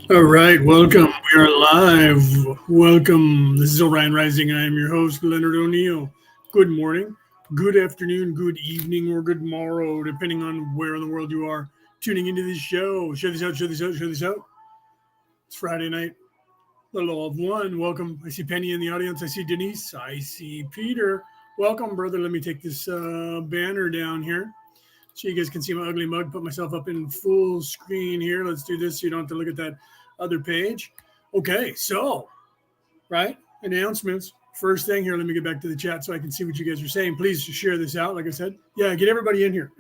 All right, welcome. We are live. Welcome. This is Orion Rising. I am your host, Leonard O'Neill. Good morning, good afternoon, good evening, or good morrow, depending on where in the world you are tuning into this show. Share this out, share this out, share this out. It's Friday night. The Law of One. Welcome. I see Penny in the audience. I see Denise. I see Peter. Welcome, brother. Let me take this banner down here so you guys can see my ugly mug. Put myself up in full screen here. Let's do this so you don't have to look at that other page. Okay, so, right, announcements. First thing here, let me get back to the chat so I can see what you guys are saying. Please share this out. Like I said, yeah, get everybody in here.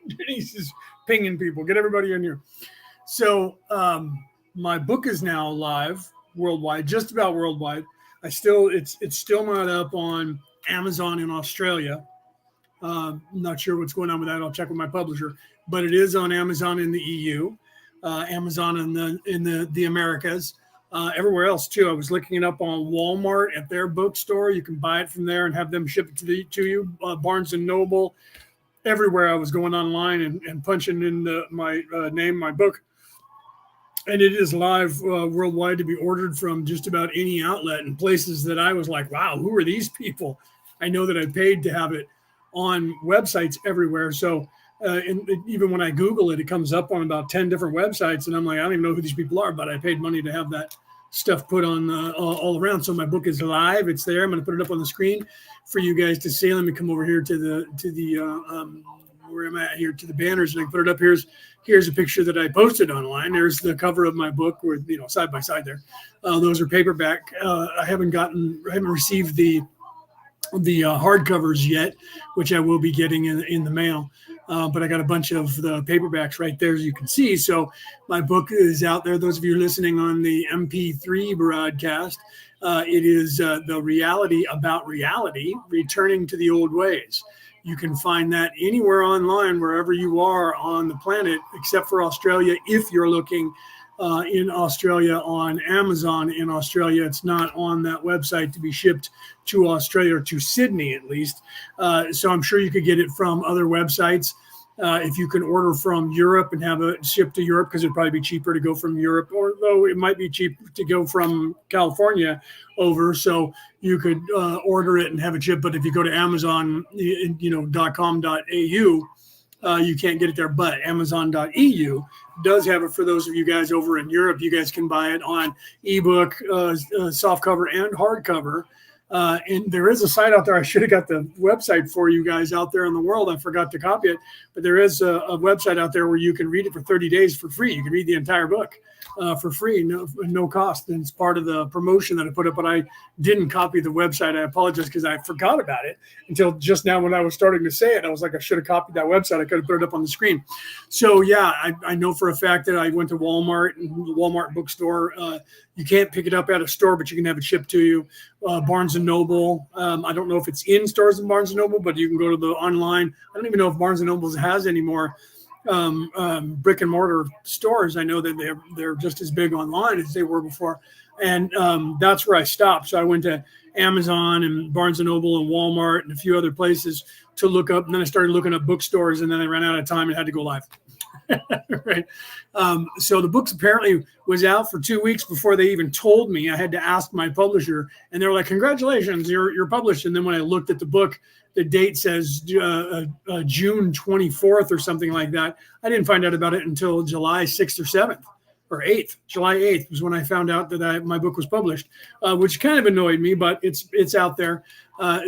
Denise is pinging people. Get everybody in here. So, my book is now live worldwide, just about worldwide. It's still not up on Amazon in Australia. Not sure what's going on with that. I'll check with my publisher, but it is on Amazon in the EU, Amazon in the Americas, everywhere else too. I was looking it up on Walmart at their bookstore. You can buy it from there and have them ship it to you. Barnes and Noble, everywhere. I was going online and punching in my name, my book, and it is live worldwide to be ordered from just about any outlet and places that I was like, wow, who are these people? I know that I paid to have it on websites everywhere. So even when I Google it, it comes up on about 10 different websites. And I'm like, I don't even know who these people are, but I paid money to have that stuff put on all around. So my book is live. It's there. I'm going to put it up on the screen for you guys to see. Let me come over here to the where am I at here, to the banners, and I put it up. Here's a picture that I posted online. There's the cover of my book, where side by side there. Those are paperback. I haven't received the hardcovers yet, which I will be getting in the mail. But I got a bunch of the paperbacks right there, as you can see. So my book is out there. Those of you listening on the MP3 broadcast, it is The Reality About Reality, Returning to the Old Ways. You can find that anywhere online, wherever you are on the planet, except for Australia. If you're looking in Australia on Amazon in Australia, it's not on that website to be shipped to Australia, or to Sydney at least. So I'm sure you could get it from other websites. If you can order from Europe and have it shipped to Europe, because it'd probably be cheaper to go from Europe, although it might be cheap to go from California over. So you could order it and have it shipped. But if you go to Amazon, .com.au, you can't get it there, but Amazon.eu does have it for those of you guys over in Europe. You guys can buy it on ebook, softcover, and hardcover. And there is a site out there. I should have got the website for you guys out there in the world. I forgot to copy it, but there is a website out there where you can read it for 30 days for free. You can read the entire book for free, no cost. And it's part of the promotion that I put up, but I didn't copy the website. I apologize because I forgot about it until just now when I was starting to say it. I was like, I should have copied that website. I could have put it up on the screen. So yeah, I know for a fact that I went to Walmart and Walmart bookstore. You can't pick it up at a store, but you can have it shipped to you. Barnes and Noble. I don't know if it's in stores in Barnes and Noble, but you can go to the online. I don't even know if Barnes and Noble has any more brick and mortar stores. I know that they're just as big online as they were before, and that's where I stopped. So I went to Amazon and Barnes and Noble and Walmart and a few other places to look up. And then I started looking up bookstores, and then I ran out of time and had to go live. Right. So the book apparently was out for 2 weeks before they even told me. I had to ask my publisher, and they were like, congratulations, you're published. And then when I looked at the book, the date says June 24th or something like that. I didn't find out about it until July 6th or 7th or 8th. July 8th was when I found out that my book was published, which kind of annoyed me, but it's out there.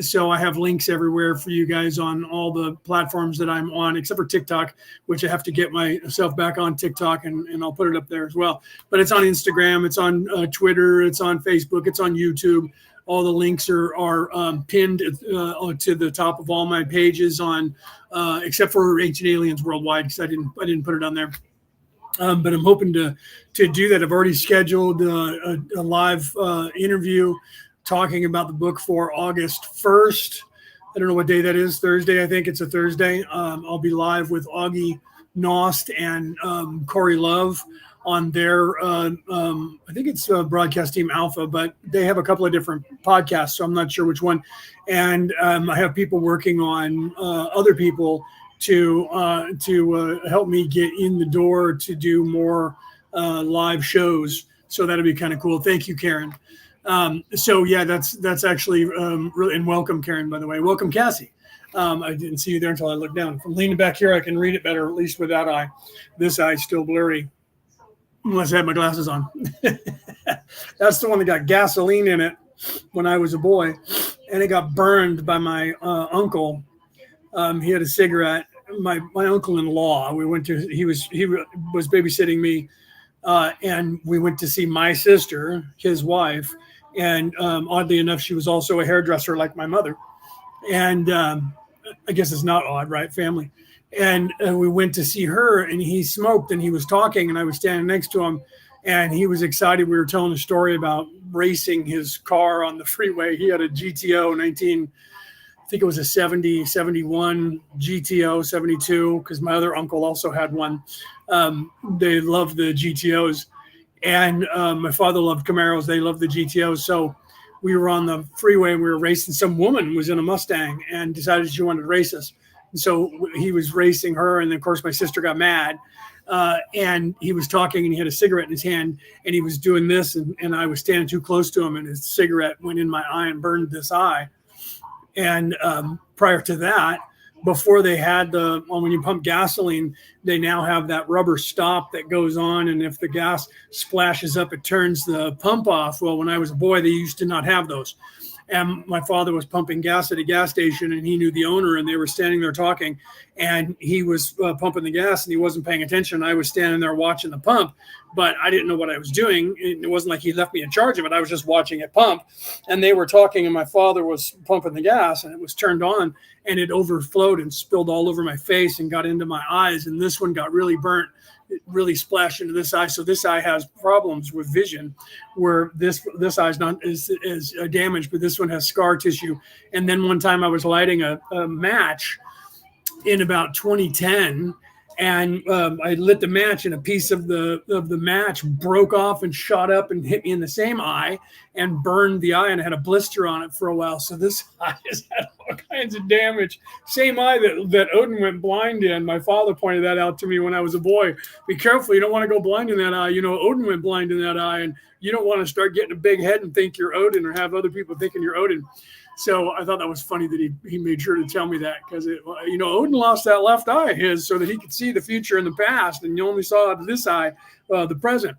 So I have links everywhere for you guys on all the platforms that I'm on, except for TikTok, which I have to get myself back on TikTok, and I'll put it up there as well. But it's on Instagram, it's on Twitter, it's on Facebook, it's on YouTube. All the links are pinned to the top of all my pages on, except for Ancient Aliens Worldwide, because I didn't put it on there. But I'm hoping to do that. I've already scheduled a live interview talking about the book for August 1st. I don't know what day that is. Thursday, I think it's a Thursday. I'll be live with Augie Nost and Corey Love on their, I think it's Broadcast Team Alpha, but they have a couple of different podcasts, so I'm not sure which one. And I have people working on other people to help me get in the door to do more live shows. So that'd be kind of cool. Thank you, Karen. So yeah, that's actually really, and welcome, Karen, by the way. Welcome, Cassie. I didn't see you there until I looked down. From leaning back here, I can read it better, at least with that eye. This eye's still blurry, unless I have my glasses on. That's the one that got gasoline in it when I was a boy, and it got burned by my uncle. He had a cigarette. My uncle-in-law. He was babysitting me, and we went to see my sister, his wife, and oddly enough, she was also a hairdresser like my mother. And I guess it's not odd, right? Family. And we went to see her, and he smoked, and he was talking, and I was standing next to him, and he was excited. We were telling a story about racing his car on the freeway. He had a GTO I think it was a 70, 71 GTO, 72, because my other uncle also had one. They loved the GTOs. And my father loved Camaros. They loved the GTOs. So we were on the freeway and we were racing. Some woman was in a Mustang and decided she wanted to race us. And so he was racing her. And then, of course, my sister got mad. And he was talking and he had a cigarette in his hand and he was doing this. And I was standing too close to him and his cigarette went in my eye and burned this eye. And prior to that, before they had when you pump gasoline, they now have that rubber stop that goes on. And if the gas splashes up, it turns the pump off. Well, when I was a boy, they used to not have those. And my father was pumping gas at a gas station and he knew the owner and they were standing there talking and he was pumping the gas and he wasn't paying attention. I was standing there watching the pump, but I didn't know what I was doing. It wasn't like he left me in charge of it. I was just watching it pump and they were talking and my father was pumping the gas and it was turned on and it overflowed and spilled all over my face and got into my eyes. And this one got really burnt. It really splashed into this eye. So this eye has problems with vision where this eye is damaged, but this one has scar tissue. And then one time I was lighting a match in about 2010 and I lit the match and a piece of the match broke off and shot up and hit me in the same eye and burned the eye and I had a blister on it for a while. So this eye has had all kinds of damage. Same eye that Odin went blind in. My father pointed that out to me when I was a boy. Be careful. You don't want to go blind in that eye. You know, Odin went blind in that eye and you don't want to start getting a big head and think you're Odin or have other people thinking you're Odin. So I thought that was funny that he made sure to tell me that because, Odin lost that left eye of his so that he could see the future and the past. And you only saw out of this eye, the present.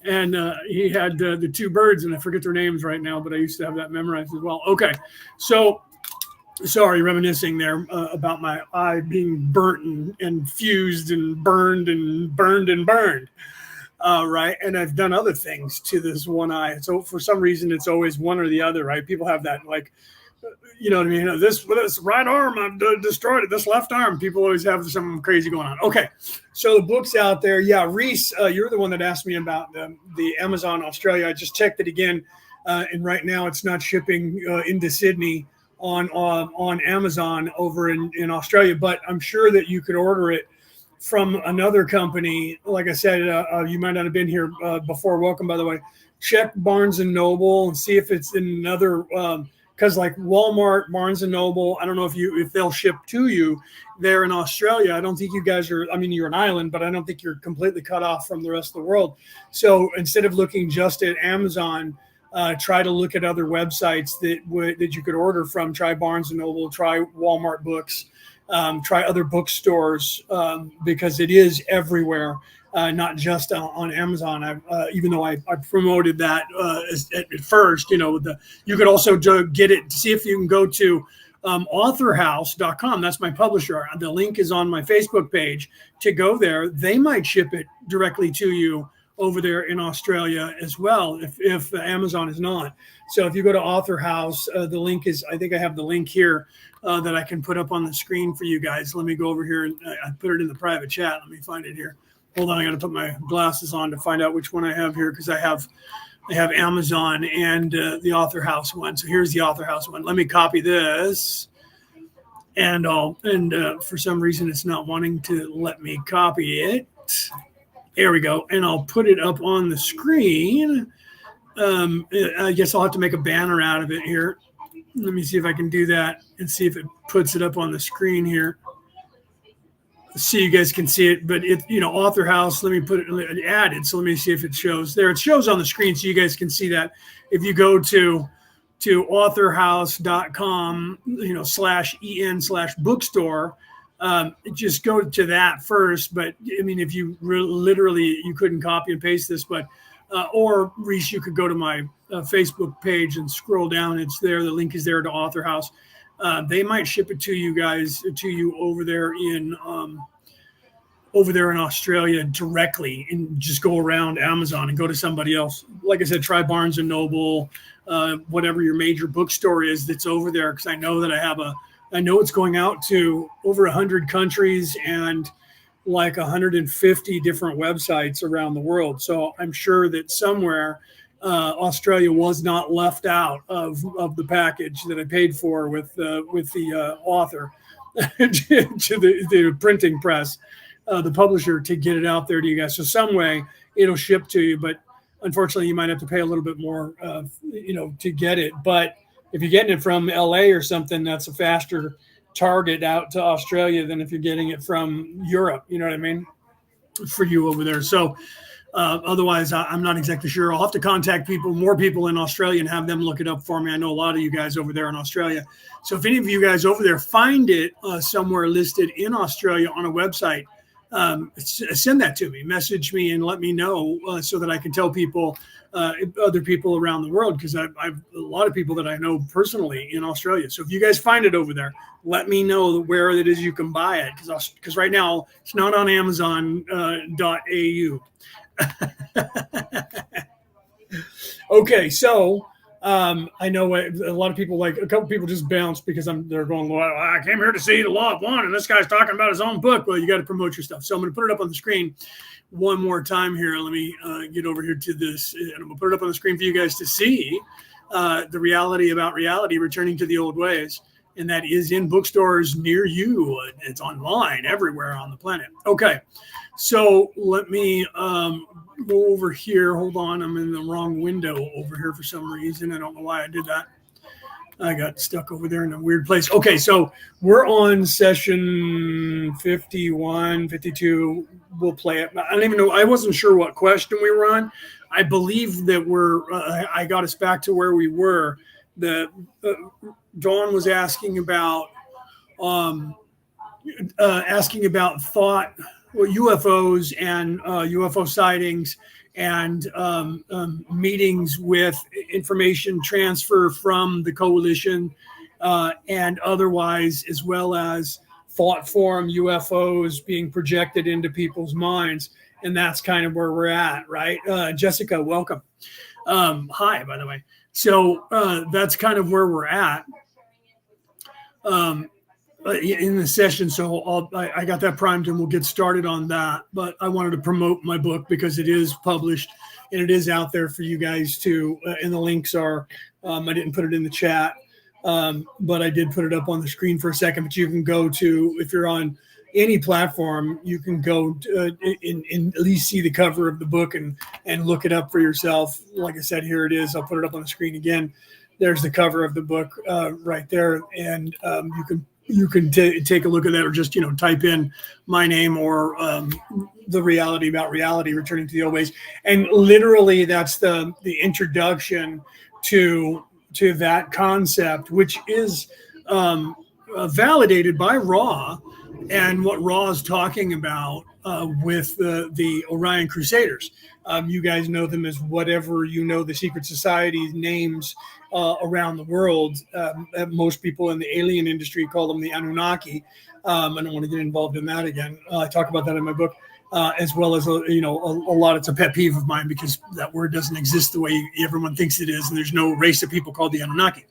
And he had the two birds, and I forget their names right now, but I used to have that memorized as well. Okay. So sorry, reminiscing there about my eye being burnt and fused and burned and burned and burned. Right. And I've done other things to this one eye. So for some reason, it's always one or the other, right? People have that, like, you know what I mean? This right arm, I've destroyed it. This left arm, people always have something crazy going on. Okay. So the book's out there. Yeah. Reese, you're the one that asked me about the Amazon Australia. I just checked it again. And right now it's not shipping into Sydney on Amazon over in Australia, but I'm sure that you could order it from another company. Like I said, you might not have been here before. Welcome, by the way. Check Barnes and Noble and see if it's in another, because like Walmart, Barnes and Noble, I don't know if they'll ship to you there in Australia. I don't think you guys are. I mean, you're an island, but I don't think you're completely cut off from the rest of the world. So instead of looking just at Amazon, try to look at other websites that you could order from. Try Barnes and Noble. Try Walmart Books. Try other bookstores because it is everywhere, not just on Amazon. Even though I promoted that at first, you could also get it. See if you can go to authorhouse.com. That's my publisher. The link is on my Facebook page to go there. They might ship it directly to you over there in Australia as well, if Amazon is not. So if you go to Author House, the link is, I think I have the link here that I can put up on the screen for you guys. Let me go over here and I put it in the private chat. Let me find it here. Hold on, I got to put my glasses on to find out which one I have here because I have Amazon and the Author House one. So here's the Author House one. Let me copy this. And for some reason, it's not wanting to let me copy it. There we go. And I'll put it up on the screen. I guess I'll have to make a banner out of it here. Let me see if I can do that and see if it puts it up on the screen here. so you guys can see it, but Author House, let me put it added. So let me see if it shows there. It shows on the screen so you guys can see that. If you go to authorhouse.com, /en/bookstore, just go to that first. But I mean, if you literally, you couldn't copy and paste this, but, or Reese, you could go to my Facebook page and scroll down. It's there. The link is there to Author House. They might ship it to you guys, to you over there in Australia directly, and just go around Amazon and go to somebody else. Like I said, try Barnes and Noble, whatever your major bookstore is that's over there. Cause I know that I know it's going out to over 100 countries and like 150 different websites around the world. So I'm sure that somewhere Australia was not left out of the package that I paid for with the author to the printing press, the publisher, to get it out there to you guys. So some way it'll ship to you, but unfortunately you might have to pay a little bit more, to get it. But if you're getting it from LA or something, that's a faster target out to Australia than if you're getting it from Europe. You know what I mean? For you over there. So otherwise, I'm not exactly sure. I'll have to contact more people in Australia, and have them look it up for me. I know a lot of you guys over there in Australia. So if any of you guys over there find it somewhere listed in Australia on a website, send that to me, message me, and let me know so that I can tell people, other people around the world, because I've a lot of people that I know personally in Australia. So if you guys find it over there, let me know where it is you can buy it, because right now it's not on Amazon.au. Okay, so I know a lot of people, like a couple people just bounced because they're going, well, I came here to see The Law of One, and this guy's talking about his own book. Well, you got to promote your stuff. So I'm going to put it up on the screen one more time here. Let me get over here to this, and I'm going to put it up on the screen for you guys to see the reality about reality, returning to the old ways. And that is in bookstores near you. It's online everywhere on the planet. Okay, so let me go over here. Hold on, I'm in the wrong window over here for some reason. I don't know why I did that. I got stuck over there in a weird place. Okay, so we're on session 51, 52. We'll play it. I don't even know. I wasn't sure what question we were on. I believe that I got us back to where we were. Dawn was asking about thought, UFOs and UFO sightings, and meetings with information transfer from the coalition and otherwise, as well as thought form UFOs being projected into people's minds. And that's kind of where we're at, right? Jessica, welcome. Hi, by the way. So that's kind of where we're at in the session. So I got that primed, and we'll get started on that. But I wanted to promote my book because it is published and it is out there for you guys to, and the links are, I didn't put it in the chat, but I did put it up on the screen for a second. But you can go to, if you're on any platform, you can go and at least see the cover of the book and look it up for yourself. Like I said, here it is. I'll put it up on the screen again. There's the cover of the book right there, and you can take a look at that, or just type in my name or the reality about reality, returning to the old ways, and literally that's the introduction to that concept, which is validated by Ra. And what Ra is talking about with the Orion Crusaders. You guys know them as whatever the secret society's names around the world. Most people in the alien industry call them the Anunnaki. I don't want to get involved in that again. I talk about that in my book, as well as a lot. It's a pet peeve of mine because that word doesn't exist the way everyone thinks it is, and there's no race of people called the Anunnaki.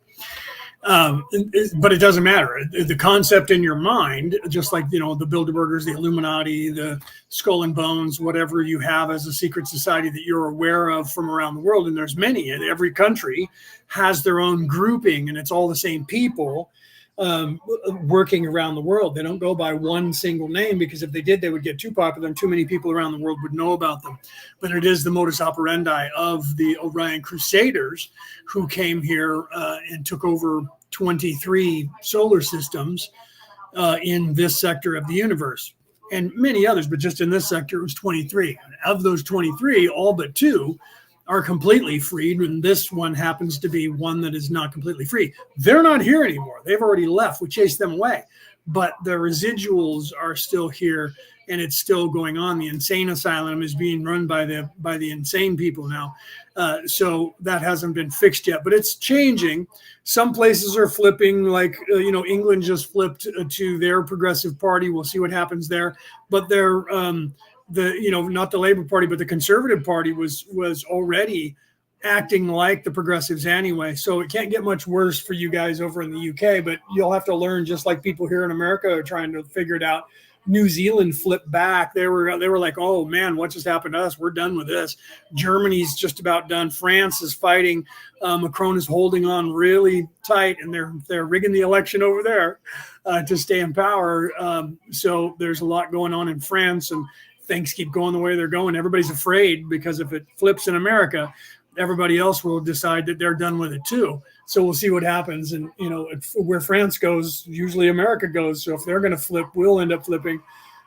But it doesn't matter. The concept in your mind, just like, the Bilderbergers, the Illuminati, the Skull and Bones, whatever you have as a secret society that you're aware of from around the world. And there's many, and every country has their own grouping, and it's all the same people working around the world. They don't go by one single name, because if they did, they would get too popular and too many people around the world would know about them. But it is the modus operandi of the Orion Crusaders, who came here and took over 23 solar systems in this sector of the universe. and many others, but just in this sector, it was 23. Of those 23, all but 2 are completely freed, and this one happens to be one that is not completely free. They're not here anymore. They've already left. We chased them away, but the residuals are still here, and it's still going on. The insane asylum is being run by the insane people now, so that hasn't been fixed yet, but it's changing. Some places are flipping, like England just flipped to their progressive party. We'll see what happens there, but they're not the Labour Party, but the Conservative Party was already acting like the progressives anyway. So it can't get much worse for you guys over in the UK, but you'll have to learn, just like people here in America are trying to figure it out. New Zealand flipped back. They were like, oh man, what just happened to us? We're done with this. Germany's just about done. France is fighting. Macron is holding on really tight, and they're rigging the election over there to stay in power. So there's a lot going on in France, and things keep going the way they're going. Everybody's afraid, because if it flips in America, everybody else will decide that they're done with it too. So we'll see what happens. And, where France goes, usually America goes. So if they're going to flip, we'll end up flipping.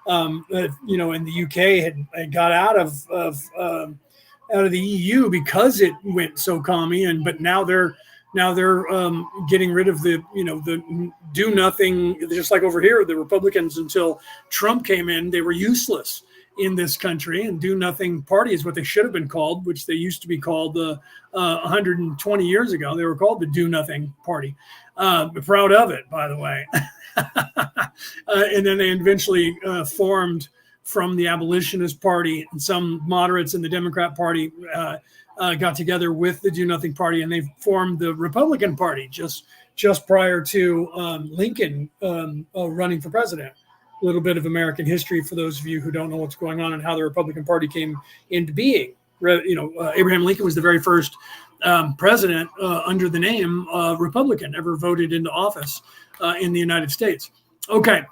And the UK had got out of the EU because it went so commie, but now they're getting rid of the do nothing. Just like over here, the Republicans, until Trump came in, they were useless in this country, and do nothing party is what they should have been called, which they used to be called 120 years ago. They were called the Do Nothing Party. Proud of it, by the way. And then they eventually formed from the Abolitionist Party, and some moderates in the Democrat Party got together with the Do Nothing Party, and they formed the Republican Party just prior to Lincoln running for president. A little bit of American history for those of you who don't know what's going on and how the Republican Party came into being. Abraham Lincoln was the very first president under the name Republican ever voted into office in the United States. Okay,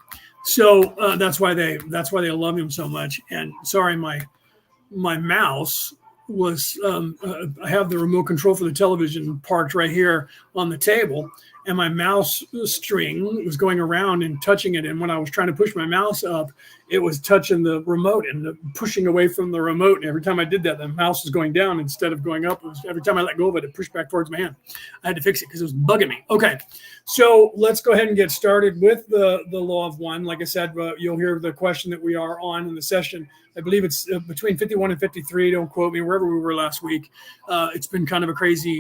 so that's why they love him so much. And sorry, my mouse was I have the remote control for the television parked right here on the table, and my mouse string was going around and touching it. And when I was trying to push my mouse up, it was touching the remote and pushing away from the remote. And every time I did that, the mouse was going down instead of going up. Every time I let go of it, it pushed back towards my hand. I had to fix it because it was bugging me. Okay, so let's go ahead and get started with the law of one. Like I said, you'll hear the question that we are on in the session. I believe it's between 51 and 53. Don't quote me, wherever we were last week. It's been kind of a crazy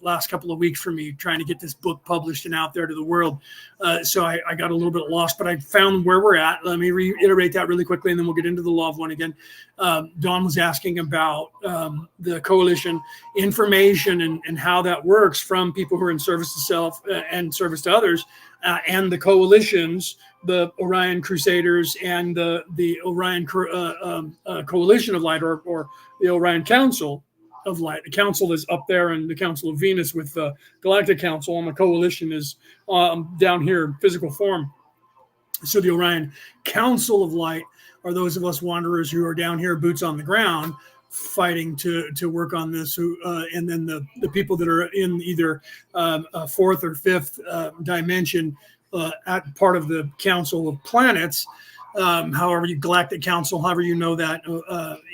last couple of weeks for me trying to get this book published and out there to the world. So I got a little bit lost, but I found where we're at. Let me reiterate that really quickly, and then we'll get into the law of one again. Dawn was asking about the coalition information and how that works from people who are in service to self and service to others, and the coalitions, the Orion Crusaders and the Orion Coalition of Light, or the Orion Council of Light. The council is up there, and the Council of Venus with the Galactic Council, and the coalition is down here in physical form. So the Orion Council of Light are those of us wanderers who are down here, boots on the ground, fighting to work on this. And then the people that are in either fourth or fifth dimension at part of the Council of Planets, Galactic Council, however you know that,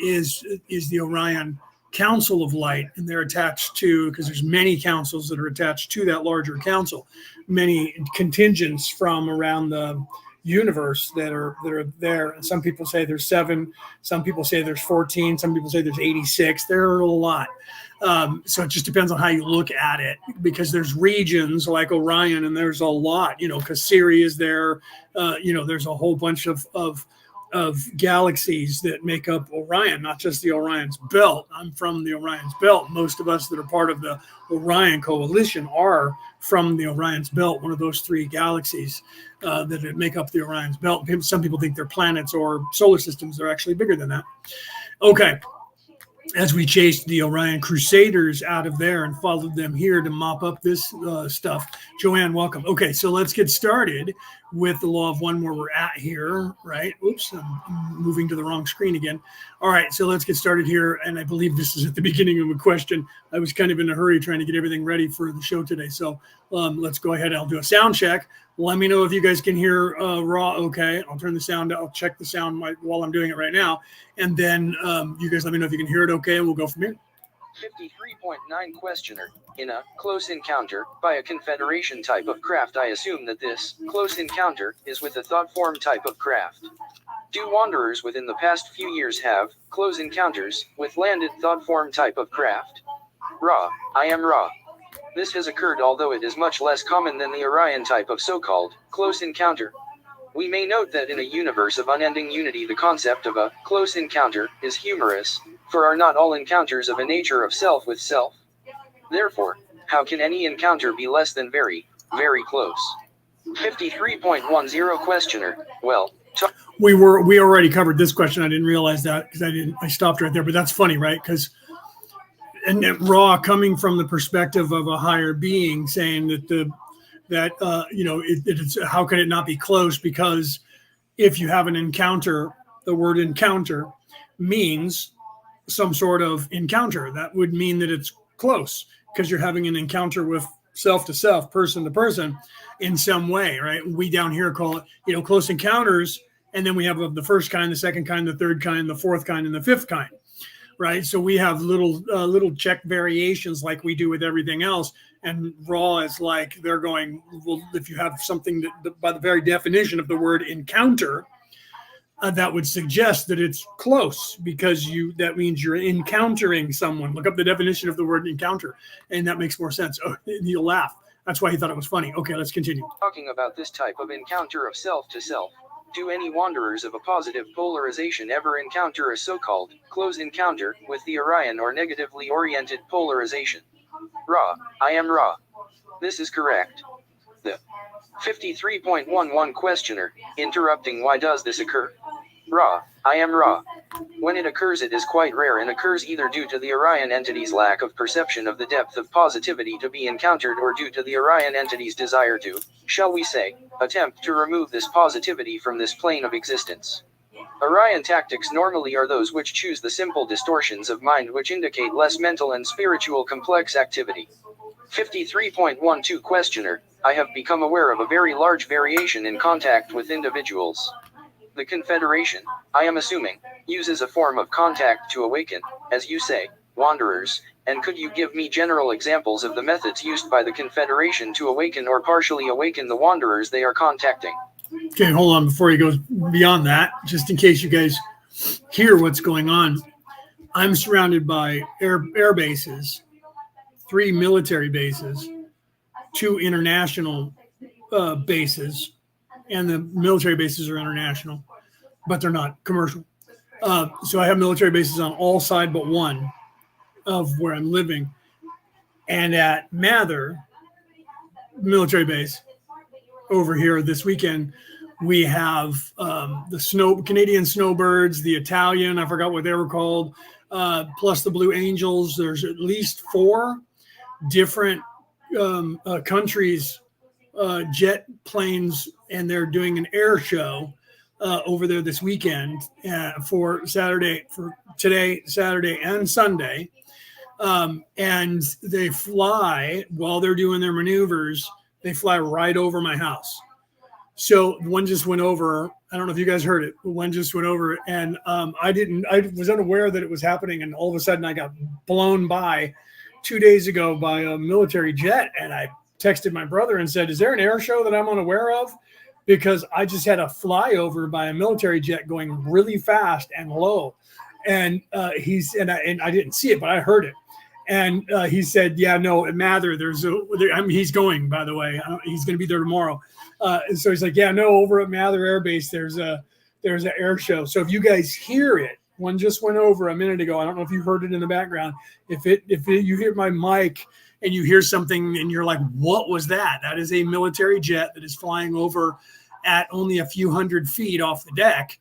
is the Orion Council of Light, and they're attached to, because there's many councils that are attached to that larger council, many contingents from around the universe that are there. And some people say there's 7, some people say there's 14, some people say there's 86. There are a lot. So it just depends on how you look at it, because there's regions like Orion, and there's a lot, because Siri is there. There's a whole bunch of galaxies that make up Orion, not just the Orion's belt. I'm from the Orion's belt. Most of us that are part of the Orion Coalition are from the Orion's belt, one of those 3 galaxies that make up the Orion's belt. Some people think they're planets or solar systems. They're actually bigger than that. Okay. As we chased the Orion Crusaders out of there and followed them here to mop up this stuff. Joanne, welcome. Okay, so let's get started with the law of one where we're at here, right? Oops, I'm moving to the wrong screen again. All right, so let's get started here. And I believe this is at the beginning of a question. I was kind of in a hurry trying to get everything ready for the show today. So let's go ahead. I'll do a sound check. Let me know if you guys can hear Raw okay. I'll turn the sound, I'll check the sound while I'm doing it right now. And then you guys let me know if you can hear it okay, and we'll go from here. 53.9 Questioner. In a close encounter by a confederation type of craft, I assume that this close encounter is with a thought form type of craft. Do wanderers within the past few years have close encounters with landed thought form type of craft? Ra. I am Ra. This has occurred, although it is much less common than the Orion type of so-called close encounter. We may note that in a universe of unending unity, the concept of a close encounter is humorous, for are not all encounters of a nature of self with self? Therefore, how can any encounter be less than very, very close? 53.10 Questioner. Well, we already covered this question. I didn't realize that because I stopped right there, but that's funny, right? Because and Raw coming from the perspective of a higher being saying that it's how can it not be close? Because if you have an encounter, the word encounter means some sort of encounter. That would mean that it's close because you're having an encounter with self to self, person to person in some way, right? We down here call it, close encounters. And then we have the first kind, the second kind, the third kind, the fourth kind, and the fifth kind, right? So we have little check variations like we do with everything else. And Raw is like, they're going, well, if you have something that by the very definition of the word encounter, that would suggest that it's close because that means you're encountering someone. Look up the definition of the word encounter, and that makes more sense. Oh, you'll laugh. That's why he thought it was funny. Okay, let's continue. Talking about this type of encounter of self to self, do any wanderers of a positive polarization ever encounter a so-called close encounter with the Orion or negatively oriented polarization? Ra. I am Ra. This is correct. The 53.11 Questioner. Interrupting. Why does this occur? Ra. I am Ra. When it occurs, it is quite rare and occurs either due to the Orion entity's lack of perception of the depth of positivity to be encountered or due to the Orion entity's desire to, shall we say, attempt to remove this positivity from this plane of existence. Orion tactics normally are those which choose the simple distortions of mind which indicate less mental and spiritual complex activity. 53.12 Questioner. I have become aware of a very large variation in contact with individuals. The Confederation, I am assuming, uses a form of contact to awaken, as you say, wanderers, and could you give me general examples of the methods used by the Confederation to awaken or partially awaken the wanderers they are contacting? Okay, hold on before he goes beyond that, just in case you guys hear what's going on. I'm surrounded by air bases, 3 military bases, 2 international bases, and the military bases are international, but they're not commercial. So I have military bases on all sides but one of where I'm living. And at Mather, military base, over here this weekend, we have the Canadian snowbirds, the Italian, I forgot what they were called, plus the Blue Angels. There's at least 4 different countries, jet planes, and they're doing an air show over there this weekend for today, Saturday, and Sunday. And they fly while they're doing their maneuvers. They fly right over my house. So one just went over. I don't know if you guys heard it, but one just went over, and I was unaware that it was happening. And all of a sudden I got blown by 2 days ago by a military jet. And I texted my brother and said, is there an air show that I'm unaware of? Because I just had a flyover by a military jet going really fast and low. And I didn't see it, but I heard it. And he said, yeah, no, at Mather, he's going, by the way, he's going to be there tomorrow. So he's like, yeah, no, over at Mather Air Base, there's an air show. So if you guys hear it, one just went over a minute ago. I don't know if you heard it in the background. If you hear my mic and you hear something and you're like, what was that? That is a military jet that is flying over at only a few hundred feet off the deck.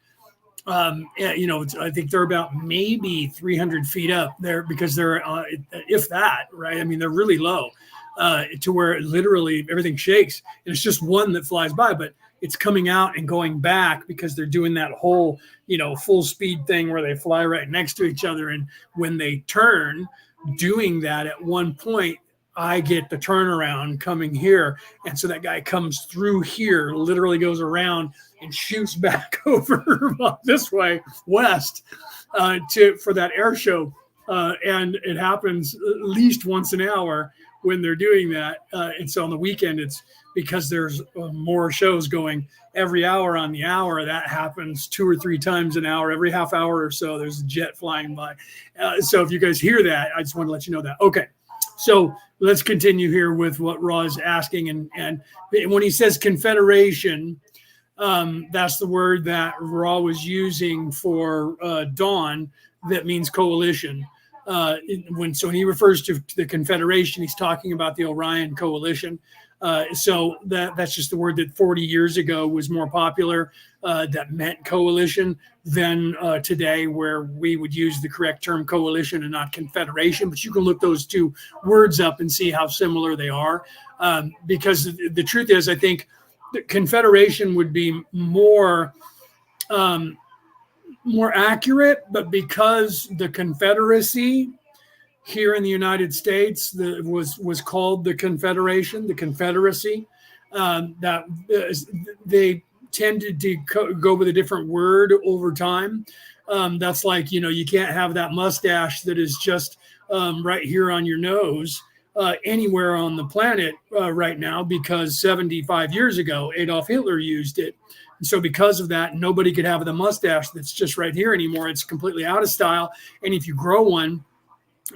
I think they're about maybe 300 feet up there because they're, if that, right? I mean, they're really low. to where literally everything shakes, and it's just one that flies by, but it's coming out and going back because they're doing that whole, full speed thing where they fly right next to each other. And when they turn, doing that at one point, I get the turnaround coming here. And so that guy comes through here, literally goes around and shoots back over this way, west, for that air show. And it happens at least once an hour when they're doing that. And so on the weekend, it's because there's more shows going every hour on the hour. That happens 2 or 3 times an hour, every half hour or so, there's a jet flying by. So if you guys hear that, I just want to let you know that. Okay. So let's continue here with what Raw is asking. And when he says confederation, that's the word that Raw was using for Dawn. That means coalition. When he refers to the confederation, he's talking about the Orion coalition. So that's just the word that 40 years ago was more popular, that meant coalition than today, where we would use the correct term coalition and not confederation. But you can look those two words up and see how similar they are. Because the truth is, I think the confederation would be more accurate, but because the Confederacy here in the United States was called the Confederation, the Confederacy, that they tended to go with a different word over time. That's like, you can't have that mustache that is just right here on your nose anywhere on the planet right now, because 75 years ago, Adolf Hitler used it. And so because of that, nobody could have the mustache that's just right here anymore. It's completely out of style. And if you grow one,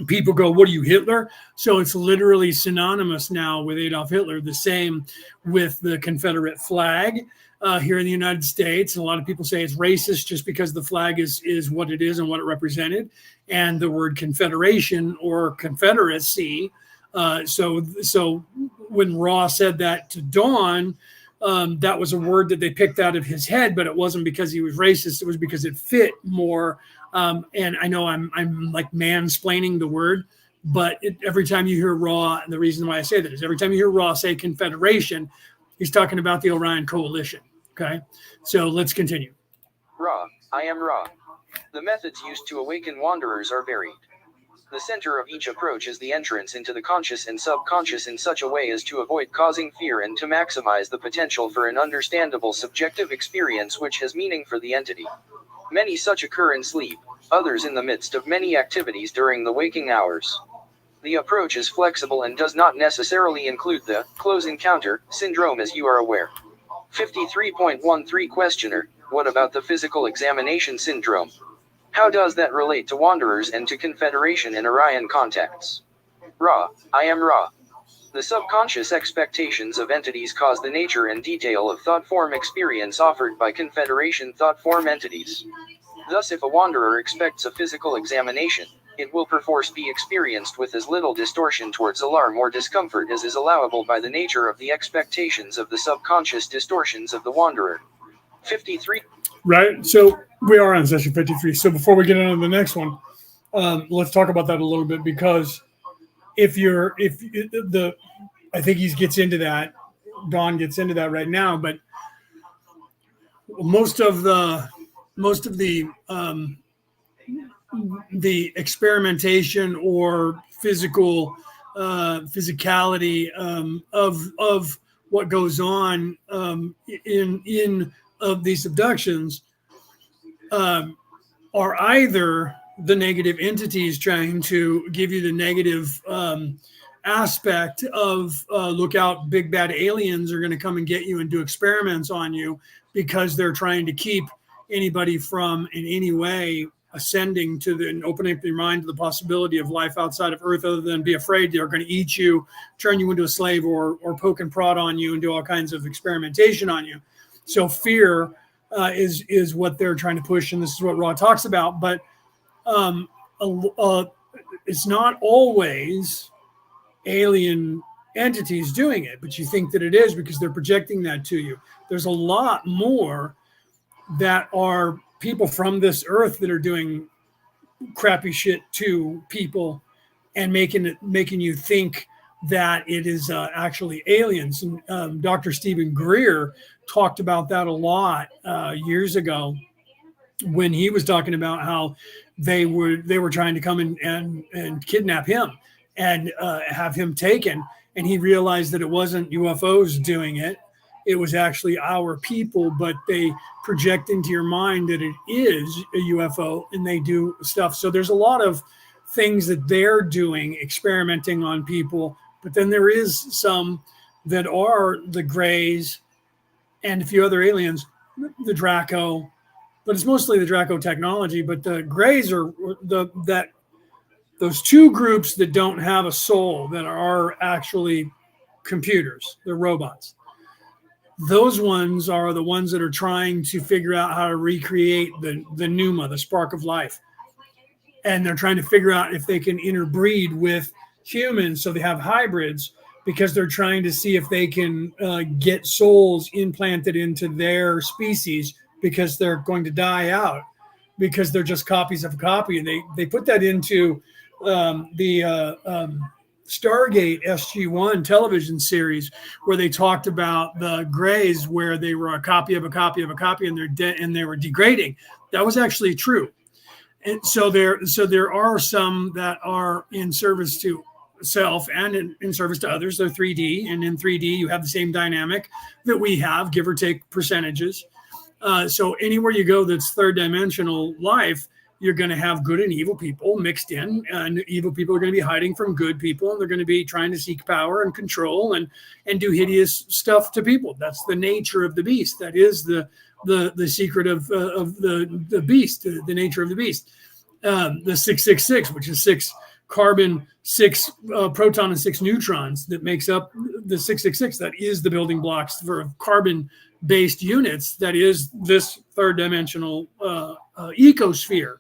people go, what are you, Hitler? So it's literally synonymous now with Adolf Hitler. The same with the Confederate flag here in the United States. And a lot of people say it's racist just because the flag is what it is and what it represented. And the word confederation or confederacy. So when Raw said that to Dawn, that was a word that they picked out of his head, but it wasn't because he was racist. It was because it fit more. And I know I'm like mansplaining the word, but every time you hear Raw, and the reason why I say that is every time you hear Raw say confederation, he's talking about the Orion coalition. Okay, so let's continue. Ra, I am Ra. The methods used to awaken wanderers are varied. The center of each approach is the entrance into the conscious and subconscious in such a way as to avoid causing fear and to maximize the potential for an understandable subjective experience which has meaning for the entity. Many such occur in sleep, others in the midst of many activities during the waking hours. The approach is flexible and does not necessarily include the close encounter syndrome, as you are aware. 53.13 Questioner, what about the physical examination syndrome? How does that relate to wanderers and to confederation in Orion contexts? Ra, I am Ra. The subconscious expectations of entities cause the nature and detail of thought form experience offered by confederation thought form entities. Thus, if a wanderer expects a physical examination, it will perforce be experienced with as little distortion towards alarm or discomfort as is allowable by the nature of the expectations of the subconscious distortions of the wanderer. 53. Right. So we are on session 53. So before we get on to the next one, let's talk about that a little bit, because I think he gets into that. Dawn gets into that right now, but most of the experimentation or physicality of what goes on in these abductions are either the negative entities trying to give you the negative aspect of look out, big bad aliens are going to come and get you and do experiments on you, because they're trying to keep anybody from in any way ascending to and opening up your mind to the possibility of life outside of Earth, other than be afraid they're going to eat you, turn you into a slave, or poke and prod on you and do all kinds of experimentation on you. So fear is what they're trying to push, and this is what Ra talks about. But it's not always alien entities doing it, but you think that it is because they're projecting that to you. There's a lot more that are people from this earth that are doing crappy shit to people and making you think that it is actually aliens. And Dr. Stephen Greer talked about that a lot years ago when he was talking about how they were trying to come and kidnap him and have him taken. And he realized that it wasn't UFOs doing it. It was actually our people, but they project into your mind that it is a UFO and they do stuff. So there's a lot of things that they're doing, experimenting on people. But then there is some that are the Greys and a few other aliens, the Draco, but it's mostly the Draco technology. But the Greys are those two groups that don't have a soul, that are actually computers, they're robots. Those ones are the ones that are trying to figure out how to recreate the pneuma, the spark of life. And they're trying to figure out if they can interbreed with humans, so they have hybrids, because they're trying to see if they can get souls implanted into their species, because they're going to die out, because they're just copies of a copy. And they put that into the Stargate SG-1 television series, where they talked about the Greys, where they were a copy of a copy of a copy, and they were degrading. That was actually true. And so there are some that are in service to self and in service to others. They're 3D, and in 3D you have the same dynamic that we have, give or take percentages. So anywhere you go that's third dimensional life, you're going to have good and evil people mixed in, and evil people are going to be hiding from good people, and they're going to be trying to seek power and control and do hideous stuff to people. That's the nature of the beast. That is the secret of the beast, the nature of the beast. The 666, which is 6 carbon, 6 proton, and 6 neutrons, that makes up the 666. That is the building blocks for carbon-based units. That is this third dimensional ecosphere,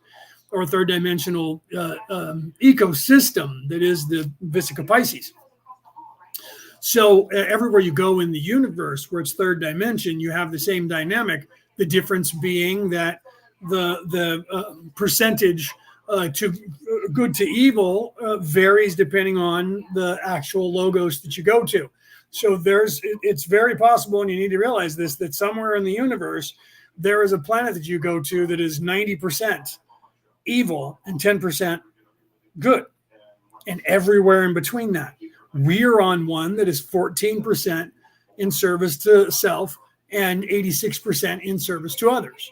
or third dimensional ecosystem, that is the Vesica Pisces. So everywhere you go in the universe where it's third dimension, you have the same dynamic. The difference being that the percentage to good to evil varies depending on the actual logos that you go to. So it's very possible, and you need to realize this, that somewhere in the universe there is a planet that you go to that is 90% evil and 10% good, and everywhere in between that. We're on one that is 14% in service to self and 86% in service to others.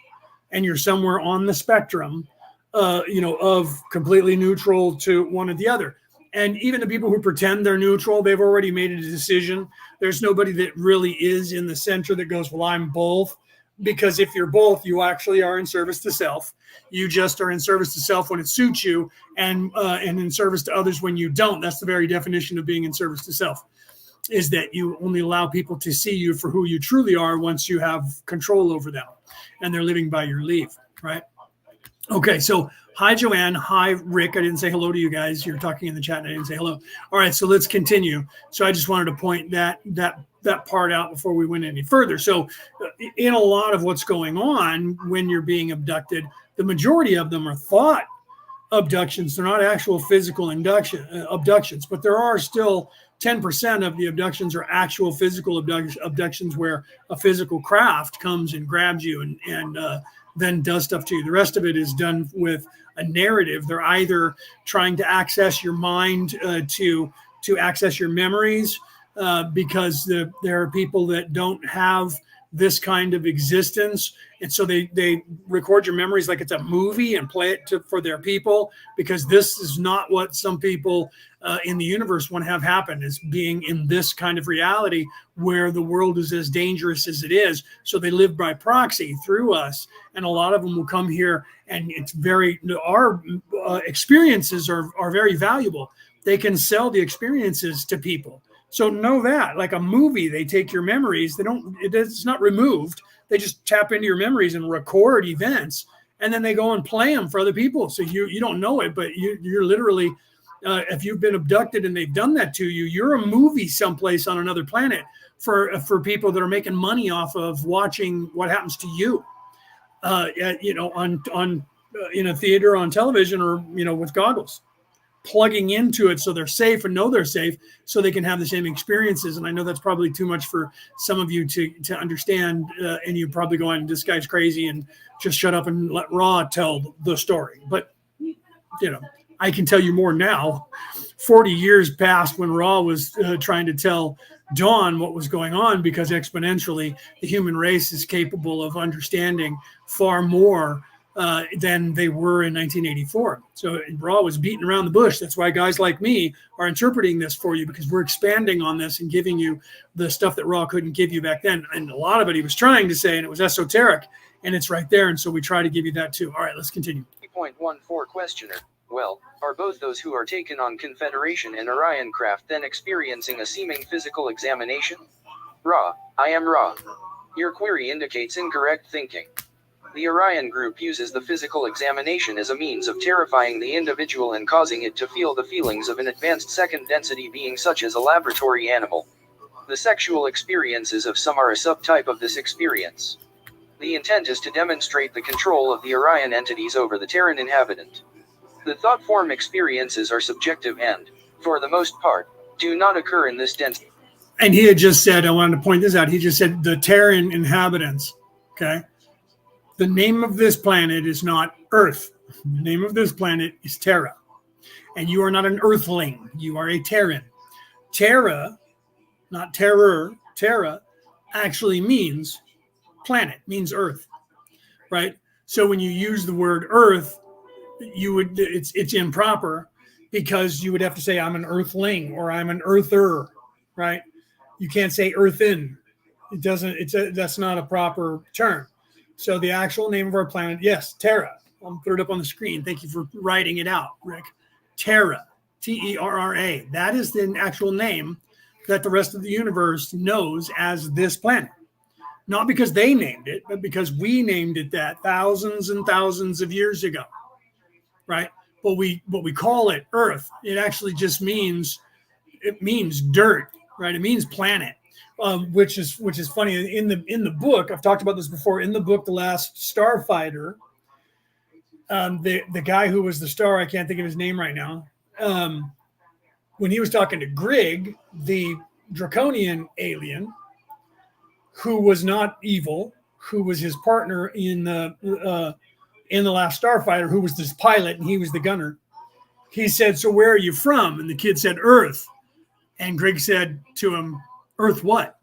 And you're somewhere on the spectrum, of completely neutral to one or the other. And even the people who pretend they're neutral, they've already made a decision. There's nobody that really is in the center that goes, well, I'm both. Because if you're both, you actually are in service to self. You just are in service to self when it suits you, and in service to others when you don't. That's the very definition of being in service to self, is that you only allow people to see you for who you truly are once you have control over them, and they're living by your leave, right? Okay, so hi, Joanne. Hi, Rick. I didn't say hello to you guys. You're talking in the chat and I didn't say hello. All right, so let's continue. So I just wanted to point that part out before we went any further. So in a lot of what's going on when you're being abducted, the majority of them are thought abductions. They're not actual physical abductions, but there are still 10% of the abductions are actual physical abductions, where a physical craft comes and grabs you and then does stuff to you. The rest of it is done with a narrative. They're either trying to access your mind to access your memories, because there are people that don't have this kind of existence, and so they record your memories like it's a movie and play it for their people, because this is not what some people in the universe want to have happen, is being in this kind of reality where the world is as dangerous as it is. So they live by proxy through us, and a lot of them will come here, and our experiences are very valuable. They can sell the experiences to people. So know that, like a movie, they take your memories. It's not removed. They just tap into your memories and record events, and then they go and play them for other people. So you don't know it, but you're literally, if you've been abducted and they've done that to you, you're a movie someplace on another planet for people that are making money off of watching what happens to you, on in a theater, on television, or with goggles. plugging into it so they're safe and know they're safe so they can have the same experiences. And I know that's probably too much for some of you to understand. And you're probably going, this guy's crazy and just shut up and let Ra tell the story. But, I can tell you more now. 40 years passed when Ra was trying to tell Dawn what was going on, because exponentially the human race is capable of understanding far more than they were in 1984. So Ra was beating around the bush. That's why guys like me are interpreting this for you, because we're expanding on this and giving you the stuff that Ra couldn't give you back then. And a lot of it he was trying to say, and it was esoteric, and it's right there. And so we try to give you that too. All right, let's continue. 3.14 questioner. Well, are both those who are taken on Confederation and Orion craft then experiencing a seeming physical examination? Ra, I am Ra. Your query indicates incorrect thinking. The Orion group uses the physical examination as a means of terrifying the individual and causing it to feel the feelings of an advanced second density being, such as a laboratory animal. The sexual experiences of some are a subtype of this experience. The intent is to demonstrate the control of the Orion entities over the Terran inhabitant. The thought form experiences are subjective and, for the most part, do not occur in this density. And he had just said, I wanted to point this out, he just said the Terran inhabitants, okay? The name of this planet is not Earth. The name of this planet is Terra. And you are not an Earthling. You are a Terran. Terra, not terror, Terra actually means planet, means Earth, right? So when you use the word Earth, it's improper, because you would have to say I'm an Earthling or I'm an Earther, right? You can't say Earthin. That's not a proper term. So the actual name of our planet, yes, Terra. I'll put it up on the screen. Thank you for writing it out, Rick. Terra, Terra. That is the actual name that the rest of the universe knows as this planet. Not because they named it, but because we named it that thousands and thousands of years ago, right? But we call it Earth. It actually just means dirt, right? It means planet. Which is funny. In the book, I've talked about this before. In the book, The Last Starfighter, the guy who was the star, I can't think of his name right now. When he was talking to Grigg, the Draconian alien, who was not evil, who was his partner in the Last Starfighter, who was this pilot and he was the gunner. He said, "So where are you from?" And the kid said, "Earth." And Grigg said to him, "Earth what?"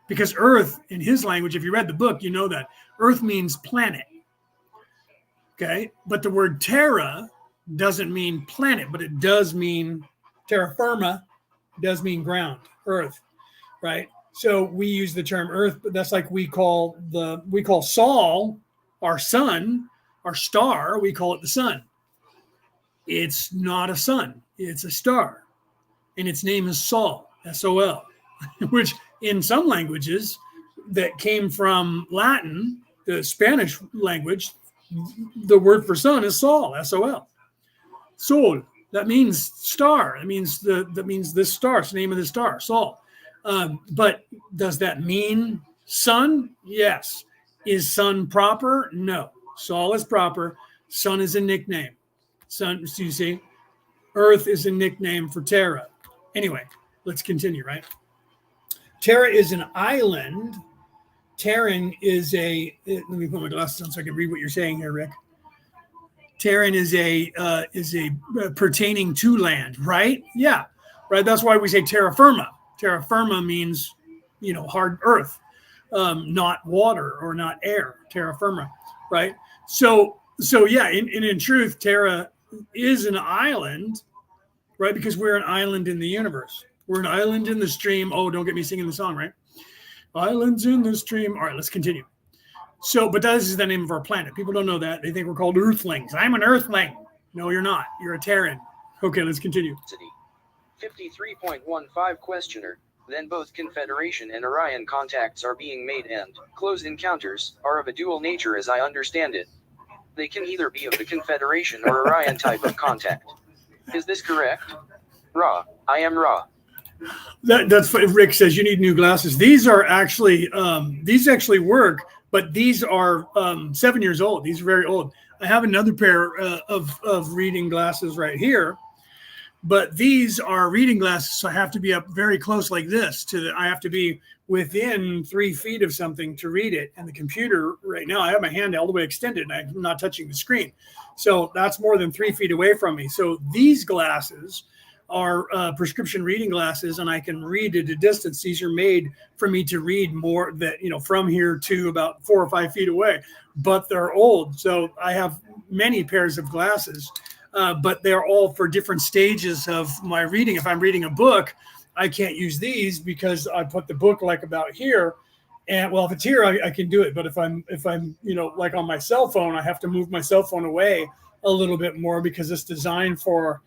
Because Earth, in his language, if you read the book, you know that Earth means planet. Okay. But the word Terra doesn't mean planet, but it does mean terra firma, does mean ground, Earth, right? So we use the term Earth, but that's like we call Sol, our sun, our star, we call it the sun. It's not a sun, it's a star. And its name is Sol, S-O-L, which in some languages that came from Latin, the Spanish language, the word for sun is Sol, S-O-L. Sol, that means star. That means this star. It's the name of the star, Sol. But does that mean sun? Yes. Is sun proper? No. Sol is proper. Sun is a nickname. Sun, so you see, Earth is a nickname for Terra. Anyway, let's continue, right? Terra is an island. Terran is let me put my glasses on so I can read what you're saying here, Rick. Terran is a pertaining to land, right? Yeah, right. That's why we say terra firma. Terra firma means, hard earth, not water or not air. Terra firma, right? So yeah. In truth, Terra is an island, right? Because we're an island in the universe. We're an island in the stream. Oh, don't get me singing the song, right? Islands in the stream. All right, let's continue. So, but that is the name of our planet. People don't know that. They think we're called Earthlings. I'm an Earthling. No, you're not. You're a Terran. Okay, let's continue. 53.15 questioner. Then both Confederation and Orion contacts are being made and close encounters are of a dual nature as I understand it. They can either be of the Confederation or Orion type of contact. Is this correct? Ra, I am Ra. That's what Rick says. You need new glasses. These are actually, these actually work, but these are 7 years old. These are very old. I have another pair of reading glasses right here. But these are reading glasses, so I have to be up very close like this I have to be within 3 feet of something to read it. And the computer right now, I have my hand all the way extended and I'm not touching the screen. So that's more than 3 feet away from me. So these glasses are prescription reading glasses, and I can read at a distance. These are made for me to read more that, from here to about 4 or 5 feet away, but they're old. So I have many pairs of glasses. But they're all for different stages of my reading. If I'm reading a book, I can't use these because I put the book like about here. And well, if it's here, I can do it. But if I'm, like on my cell phone, I have to move my cell phone away a little bit more because it's designed for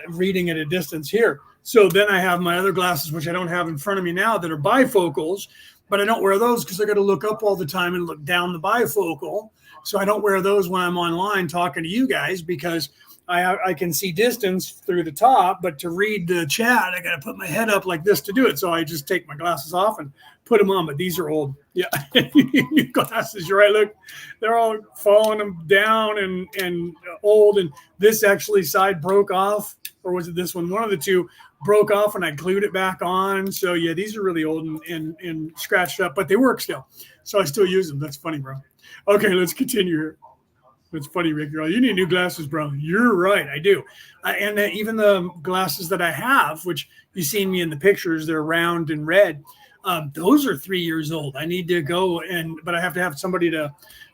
reading at a distance here. So then I have my other glasses, which I don't have in front of me now, that are bifocals, but I don't wear those because I got to look up all the time and look down the bifocal. So I don't wear those when I'm online talking to you guys because I can see distance through the top, but to read the chat, I got to put my head up like this to do it. So I just take my glasses off and put them on, but these are old. Yeah. New glasses. You're right. Look, they're all falling them down and old. And this actually side broke off, or was it this one? One of the two broke off and I glued it back on. So yeah, these are really old and scratched up, but they work still. So I still use them. That's funny, bro. Okay, let's continue here. It's funny, Rick. You need new glasses, bro. You're right. I do. And even the glasses that I have, which you seen me in the pictures, they're round and red. Those are 3 years old. I need to go but I have to have somebody to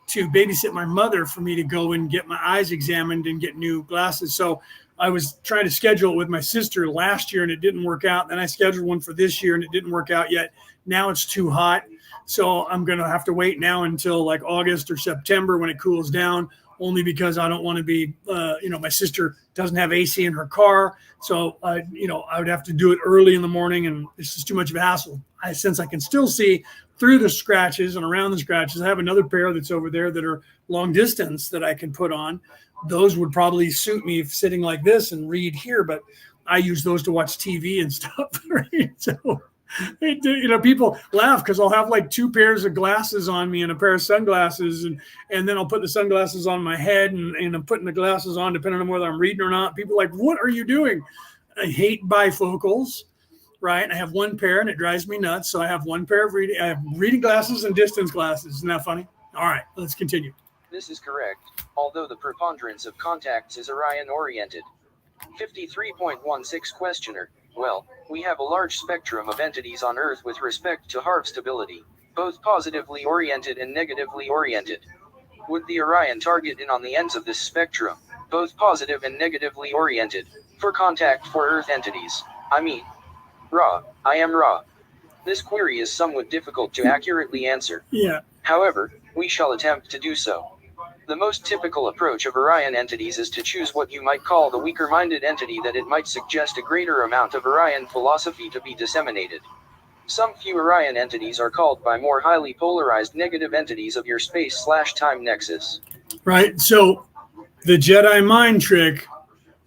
babysit my mother for me to go and get my eyes examined and get new glasses. So I was trying to schedule it with my sister last year and it didn't work out. Then I scheduled one for this year and it didn't work out yet. Now it's too hot. So I'm going to have to wait now until like August or September when it cools down, only because I don't want to be, my sister doesn't have AC in her car. So, I would have to do it early in the morning and it's just too much of a hassle. Since I can still see through the scratches and around the scratches, I have another pair that's over there that are long distance that I can put on. Those would probably suit me sitting like this and read here, but I use those to watch TV and stuff. Right? So, people laugh because I'll have like 2 pairs of glasses on me and a pair of sunglasses, and then I'll put the sunglasses on my head and I'm putting the glasses on depending on whether I'm reading or not. People are like, what are you doing? I hate bifocals, right? I have 1 pair and it drives me nuts. So I have 1 pair of I have reading glasses and distance glasses. Isn't that funny? All right, let's continue. This is correct, although the preponderance of contacts is Orion-oriented. 53.16 questioner. Well, we have a large spectrum of entities on Earth with respect to Hive stability, both positively oriented and negatively oriented. Would the Orion target in on the ends of this spectrum, both positive and negatively oriented, for contact for Earth entities? I mean, Ra, I am Ra. This query is somewhat difficult to accurately answer. Yeah. However, we shall attempt to do so. The most typical approach of Orion entities is to choose what you might call the weaker-minded entity that it might suggest a greater amount of Orion philosophy to be disseminated. Some few Orion entities are called by more highly polarized negative entities of your space/time nexus. Right. So the Jedi mind trick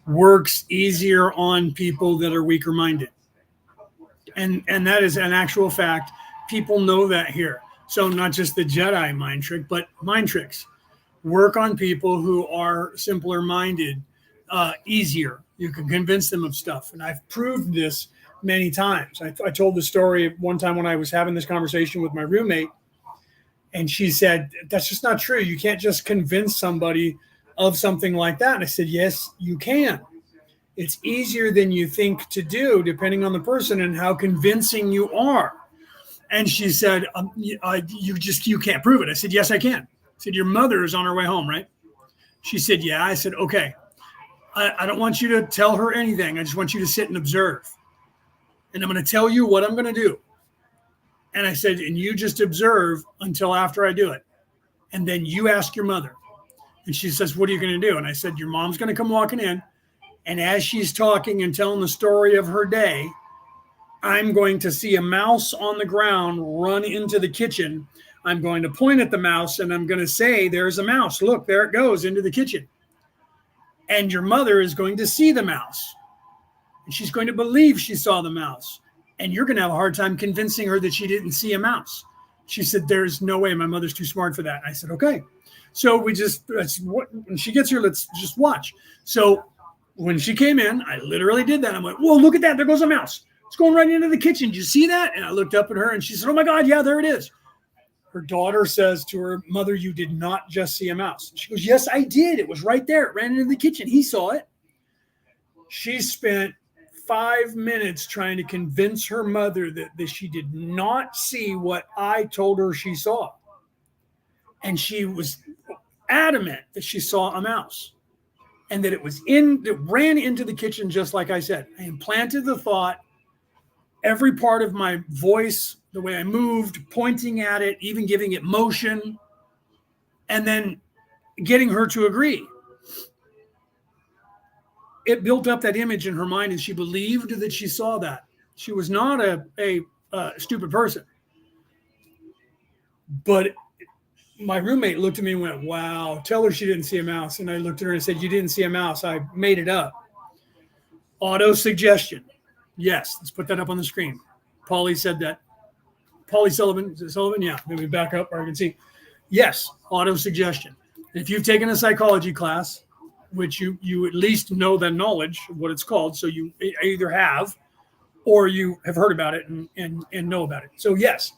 works easier on people that are weaker-minded. And that is an actual fact. People know that here. So not just the Jedi mind trick, but mind tricks work on people who are simpler minded, easier. You can convince them of stuff. And I've proved this many times. I told the story one time when I was having this conversation with my roommate, and she said, that's just not true. You can't just convince somebody of something like that. And I said, yes, you can. It's easier than you think to do, depending on the person and how convincing you are. And she said, you can't prove it. I said, yes, I can. I said, your mother is on her way home, right? She said, yeah. I said, okay. I don't want you to tell her anything. I just want you to sit and observe. And I'm going to tell you what I'm going to do. And I said, and you just observe until after I do it. And then you ask your mother. And she says, what are you going to do? And I said, your mom's going to come walking in. And as she's talking and telling the story of her day, I'm going to see a mouse on the ground run into the kitchen. I'm going to point at the mouse and I'm going to say, there's a mouse. Look, there it goes into the kitchen. And your mother is going to see the mouse. And she's going to believe she saw the mouse. And you're going to have a hard time convincing her that she didn't see a mouse. She said, there's no way. My mother's too smart for that. And I said, okay. So when she gets here, let's just watch. So when she came in, I literally did that. I went, whoa, look at that. There goes a mouse. It's going right into the kitchen. Did you see that? And I looked up at her and she said, oh my God, yeah, there it is. Her daughter says to her mother, you did not just see a mouse. She goes, yes, I did. It was right there. It ran into the kitchen. He saw it. She spent 5 minutes trying to convince her mother that she did not see what I told her she saw. And she was adamant that she saw a mouse and that it ran into the kitchen just like I said. I implanted the thought, every part of my voice, the way I moved, pointing at it, even giving it motion, and then getting her to agree. It built up that image in her mind, and she believed that she saw that. She was not a stupid person. But my roommate looked at me and went, wow, tell her she didn't see a mouse. And I looked at her and said, you didn't see a mouse. I made it up. Auto-suggestion. Yes, let's put that up on the screen. Paulie said that. Paulie Sullivan, is it Sullivan? Yeah, let me back up where I can see. Yes, auto-suggestion. If you've taken a psychology class, which you at least know the knowledge of what it's called, so you either have or you have heard about it and know about it. So yes,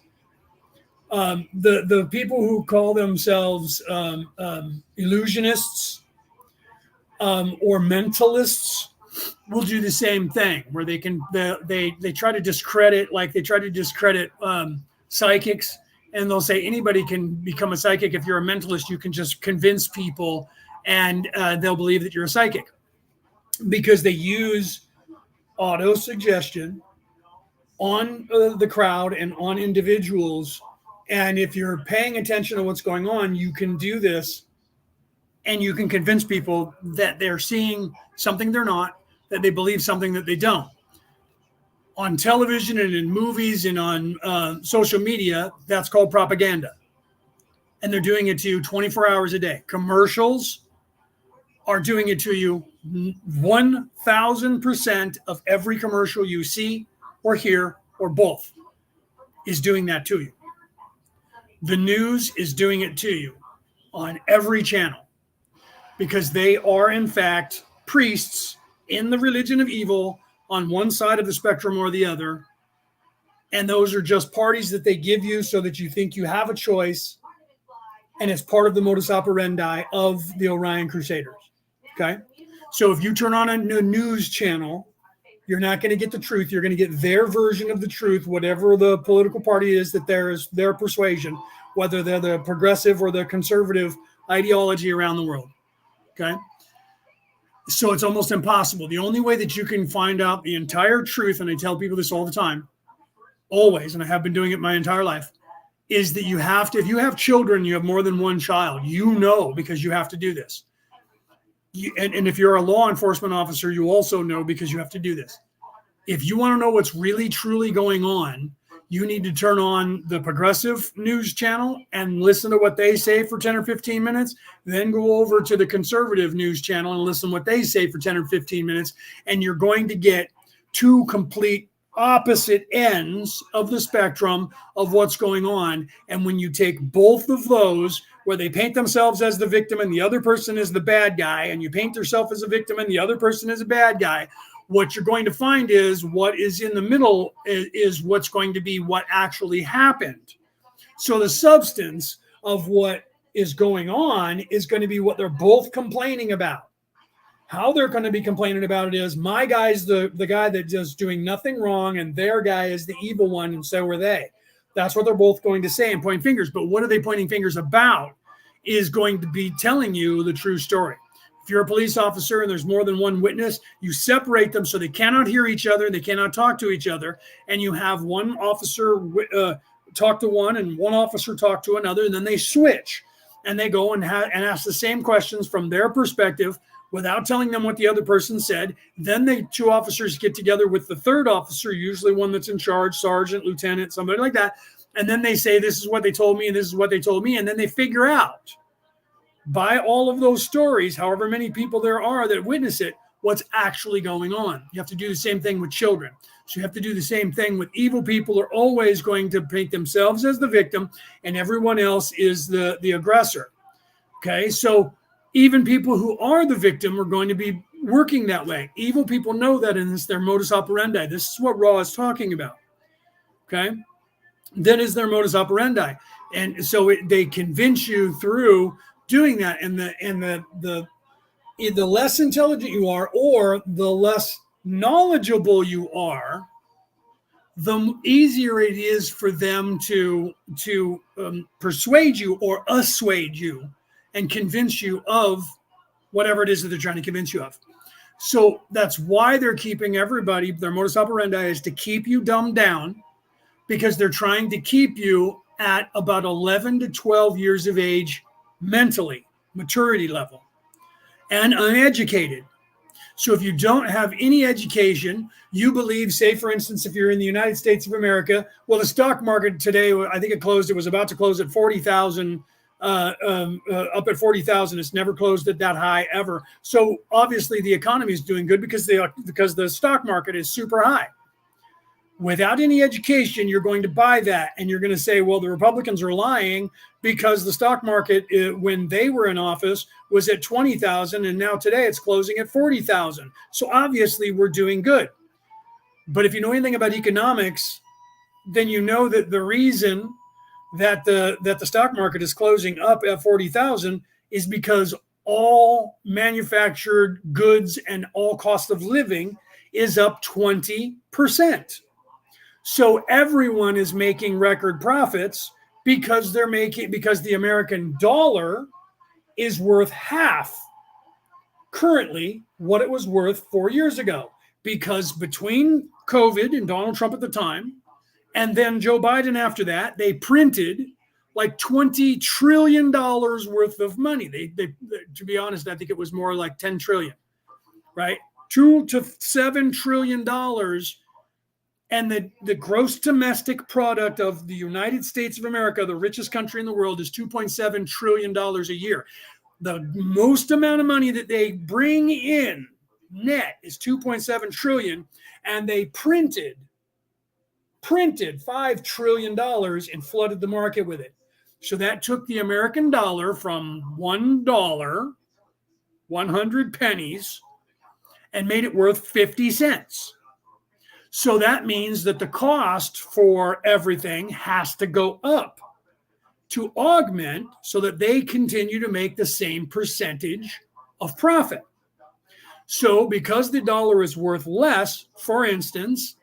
the people who call themselves illusionists or mentalists will do the same thing, where they try to discredit, psychics, and they'll say anybody can become a psychic. If you're a mentalist, you can just convince people and they'll believe that you're a psychic, because they use auto-suggestion on the crowd and on individuals. And if you're paying attention to what's going on, you can do this and you can convince people that they're seeing something they're not, that they believe something that they don't. On television and in movies and on social media, that's called propaganda. And they're doing it to you 24 hours a day. Commercials are doing it to you. 1,000% of every commercial you see or hear or both is doing that to you. The news is doing it to you on every channel, because they are, in fact, priests in the religion of evil on one side of the spectrum or the other. And those are just parties that they give you so that you think you have a choice. And it's part of the modus operandi of the Orion Crusaders. Okay. So if you turn on a news channel, you're not going to get the truth. You're going to get their version of the truth, whatever the political party is that there is their persuasion, whether they're the progressive or the conservative ideology around the world. Okay. So it's almost impossible. The only way that you can find out the entire truth, and I tell people this all the time, always, and I have been doing it my entire life, is that you have to, if you have children, you have more than one child, because you have to do this. And if you're a law enforcement officer, you also know, because you have to do this. If you want to know what's really, truly going on, you need to turn on the progressive news channel and listen to what they say for 10 or 15 minutes. Then go over to the conservative news channel and listen to what they say for 10 or 15 minutes. And you're going to get two complete opposite ends of the spectrum of what's going on. And when you take both of those, where they paint themselves as the victim and the other person is the bad guy, and you paint yourself as a victim and the other person is a bad guy, what you're going to find is what is in the middle is what's going to be what actually happened. So the substance of what is going on is going to be what they're both complaining about. How they're going to be complaining about it is, my guy's the guy that's just doing nothing wrong, and their guy is the evil one, and so are they. That's what they're both going to say and point fingers. But what are they pointing fingers about is going to be telling you the true story. If you're a police officer and there's more than one witness, you separate them so they cannot hear each other, they cannot talk to each other, and you have one officer talk to one and one officer talk to another, and then they switch and they go and ask the same questions from their perspective without telling them what the other person said. Then the two officers get together with the third officer, usually one that's in charge, sergeant, lieutenant, somebody like that, and then they say, this is what they told me and this is what they told me, and then they figure out by all of those stories, however many people there are that witness it, what's actually going on. You have to do the same thing with children. So you have to do the same thing with evil people. Are always going to paint themselves as the victim and everyone else is the aggressor. Okay, so even people who are the victim are going to be working that way. Evil people know that, and it's their modus operandi. This is what Ra is talking about. Okay? That is their modus operandi. And so they convince you through doing that. And the less intelligent you are, or the less knowledgeable you are, the easier it is for them to persuade you or assuade you and convince you of whatever it is that they're trying to convince you of. So that's why they're keeping everybody, their modus operandi is to keep you dumbed down, because they're trying to keep you at about 11 to 12 years of age mentally, maturity level, and uneducated. So if you don't have any education, you believe, say, for instance, if you're in the United States of America, well, the stock market today, I think it was about to close at 40,000, up at 40,000. It's never closed at that high ever. So obviously the economy is doing good because the stock market is super high. Without any education, you're going to buy that, and you're going to say, well, the Republicans are lying because the stock market, when they were in office, was at 20,000, and now today it's closing at 40,000. So obviously we're doing good. But if you know anything about economics, then you know that the reason that the stock market is closing up at 40,000 is because all manufactured goods and all cost of living is up 20%. So everyone is making record profits because the American dollar is worth half currently what it was worth 4 years ago. Because between COVID and Donald Trump at the time, and then Joe Biden after that, they printed like $20 trillion worth of money. They, to be honest, I think it was more like 10 trillion, right? $2 to $7 trillion. And the gross domestic product of the United States of America, the richest country in the world, is $2.7 trillion a year. The most amount of money that they bring in net is $2.7 trillion, and they printed $5 trillion and flooded the market with it. So that took the American dollar from $1, 100 pennies, and made it worth 50 cents. So that means that the cost for everything has to go up to augment so that they continue to make the same percentage of profit. So because the dollar is worth less, for instance,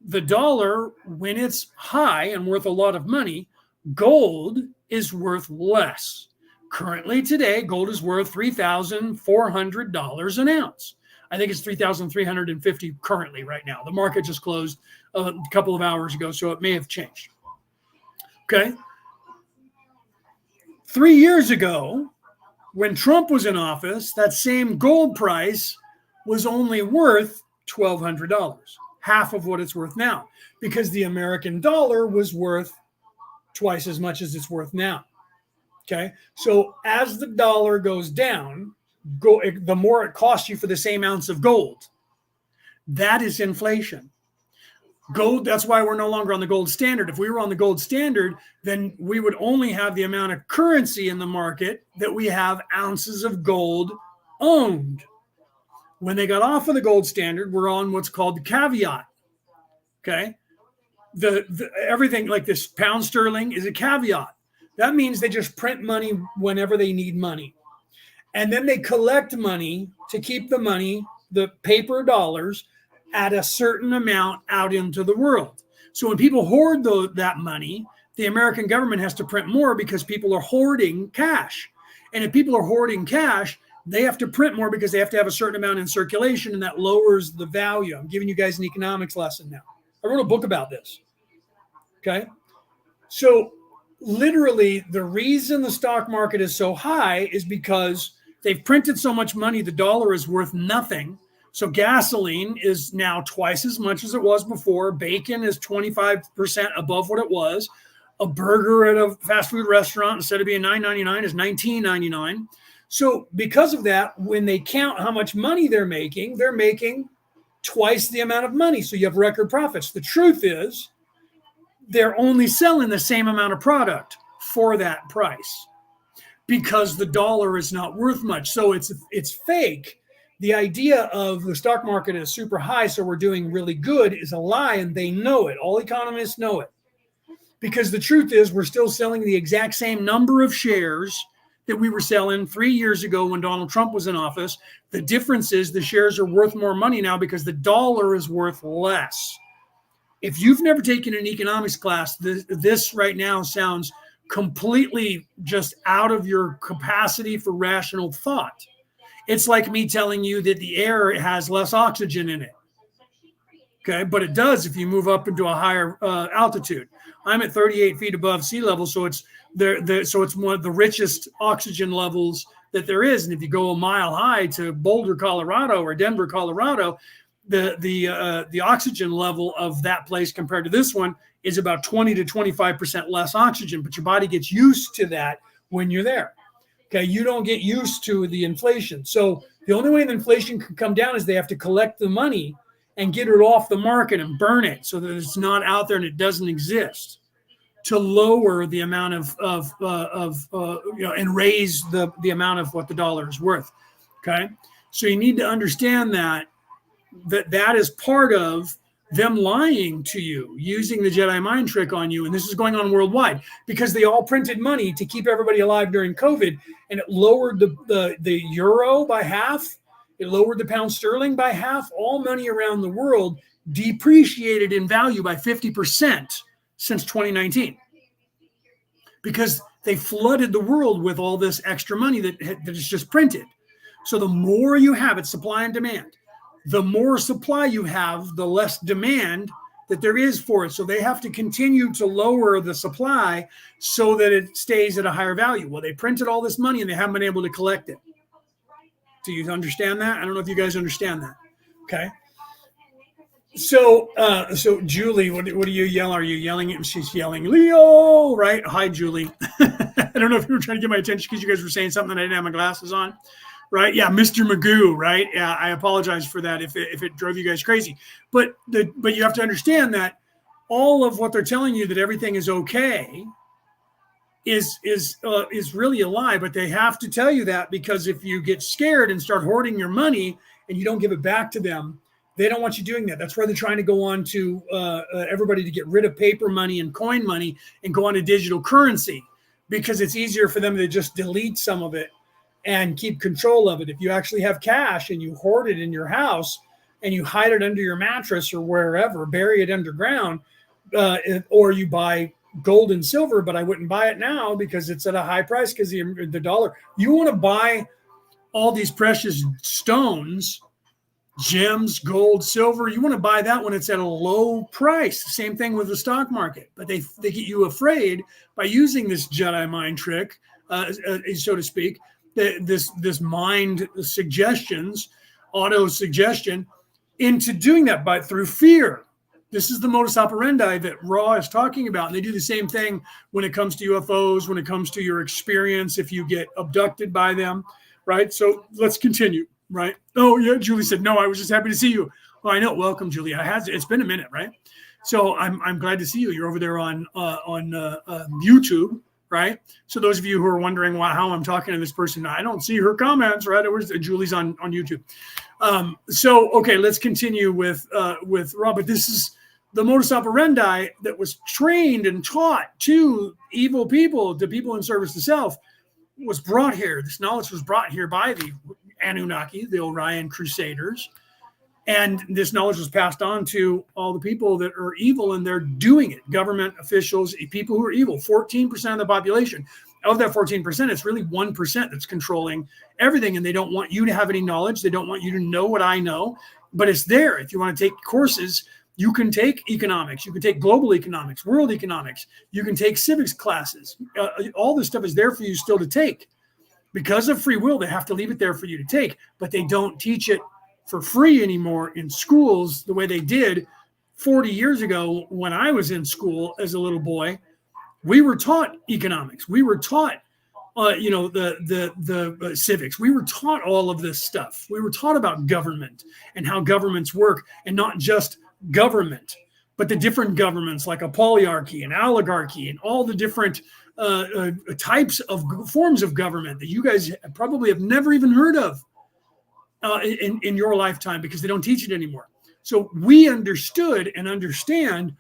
the dollar, when it's high and worth a lot of money, gold is worth less. Currently today, gold is worth $3,400 an ounce. I think it's $3,350 currently right now. The market just closed a couple of hours ago, so it may have changed. Okay. 3 years ago, when Trump was in office, that same gold price was only worth $1,200, half of what it's worth now, because the American dollar was worth twice as much as it's worth now. Okay. So as the dollar goes down, the more it costs you for the same ounce of gold. That is inflation. Gold, that's why we're no longer on the gold standard. If we were on the gold standard, then we would only have the amount of currency in the market that we have ounces of gold owned. When they got off of the gold standard, we're on what's called the caveat. Okay. Everything like this pound sterling is a caveat. That means they just print money whenever they need money. And then they collect money to keep the money, the paper dollars, at a certain amount out into the world. So when people hoard that money, the American government has to print more because people are hoarding cash. And if people are hoarding cash, they have to print more because they have to have a certain amount in circulation, and that lowers the value. I'm giving you guys an economics lesson now. I wrote a book about this. Okay. So literally the reason the stock market is so high is because they've printed so much money, the dollar is worth nothing. So gasoline is now twice as much as it was before. Bacon is 25% above what it was. A burger at a fast food restaurant, instead of being $9.99, is $19.99. So because of that, when they count how much money they're making twice the amount of money. So you have record profits. The truth is they're only selling the same amount of product for that price, because the dollar is not worth much. So it's fake The idea of the stock market is super high, so we're doing really good is a lie, and they know it. All economists know it. Because the truth is we're still selling the exact same number of shares that we were selling 3 years ago when Donald Trump was in office. The difference is the shares are worth more money now because the dollar is worth less. If you've never taken an economics class, this right now sounds completely just out of your capacity for rational thought. It's like me telling you that the air has less oxygen in it. Okay, but it does if you move up into a higher altitude. I'm at 38 feet above sea level, so it's so it's one of the richest oxygen levels that there is. And if you go a mile high to Boulder, Colorado, or Denver, Colorado, the oxygen level of that place compared to this one is about 20 to 25% less oxygen. But your body gets used to that when you're there. Okay, you don't get used to the inflation. So the only way the inflation can come down is they have to collect the money and get it off the market and burn it so that it's not out there and it doesn't exist, to lower the amount and raise the amount of what the dollar is worth. Okay, so you need to understand that is part of them lying to you, using the Jedi mind trick on you. And this is going on worldwide because they all printed money to keep everybody alive during COVID, and it lowered the euro by half. It lowered the pound sterling by half. All money around the world depreciated in value by 50% since 2019 because they flooded the world with all this extra money that is just printed. So the more you have, it's supply and demand. The more supply you have, the less demand that there is for it. So they have to continue to lower the supply so that it stays at a higher value. Well, they printed all this money and they haven't been able to collect it. Do you understand that? I don't know if you guys understand that. Okay. So Julie, what do you yell? Are you yelling at him? She's yelling, Leo, right? Hi, Julie. I don't know if you were trying to get my attention because you guys were saying something and I didn't have my glasses on. Right? Yeah, Mr. Magoo, right? Yeah, I apologize for that if it drove you guys crazy. But you have to understand that all of what they're telling you that everything is okay is really a lie. But they have to tell you that because if you get scared and start hoarding your money and you don't give it back to them, they don't want you doing that. That's why they're trying to go on to everybody to get rid of paper money and coin money and go on to digital currency because it's easier for them to just delete some of it and keep control of it. If you actually have cash and you hoard it in your house and you hide it under your mattress or wherever, bury it underground, or you buy gold and silver, but I wouldn't buy it now because it's at a high price because the dollar. You want to buy all these precious stones, gems, gold, silver. You want to buy that when it's at a low price. Same thing with the stock market. But they get you afraid by using this Jedi mind trick, so to speak. This mind suggestions, auto suggestion into doing that, but through fear. This is the modus operandi that Ra is talking about. And they do the same thing when it comes to UFOs, when it comes to your experience, if you get abducted by them, right? So let's continue, right? Oh yeah, Julie said, no, I was just happy to see you. Oh, I know. Welcome, Julie. It's been a minute, right? So I'm glad to see you. You're over there on YouTube. Right. So those of you who are wondering how I'm talking to this person, I don't see her comments. Right. Julie's on YouTube. So, OK, let's continue with Robert. This is the modus operandi that was trained and taught to evil people, to people in service to self, was brought here. This knowledge was brought here by the Anunnaki, the Orion Crusaders. And this knowledge was passed on to all the people that are evil, and they're doing it. Government officials, people who are evil, 14% of the population. Of that 14%, it's really 1% that's controlling everything. And they don't want you to have any knowledge. They don't want you to know what I know. But it's there. If you want to take courses, you can take economics. You can take global economics, world economics. You can take civics classes. All this stuff is there for you still to take. Because of free will, they have to leave it there for you to take. But they don't teach it for free anymore in schools the way they did 40 years ago when I was in school as a little boy. We were taught economics. We were taught, the civics. We were taught all of this stuff. We were taught about government and how governments work, and not just government, but the different governments like a polyarchy and oligarchy and all the different types of forms of government that you guys probably have never even heard of. in your lifetime because they don't teach it anymore. So we understood and understand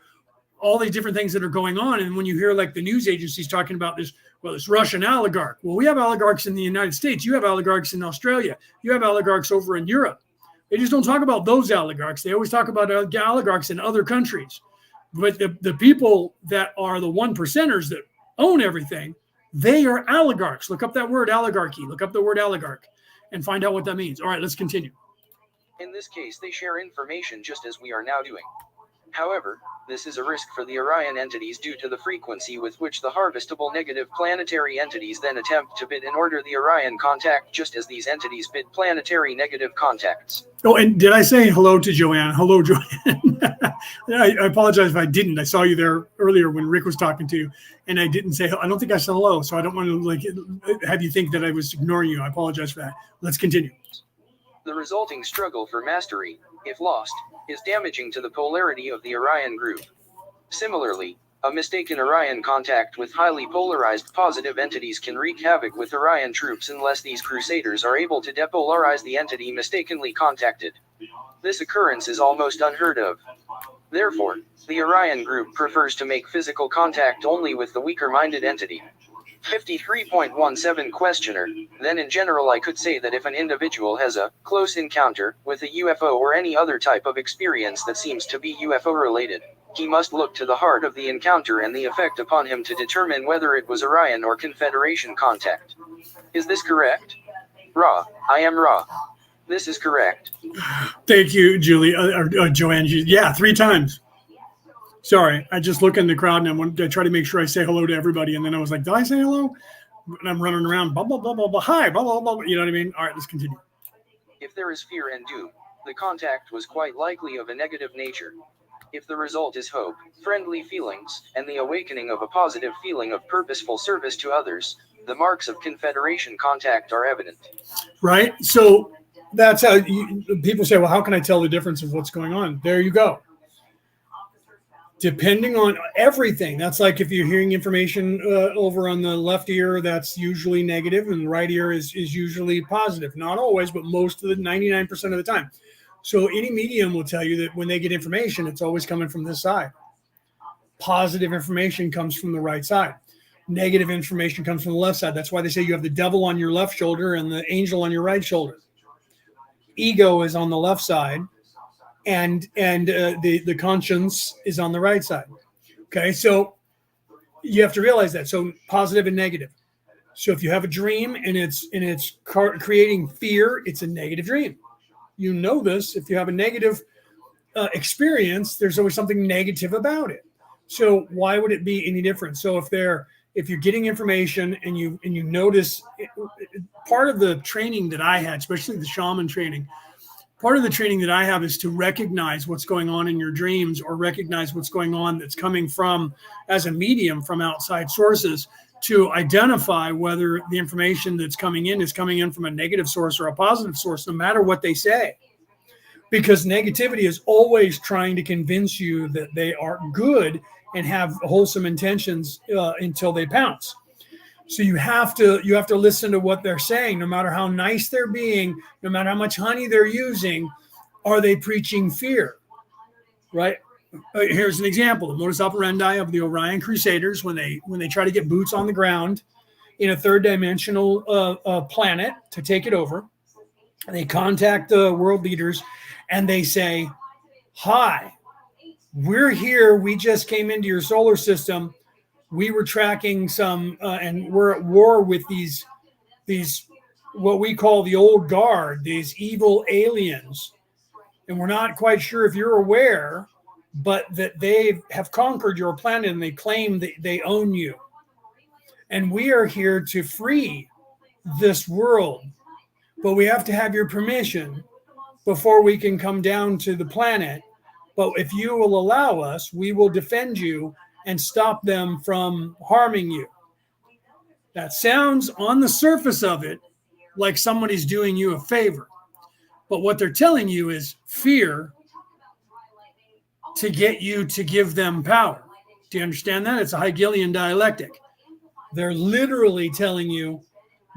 all these different things that are going on. And when you hear like the news agencies talking about this, well, this Russian oligarch. Well, we have oligarchs in the United States. You have oligarchs in Australia. You have oligarchs over in Europe. They just don't talk about those oligarchs. They always talk about oligarchs in other countries. But the people that are the 1%ers that own everything, they are oligarchs. Look up that word oligarchy. Look up the word oligarch and find out what that means. All right, let's continue. In this case, they share information just as we are now doing. However, this is a risk for the Orion entities due to the frequency with which the harvestable negative planetary entities then attempt to bid in order the Orion contact, just as these entities bid planetary negative contacts. Oh, and did I say hello to Joanne? Hello, Joanne. I apologize if I didn't. I saw you there earlier when Rick was talking to you, and I didn't say, I don't think I said hello, so I don't want to have you think that I was ignoring you. I apologize for that. Let's continue. The resulting struggle for mastery, if lost, is damaging to the polarity of the Orion group. Similarly, a mistaken Orion contact with highly polarized positive entities can wreak havoc with Orion troops unless these crusaders are able to depolarize the entity mistakenly contacted. This occurrence is almost unheard of. Therefore, the Orion group prefers to make physical contact only with the weaker-minded entity. 53.17 Questioner. Then in general I could say that if an individual has a close encounter with a UFO or any other type of experience that seems to be UFO related, he must look to the heart of the encounter and the effect upon him to determine whether it was Orion or Confederation contact. Is this correct? Ra, I am Ra. This is correct. Thank you, Julie, Joanne. Yeah, 3 times. Sorry, I just look in the crowd and I try to make sure I say hello to everybody. And then I was like, did I say hello? And I'm running around, blah, blah, blah, blah, blah, hi, blah, blah, blah. You know what I mean? All right, let's continue. If there is fear and doom, the contact was quite likely of a negative nature. If the result is hope, friendly feelings, and the awakening of a positive feeling of purposeful service to others, the marks of Confederation contact are evident. Right? So that's how people say, well, how can I tell the difference of what's going on? There you go. Depending on everything, that's like if you're hearing information over on the left ear, that's usually negative, and the right ear is usually positive. Not always, but most of the 99% of the time. So any medium will tell you that when they get information, it's always coming from this side. Positive information comes from the right side. Negative information comes from the left side. That's why they say you have the devil on your left shoulder and the angel on your right shoulder. Ego is on the left side. And the conscience is on the right side. Okay, so you have to realize that. So positive and negative. So if you have a dream and it's creating fear, it's a negative dream. You know this. If you have a negative experience, there's always something negative about it. So why would it be any different? So if you're getting information and you notice, part of the training that I had, especially the shaman training. Part of the training that I have is to recognize what's going on in your dreams or recognize what's going on that's coming from, as a medium, from outside sources, to identify whether the information that's coming in is coming in from a negative source or a positive source, no matter what they say. Because negativity is always trying to convince you that they are good and have wholesome intentions until they pounce. So you have to listen to what they're saying, no matter how nice they're being, no matter how much honey they're using. Are they preaching fear? Right? Here's an example: the modus operandi of the Orion Crusaders when they try to get boots on the ground in a third dimensional planet to take it over. They contact the world leaders and they say, "Hi, we're here. We just came into your solar system. We were tracking some, and we're at war with these what we call the old guard, these evil aliens. And we're not quite sure if you're aware, but that they have conquered your planet and they claim that they own you. And we are here to free this world, but we have to have your permission before we can come down to the planet. But if you will allow us, we will defend you and stop them from harming you." That sounds on the surface of it like somebody's doing you a favor. But what they're telling you is fear to get you to give them power. Do you understand that? It's a Hegelian dialectic. They're literally telling you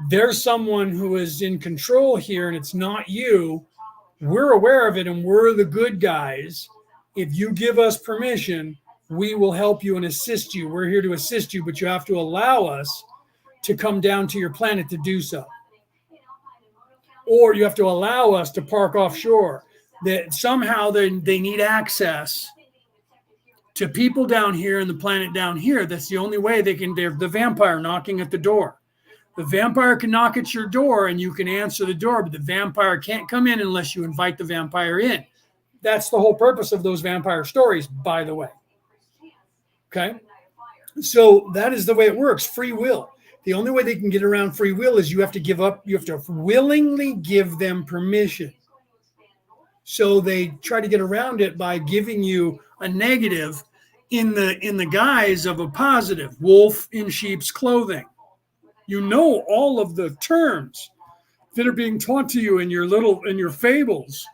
there's someone who is in control here and it's not you. We're aware of it and we're the good guys. If you give us permission, we will help you and assist you. We're here to assist you, but you have to allow us to come down to your planet to do so. Or you have to allow us to park offshore. That somehow they need access to people down here and the planet down here. That's the only way they can. They're the vampire knocking at the door. The vampire can knock at your door and you can answer the door, but the vampire can't come in unless you invite the vampire in. That's the whole purpose of those vampire stories, by the way. Okay? So that is the way it works, free will. The only way they can get around free will is you have to give up, you have to willingly give them permission. So they try to get around it by giving you a negative in the guise of a positive, wolf in sheep's clothing. You know all of the terms that are being taught to you in your fables,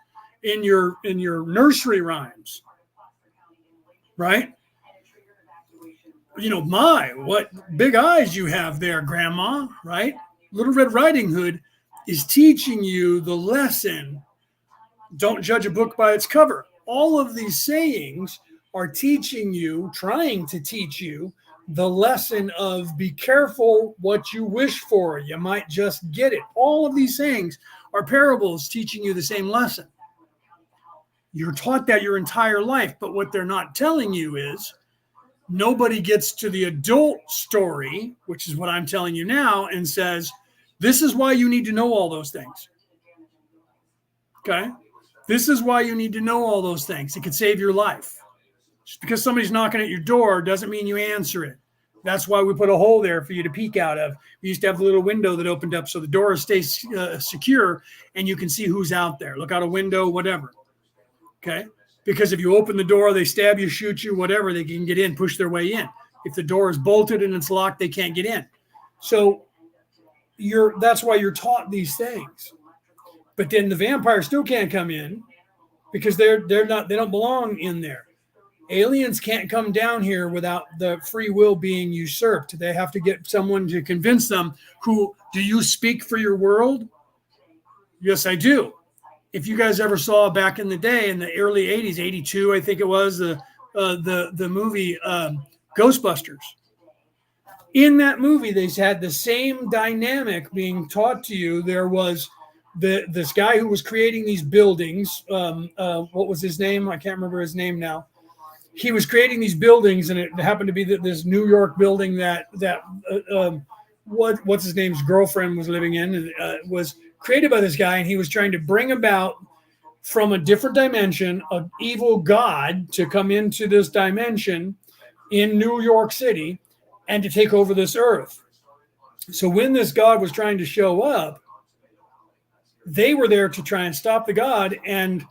in your nursery rhymes, right? You know, my, what big eyes you have there, Grandma, right? Little Red Riding Hood is teaching you the lesson. Don't judge a book by its cover. All of these sayings are teaching you, trying to teach you the lesson of be careful what you wish for. You might just get it. All of these sayings are parables teaching you the same lesson. You're taught that your entire life, but what they're not telling you is nobody gets to the adult story, which is what I'm telling you now, and says, this is why you need to know all those things. Okay? This is why you need to know all those things. It could save your life. Just because somebody's knocking at your door doesn't mean you answer it. That's why we put a hole there for you to peek out of. We used to have a little window that opened up so the door stays secure and you can see who's out there. Look out a window, whatever. Okay? Because if you open the door, they stab you, shoot you, whatever, they can get in, push their way in. If the door is bolted and it's locked, they can't get in. So that's why you're taught these things. But then the vampire still can't come in because they don't belong in there. Aliens can't come down here without the free will being usurped. They have to get someone to convince them do you speak for your world? Yes, I do. If you guys ever saw back in the day in the early 80s, 82, I think it was, the movie Ghostbusters. In that movie, they had the same dynamic being taught to you. There was this guy who was creating these buildings. What was his name? I can't remember his name now. He was creating these buildings, and it happened to be this New York building that what's his name's girlfriend was living in. Was created by this guy, and he was trying to bring about from a different dimension an evil god to come into this dimension in New York City and to take over this earth. So when this god was trying to show up, they were there to try and stop the god. And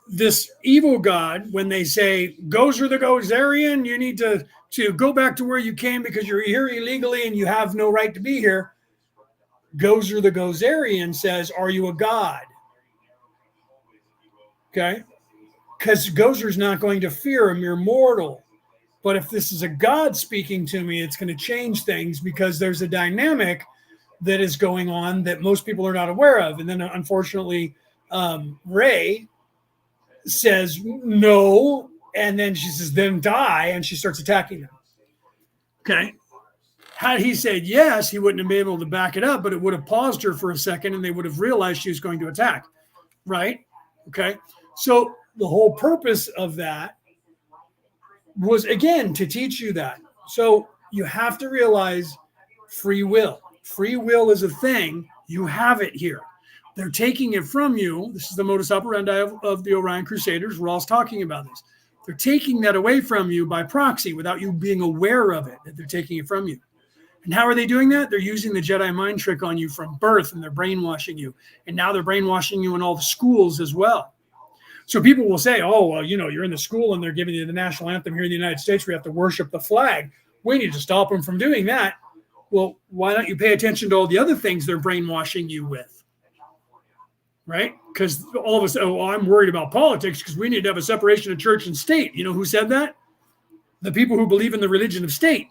this evil god, when they say, Gozer the Gozerian, you need to go back to where you came because you're here illegally and you have no right to be here. Gozer the Gozerian says, are you a god? Okay? Because Gozer's not going to fear a mere mortal. But if this is a god speaking to me, it's going to change things because there's a dynamic that is going on that most people are not aware of. And then unfortunately, Ray says no, and then she says, then die, and she starts attacking them. Okay. Had he said yes, he wouldn't have been able to back it up, but it would have paused her for a second and they would have realized she was going to attack. Right? Okay. So the whole purpose of that was, again, to teach you that. So you have to realize free will. Free will is a thing. You have it here. They're taking it from you. This is the modus operandi of the Orion Crusaders. Rawls talking about this. They're taking that away from you by proxy without you being aware of it, that they're taking it from you. And how are they doing that? They're using the Jedi mind trick on you from birth, and they're brainwashing you. And now they're brainwashing you in all the schools as well. So people will say, oh, well, you're in the school and they're giving you the national anthem here in the United States. We have to worship the flag. We need to stop them from doing that. Well, why don't you pay attention to all the other things they're brainwashing you with? Right? Because all of us, I'm worried about politics because we need to have a separation of church and state. You know who said that? The people who believe in the religion of state.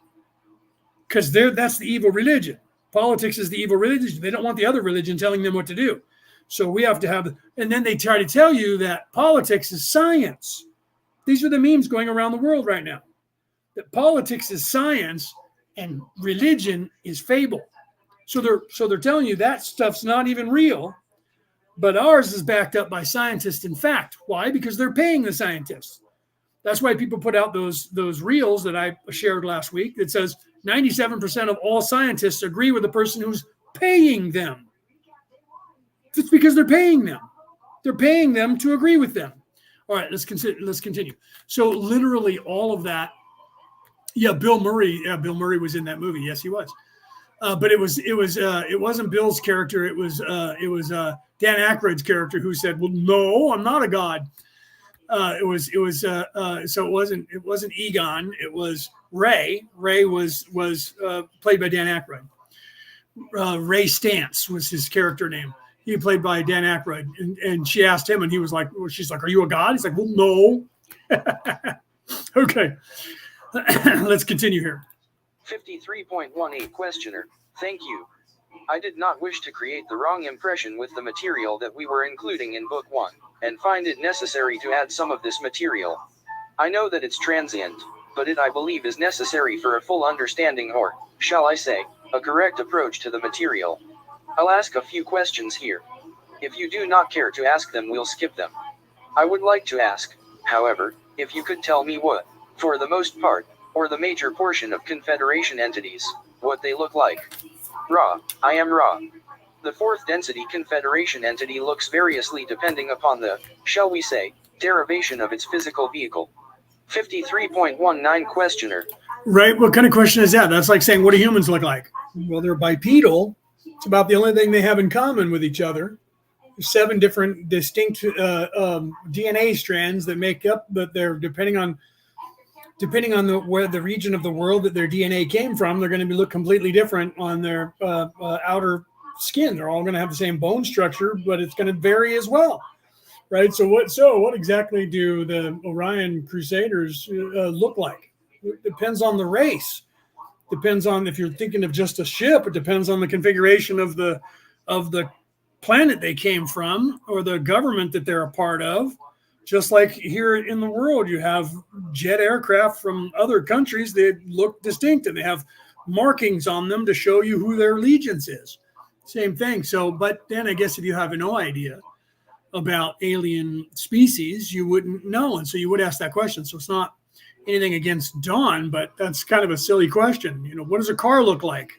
Because that's the evil religion. Politics is the evil religion. They don't want the other religion telling them what to do. So we have to have, and then they try to tell you that politics is science. These are the memes going around the world right now. That politics is science and religion is fable. So they're telling you that stuff's not even real, but ours is backed up by scientists in fact. Why? Because they're paying the scientists. That's why people put out those reels that I shared last week that says 97% of all scientists agree with the person who's paying them. It's because they're paying them. They're paying them to agree with them. All right, let's continue. So literally all of that. Yeah, Bill Murray. Yeah, Bill Murray was in that movie. Yes, he was. But it wasn't Bill's character. It was Dan Aykroyd's character who said, "Well, no, I'm not a god." So it wasn't Egon. It was Ray. Ray was played by Dan Aykroyd. Ray Stantz was his character name. He played by Dan Aykroyd, and she asked him, and he was like, well, she's like, "Are you a god?" He's like, "Well, no." Okay, let's continue here. 53.18 Questioner. Thank you. I did not wish to create the wrong impression with the material that we were including in Book 1, and find it necessary to add some of this material. I know that it's transient, but it I believe is necessary for a full understanding or, shall I say, a correct approach to the material. I'll ask a few questions here. If you do not care to ask them, we'll skip them. I would like to ask, however, if you could tell me what, for the most part, or the major portion of Confederation entities, what they look like. Ra, I am Ra. The fourth density Confederation entity looks variously depending upon the, shall we say, derivation of its physical vehicle. 53.19 Questioner. Right, what kind of question is that? That's like saying, what do humans look like? Well, they're bipedal. It's about the only thing they have in common with each other. There's 7 different distinct DNA strands that make up, but they're depending on where the region of the world that their DNA came from, they're going to look completely different on their outer skin. They're all going to have the same bone structure, but it's going to vary as well, right? So what exactly do the Orion Crusaders look like? It depends on the race. Depends on if you're thinking of just a ship. It depends on the configuration of the planet they came from or the government that they're a part of. Just like here in the world, you have jet aircraft from other countries that look distinct and they have markings on them to show you who their allegiance is. Same thing. So, but then I guess if you have no idea about alien species, you wouldn't know. And so you would ask that question. So it's not anything against Dawn, but that's kind of a silly question. You know, what does a car look like?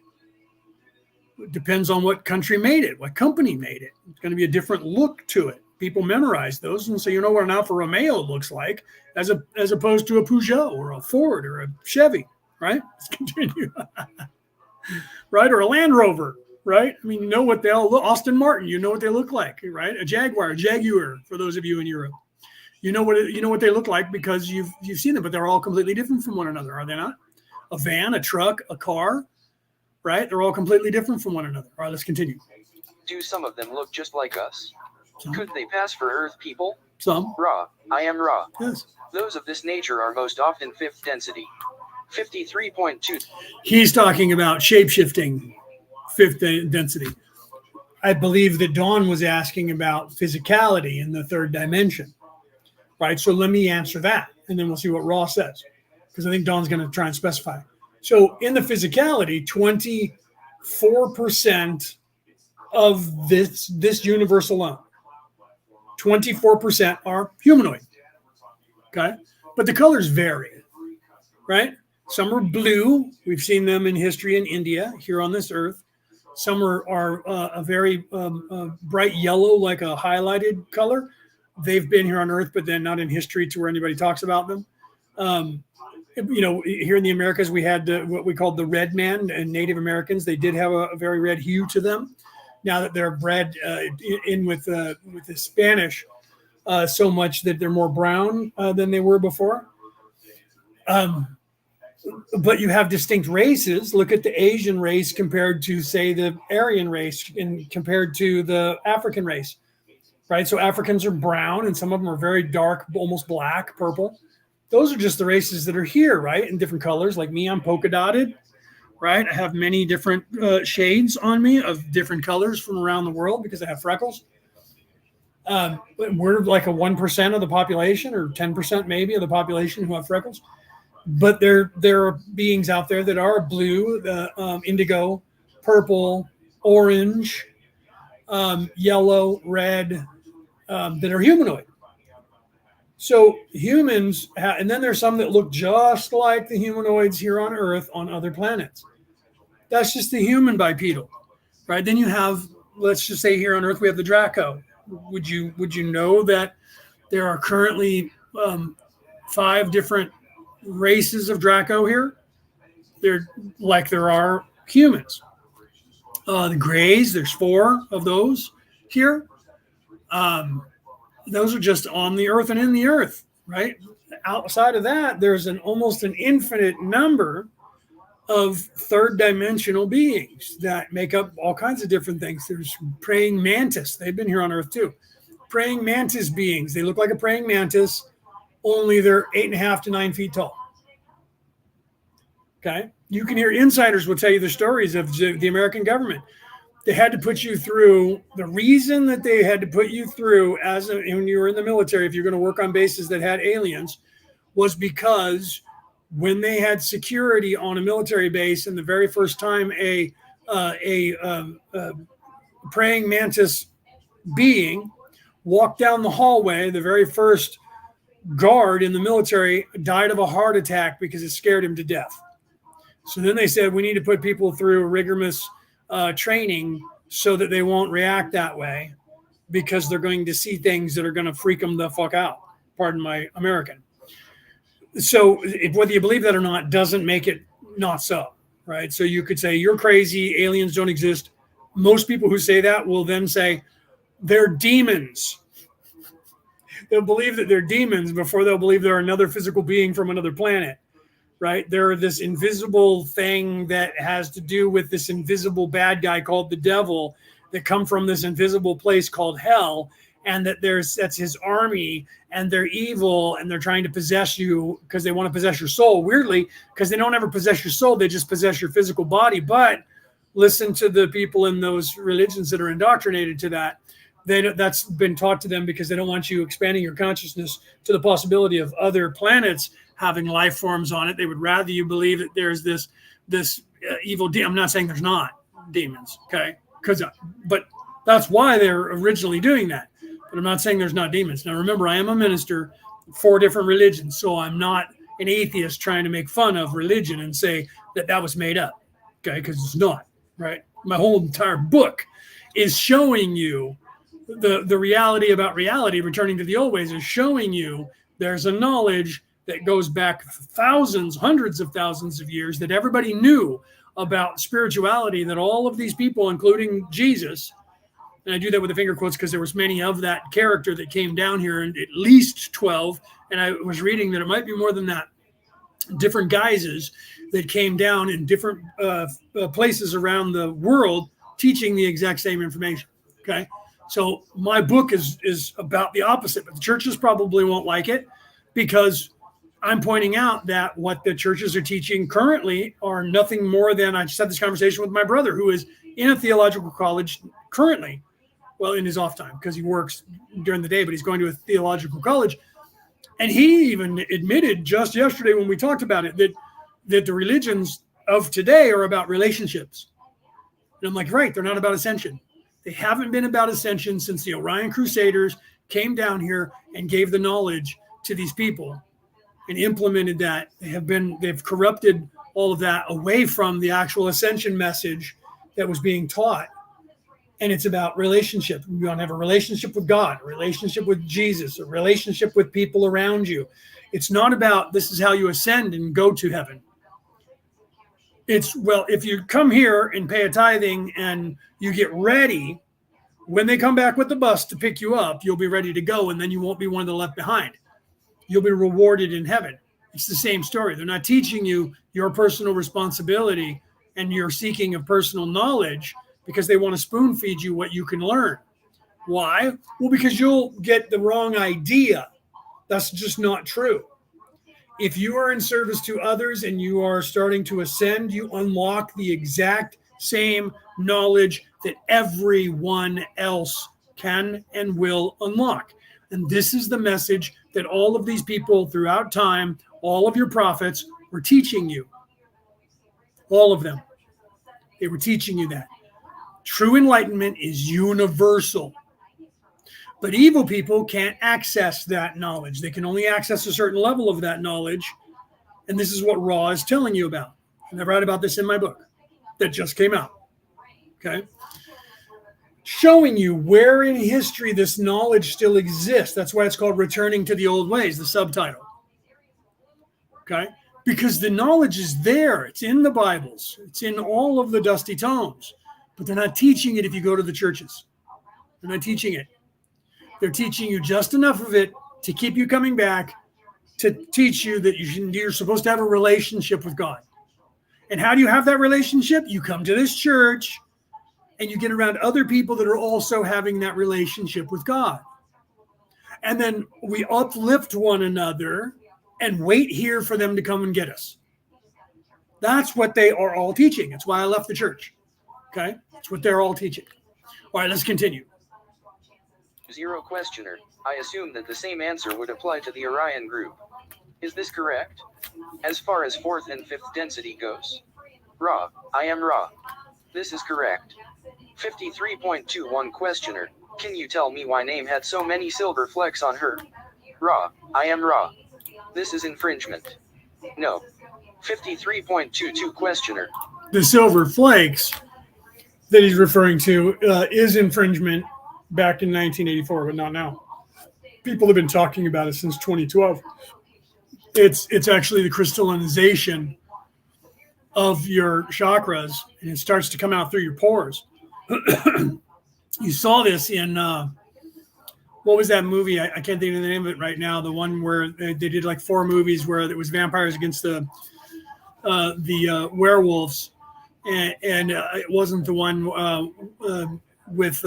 It depends on what country made it, what company made it. It's going to be a different look to it. People memorize those, and so you know what an Alfa Romeo looks like, as opposed to a Peugeot or a Ford or a Chevy, right? Let's continue, right? Or a Land Rover, right? I mean, you know what they all look. Austin Martin, you know what they look like, right? A Jaguar, for those of you in Europe, you know what they look like because you've seen them, but they're all completely different from one another, are they not? A van, a truck, a car, right? They're all completely different from one another. All right, let's continue. Do some of them look just like us? Some. Could they pass for Earth people? Some. Ra, I am Ra. Yes. Those of this nature are most often 5th density. 53.2. He's talking about shape-shifting 5th density. I believe that Dawn was asking about physicality in the 3rd dimension. Right, so let me answer that, and then we'll see what Ra says, because I think Dawn's going to try and specify. So in the physicality, 24% of this universe alone, 24% are humanoid. Okay, but the colors vary, right? Some are blue. We've seen them in history in India, here on this earth. Some are a very bright yellow, like a highlighted color. They've been here on Earth, but then not in history to where anybody talks about them. You know, here in the Americas, we had what we called the red man and Native Americans. They did have a very red hue to them. Now that they're bred in with the Spanish so much that they're more brown than they were before. But you have distinct races. Look at the Asian race compared to, say, the Aryan race and compared to the African race. Right, so Africans are brown, and some of them are very dark, almost black, purple. Those are just the races that are here, right, in different colors. Like me, I'm polka dotted, right? I have many different shades on me of different colors from around the world because I have freckles. But we're like a 1% of the population, or 10% maybe of the population who have freckles. But there are beings out there that are blue, indigo, purple, orange, yellow, red, that are humanoid. So humans, and then there's some that look just like the humanoids here on Earth on other planets. That's just the human bipedal, right? Then you have, let's just say here on Earth, we have the Draco. Would you know that there are currently 5 different races of Draco here? They're like there are humans. The Greys, there's 4 of those here. Those are just on the Earth and in the Earth, right? Outside of that, there's almost an infinite number of third dimensional beings that make up all kinds of different things. There's praying mantis. They've been here on Earth too. Praying mantis beings. They look like a praying mantis, only they're 8.5 to 9 feet tall. Okay. You can hear insiders will tell you the stories of the American government. They had to put you through, the reason that they had to put you through when you were in the military, if you're going to work on bases that had aliens, was because when they had security on a military base, and the very first time a praying mantis being walked down the hallway, the very first guard in the military died of a heart attack because it scared him to death. So then they said, we need to put people through rigorous training so that they won't react that way, because they're going to see things that are going to freak them the fuck out. Pardon my American. So whether you believe that or not doesn't make it not so, right? So you could say, you're crazy, aliens don't exist. Most people who say that will then say they're demons. They'll believe that they're demons before they'll believe they're another physical being from another planet. Right? They're this invisible thing that has to do with this invisible bad guy called the devil that come from this invisible place called hell, and that's his army, and they're evil, and they're trying to possess you because they want to possess your soul. Weirdly, because they don't ever possess your soul, they just possess your physical body. But listen to the people in those religions that are indoctrinated to that. That's been taught to them because they don't want you expanding your consciousness to the possibility of other planets having life forms on it. They would rather you believe that there's this evil demon. I'm not saying there's not demons, okay? But that's why they're originally doing that. But I'm not saying there's not demons. Now remember, I am a minister, 4 different religions, so I'm not an atheist trying to make fun of religion and say that was made up, okay? Because it's not, right? My whole entire book is showing you the reality about reality, returning to the old ways, is showing you there's a knowledge that goes back thousands, hundreds of thousands of years that everybody knew about spirituality, that all of these people, including Jesus, and I do that with the finger quotes because there was many of that character that came down here, and at least 12, and I was reading that it might be more than that, different guises that came down in different places around the world teaching the exact same information, okay? So my book is about the opposite, but the churches probably won't like it because I'm pointing out that what the churches are teaching currently are nothing more than, I just had this conversation with my brother who is in a theological college currently, well, in his off time because he works during the day, but he's going to a theological college. And he even admitted just yesterday when we talked about it that the religions of today are about relationships. And I'm like, right, they're not about ascension. They haven't been about ascension since the Orion Crusaders came down here and gave the knowledge to these people and implemented that. They've corrupted all of that away from the actual ascension message that was being taught. And it's about relationship. You want to have a relationship with God, a relationship with Jesus, a relationship with people around you. It's not about this is how you ascend and go to heaven. It's, well, if you come here and pay a tithing and you get ready, when they come back with the bus to pick you up, you'll be ready to go, and then you won't be one of the left behind. You'll be rewarded in heaven. It's the same story. They're not teaching you your personal responsibility and your seeking of personal knowledge because they want to spoon feed you what you can learn. Why? Well, because you'll get the wrong idea. That's just not true. If you are in service to others and you are starting to ascend, you unlock the exact same knowledge that everyone else can and will unlock. And this is the message that all of these people throughout time, all of your prophets were teaching you. All of them. They were teaching you that. True enlightenment is universal. But evil people can't access that knowledge. They can only access a certain level of that knowledge. And this is what Ra is telling you about. And I write about this in my book that just came out. Okay. Showing you where in history this knowledge still exists. That's why it's called Returning to the Old Ways, the subtitle. Okay. Because the knowledge is there. It's in the Bibles. It's in all of the dusty tomes. But they're not teaching it if you go to the churches. They're not teaching it. They're teaching you just enough of it to keep you coming back, to teach you that you're supposed to have a relationship with God. And how do you have that relationship? You come to this church and you get around other people that are also having that relationship with God. And then we uplift one another and wait here for them to come and get us. That's what they are all teaching. That's why I left the church. Okay? That's what they're all teaching. All right, let's continue. Zero questioner. I assume that the same answer would apply to the Orion group. Is this correct? As far as fourth and fifth density goes. Ra, I am Ra. This is correct. 53.21 questioner. Can you tell me why name had so many silver flecks on her? Ra, I am Ra. This is infringement. No. 53.22 questioner. The silver flakes that he's referring to is infringement back in 1984, but not now. People have been talking about it since 2012. It's actually the crystallization of your chakras, and it starts to come out through your pores. You saw this in what was that movie? I can't think of the name of it right now. The one where they did like 4 movies where it was vampires against the werewolves, and it wasn't the one with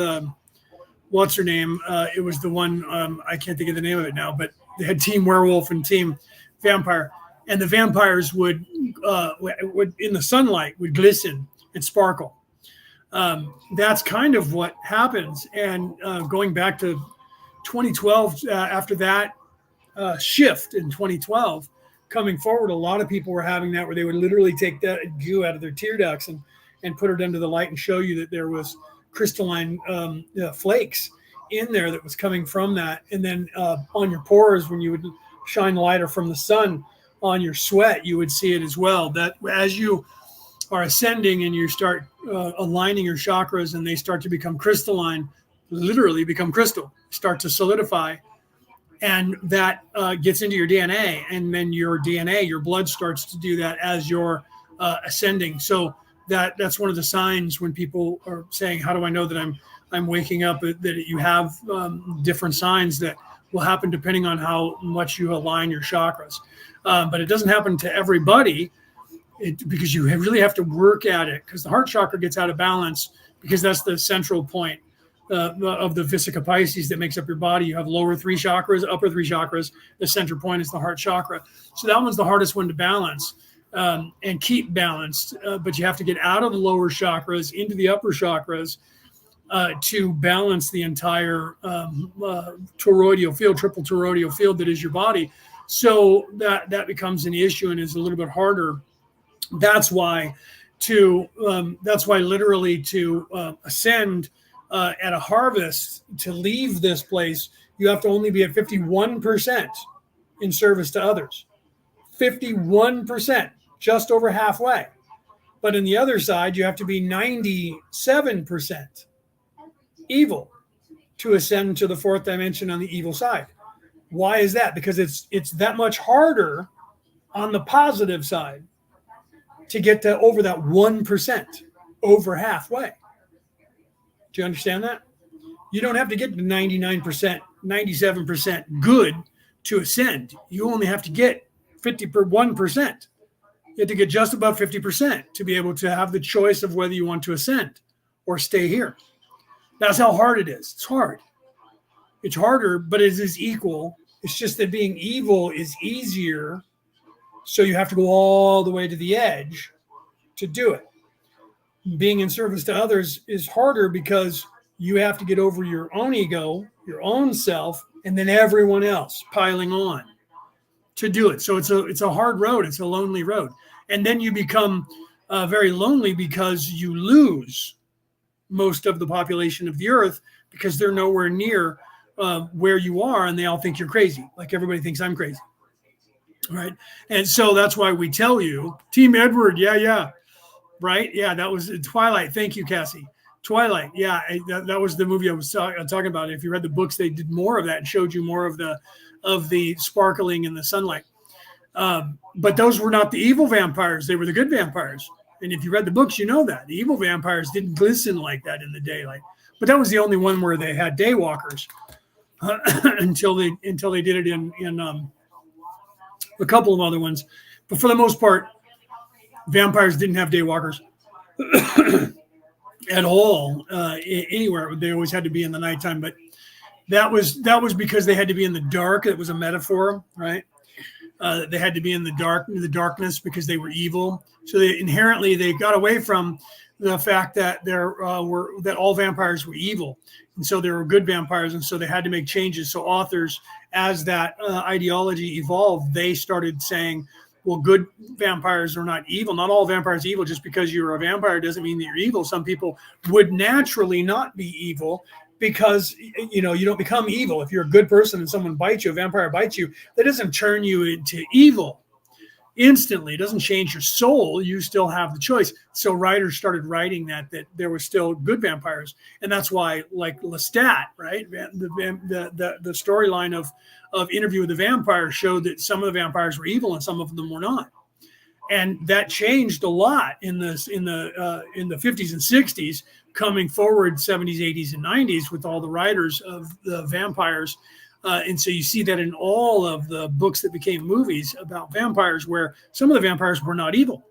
what's her name? It was the one I can't think of the name of it now, but they had Team Werewolf and Team Vampire, and the vampires would in the sunlight would glisten and sparkle. That's kind of what happens. And going back to 2012, after that shift in 2012, coming forward, a lot of people were having that where they would literally take that goo out of their tear ducts and put it under the light and show you that there was crystalline flakes in there that was coming from that. And then on your pores, when you would shine lighter from the sun on your sweat, you would see it as well. That as you are ascending and you start aligning your chakras and they start to become crystalline, literally become crystal, start to solidify, and that gets into your DNA, and then your DNA, your blood starts to do that as you're ascending. So that's one of the signs when people are saying, how do I know that I'm waking up, that you have different signs that will happen depending on how much you align your chakras. But it doesn't happen to everybody because you really have to work at it, because the heart chakra gets out of balance because that's the central point of the Vesica Pisces that makes up your body. You have lower 3 chakras, upper 3 chakras. The center point is the heart chakra. So that one's the hardest one to balance and keep balanced. But you have to get out of the lower chakras into the upper chakras to balance the entire toroidal field, triple toroidal field that is your body. So that becomes an issue and is a little bit harder. That's why literally to ascend at a harvest, to leave this place, you have to only be at 51% in service to others. 51%, just over halfway. But in the other side, you have to be 97% evil to ascend to the 4th dimension on the evil side. Why is that? Because it's that much harder on the positive side to get to over that 1%, over halfway. Do you understand that? You don't have to get to 99%, 97% good to ascend. You only have to get 51%. You have to get just above 50% to be able to have the choice of whether you want to ascend or stay here. That's how hard it is. It's hard. It's harder, but it is equal. It's just that being evil is easier So you have to go all the way to the edge to do it. Being in service to others is harder because you have to get over your own ego, your own self, and then everyone else piling on to do it. So it's a hard road. It's a lonely road. And then you become very lonely because you lose most of the population of the earth because they're nowhere near where you are, and they all think you're crazy. Like everybody thinks I'm crazy. Right. And so that's why we tell you, Team Edward. Yeah. Right. Yeah. That was Twilight. Thank you, Cassie. Twilight. Yeah. That was the movie I was talking about. If you read the books, they did more of that and showed you more of the sparkling in the sunlight. But those were not the evil vampires. They were the good vampires. And if you read the books, you know that the evil vampires didn't glisten like that in the daylight. But that was the only one where they had daywalkers until they did it in a couple of other ones. But for the most part, vampires didn't have daywalkers at all anywhere. They always had to be in the nighttime. But that was because they had to be in the dark. It was a metaphor, right? They had to be in the darkness because they were evil. So they got away from the fact that that all vampires were evil, and so there were good vampires, and so they had to make changes. So authors, as that ideology evolved, they started saying, well, good vampires are not evil. Not all vampires are evil. Just because you're a vampire doesn't mean that you're evil. Some people would naturally not be evil because, you don't become evil. If you're a good person and someone bites you, a vampire bites you, that doesn't turn you into evil instantly. It doesn't change your soul. You still have the choice. So writers started writing that there were still good vampires. And that's why, like Lestat, right? The storyline of Interview with the Vampire showed that some of the vampires were evil and some of them were not. And that changed a lot in the 50s and 60s, coming forward 70s, 80s, and 90s with all the writers of the vampires. And so you see that in all of the books that became movies about vampires, where some of the vampires were not evil.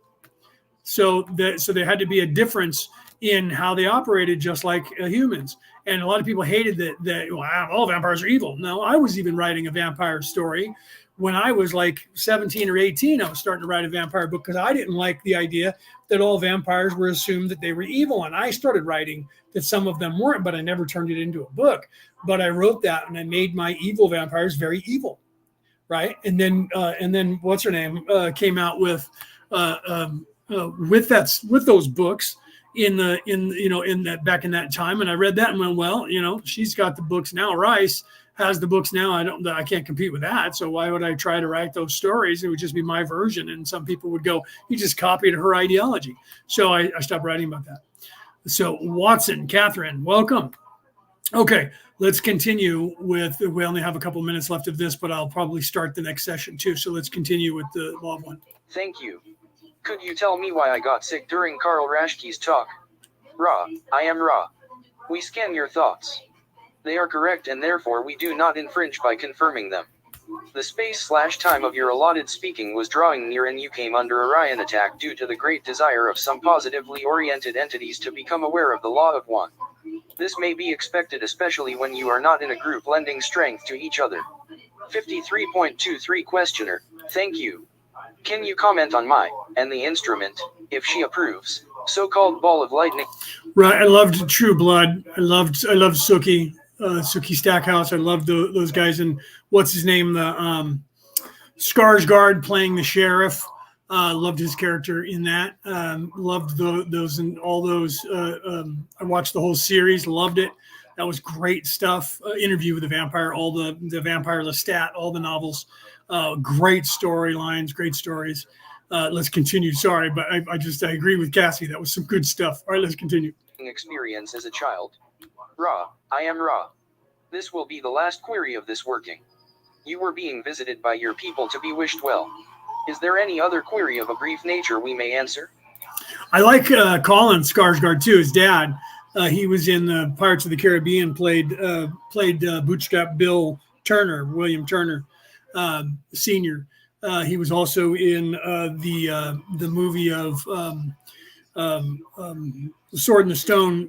So there had to be a difference in how they operated, just like humans. And a lot of people hated that all vampires are evil. No, I was even writing a vampire story when I was like 17 or 18. I was starting to write a vampire book because I didn't like the idea that all vampires were assumed that they were evil. And I started writing that some of them weren't, but I never turned it into a book. But I wrote that and I made my evil vampires very evil. Right. And then what's her name came out with those books in that back in that time. And I read that and went, well, she's got the books now. Rice has the books now. I can't compete with that. So why would I try to write those stories? It would just be my version. And some people would go, you just copied her ideology. So I stopped writing about that. So Watson, Catherine, welcome. Okay, let's continue with, we only have a couple minutes left of this, but I'll probably start the next session too. So let's continue with the law of one. Thank you. Could you tell me why I got sick during Karl Raschke's talk? Ra, I am Ra. We scan your thoughts. They are correct and therefore we do not infringe by confirming them. The space/time of your allotted speaking was drawing near and you came under Orion attack due to the great desire of some positively oriented entities to become aware of the law of one. This may be expected especially when you are not in a group lending strength to each other. 53.23 Questioner, thank you. Can you comment on and the instrument, if she approves, so-called ball of lightning? Right, I loved True Blood. I loved Sookie. Sookie Stackhouse. I loved those guys, and what's his name? The Skarsgård playing the sheriff. Loved his character in that. Loved those and all those. I watched the whole series. Loved it. That was great stuff. Interview with the Vampire. All the Vampire Lestat. All the novels. Great storylines. Great stories. Let's continue. Sorry, but I agree with Cassie. That was some good stuff. All right, let's continue. Experience as a child. Ra, I am Ra. This will be the last query of this working. You were being visited by your people to be wished well. Is there any other query of a brief nature we may answer? I like Colin Skarsgård too. His dad. He was in Pirates of the Caribbean. Played Bootstrap Bill Turner, William Turner, Senior. He was also in the movie of Sword in the Stone.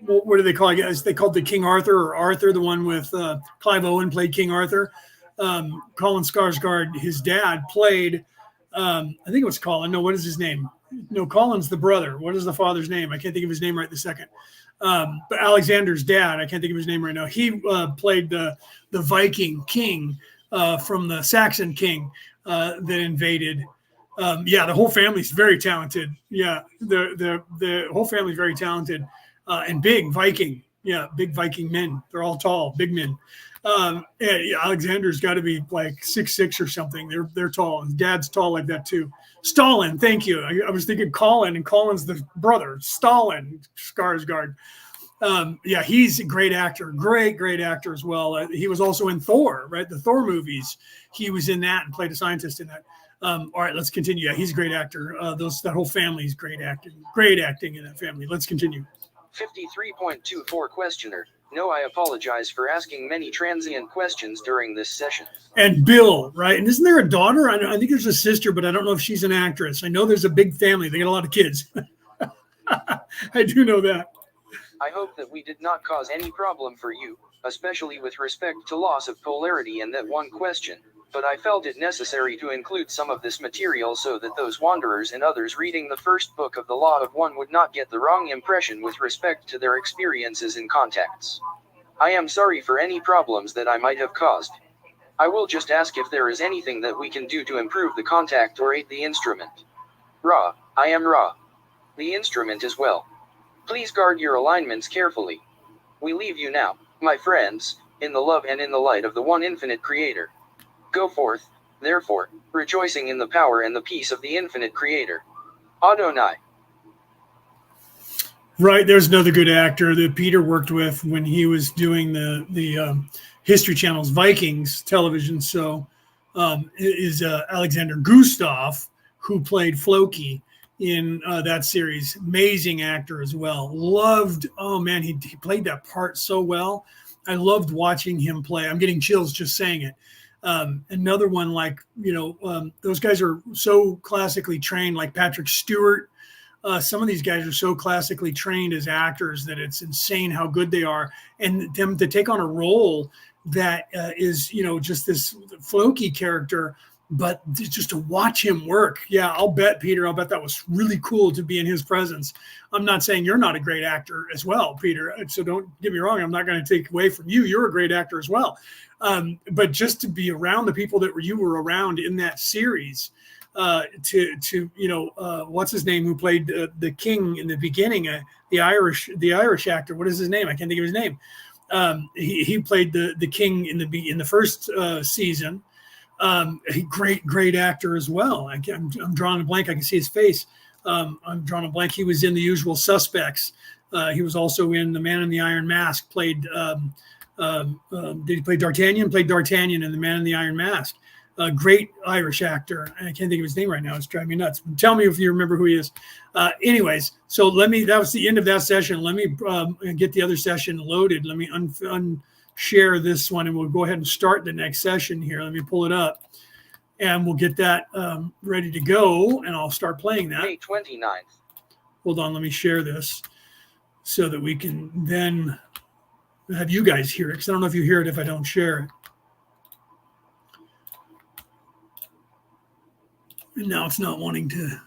What do they call it? They called the King Arthur or Arthur, the one with Clive Owen played King Arthur. Colin Skarsgård, his dad, played I think it was Colin. No, what is his name? No, Colin's the brother. What is the father's name? I can't think of his name right this second. But Alexander's dad, I can't think of his name right now. He played the Viking king from the Saxon king that invaded. The whole family's very talented. Yeah, the whole family's very talented and big Viking. Yeah, big Viking men. They're all tall, big men. Alexander's got to be like 6'6" or something. They're tall. His dad's tall like that too. Stalin, thank you. I was thinking Colin, and Colin's the brother. Stalin Skarsgård. He's a great actor. Great actor as well. He was also in Thor, right? The Thor movies. He was in that and played a scientist in that. All right, let's continue. Yeah, he's a great actor. That whole family is great acting. Great acting in that family. Let's continue. 53.24 questioner. No, I apologize for asking many transient questions during this session. And Bill, right? And isn't there a daughter? I think there's a sister, but I don't know if she's an actress. I know there's a big family. They got a lot of kids. I do know that. I hope that we did not cause any problem for you, especially with respect to loss of polarity in that one question, but I felt it necessary to include some of this material so that those wanderers and others reading the first book of the Law of One would not get the wrong impression with respect to their experiences and contacts. I am sorry for any problems that I might have caused. I will just ask if there is anything that we can do to improve the contact or aid the instrument. Ra, I am Ra. The instrument as well. Please guard your alignments carefully. We leave you now, my friends, in the love and in the light of the one infinite Creator. Go forth, therefore, rejoicing in the power and the peace of the infinite Creator. Adonai. Right, there's another good actor that Peter worked with when he was doing the History Channel's Vikings television show. Is Alexander Gustav, who played Floki in that series. Amazing actor as well. He played that part so well. I loved watching him play. I'm getting chills just saying it. Another one, those guys are so classically trained, like Patrick Stewart. Some of these guys are so classically trained as actors that it's insane how good they are. And them to take on a role that is, just this Floki character, but just to watch him work. Yeah, I'll bet that was really cool to be in his presence. I'm not saying you're not a great actor as well, Peter. So don't get me wrong. I'm not going to take away from you. You're a great actor as well. But just to be around the people that you were around in that series, what's his name, who played the king in the beginning, the Irish actor. What is his name? I can't think of his name. He played the king in the first season. Great actor as well. I'm drawing a blank. I can see his face. I'm drawing a blank. He was in The Usual Suspects. He was also in The Man in the Iron Mask. Did he play D'Artagnan? Played D'Artagnan in The Man in the Iron Mask. A great Irish actor. I can't think of his name right now. It's driving me nuts. Tell me if you remember who he is. Anyways, so that was the end of that session. Let me get the other session loaded. Let me unshare this one, and we'll go ahead and start the next session here. Let me pull it up, and we'll get that ready to go, and I'll start playing that. May 29th. Hold on, let me share this so that we can then have you guys hear it, because I don't know if you hear it if I don't share it. And now it's not wanting to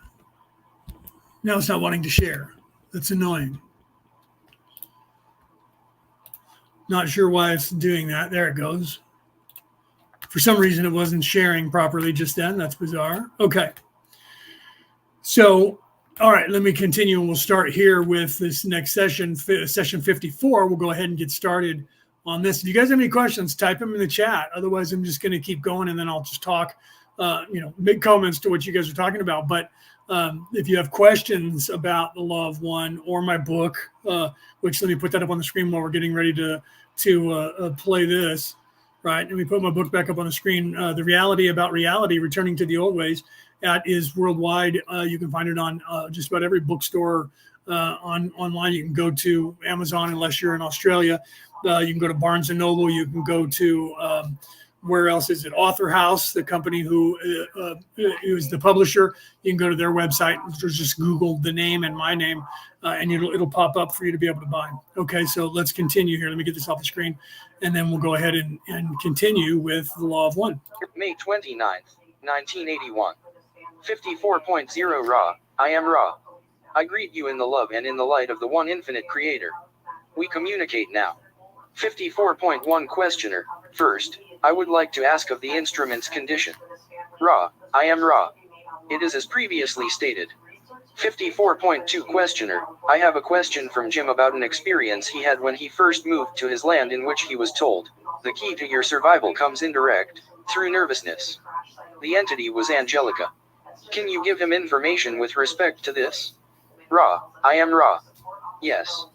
share. That's annoying. Not sure why it's doing that. There it goes. For some reason, it wasn't sharing properly just then. That's bizarre. Okay. So, all right, let me continue, and we'll start here with this next session, session 54. We'll go ahead and get started on this. If you guys have any questions, type them in the chat. Otherwise, I'm just going to keep going, and then I'll just talk, make comments to what you guys are talking about. But if you have questions about the Law of One or my book, which let me put that up on the screen while we're getting ready to play this, right? Let me put my book back up on the screen. The Reality About Reality, Returning to the Old Ways. That is worldwide. You can find it on just about every bookstore online. You can go to Amazon unless you're in Australia. You can go to Barnes & Noble. You can go to where else is it? Author House, the company who is the publisher. You can go to their website, just Google the name and my name, and it'll pop up for you to be able to buy. Okay, so let's continue here. Let me get this off the screen, and then we'll go ahead and continue with the Law of One. May 29th, 1981. 54.0 Ra, I am Ra. I greet you in the love and in the light of the one infinite creator. We communicate now. 54.1 Questioner. First, I would like to ask of the instrument's condition. Ra, I am Ra. It is as previously stated. 54.2 Questioner. I have a question from Jim about an experience he had when he first moved to his land, in which he was told, the key to your survival comes indirect, through nervousness. The entity was Angelica. Can you give him information with respect to this? Ra, I am Ra. Yes.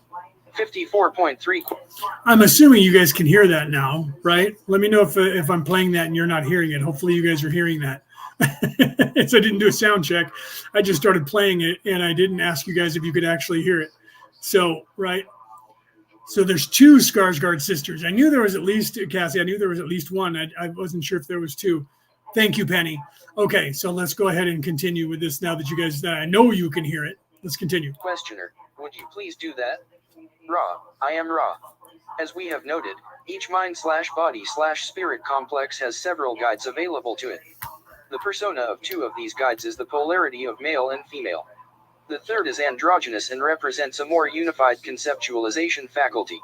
54.3. I'm assuming you guys can hear that now, right? Let me know if I'm playing that and you're not hearing it. Hopefully you guys are hearing that. So I didn't do a sound check. I just started playing it and I didn't ask you guys if you could actually hear it. So, right. So there's two Skarsgård sisters. I knew there was at least, Cassie, I knew there was at least one. I wasn't sure if there was two. Thank you, Penny. Okay, so let's go ahead and continue with this now that you guys, I know you can hear it. Let's continue. Questioner, would you please do that? Ra, I am Ra. As we have noted, each mind/body/spirit complex has several guides available to it. The persona of two of these guides is the polarity of male and female. The third is androgynous and represents a more unified conceptualization faculty.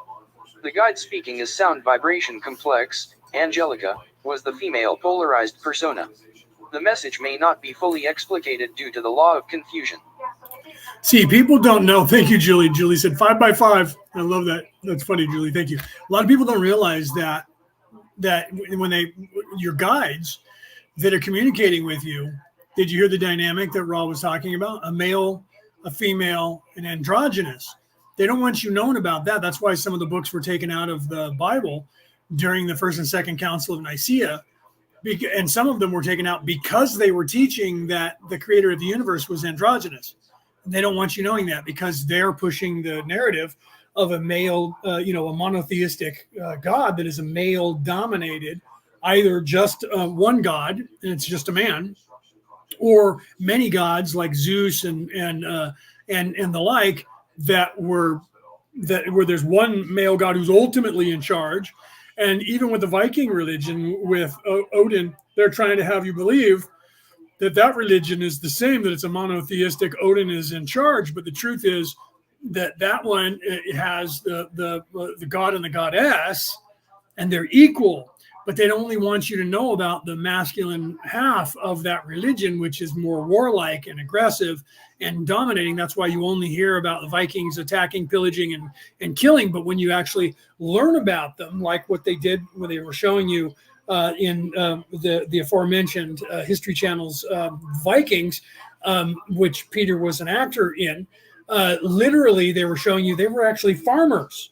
The guide speaking is sound vibration complex. Angelica was the female polarized persona. The message may not be fully explicated due to the law of confusion. See, people don't know. Thank you, Julie. Julie said 5 by 5. I love that. That's funny, Julie. Thank you. A lot of people don't realize that when your guides that are communicating with you, did you hear the dynamic that Ra was talking about? A male, a female, and androgynous. They don't want you knowing about that. That's why some of the books were taken out of the Bible during the First and Second Council of Nicaea. And some of them were taken out because they were teaching that the creator of the universe was androgynous. They don't want you knowing that because they're pushing the narrative of a male, a monotheistic God that is a male-dominated, either just one God, and it's just a man, or many gods like Zeus and the like where there's one male God who's ultimately in charge. And even with the Viking religion, with Odin, they're trying to have you believe that religion is the same, that it's a monotheistic, Odin is in charge. But the truth is that one has the god and the goddess, and they're equal. But they only want you to know about the masculine half of that religion, which is more warlike and aggressive and dominating. That's why you only hear about the Vikings attacking, pillaging, and killing. But when you actually learn about them, like what they did when they were showing you in the aforementioned History Channel's Vikings, which Peter was an actor in, literally they were showing you they were actually farmers.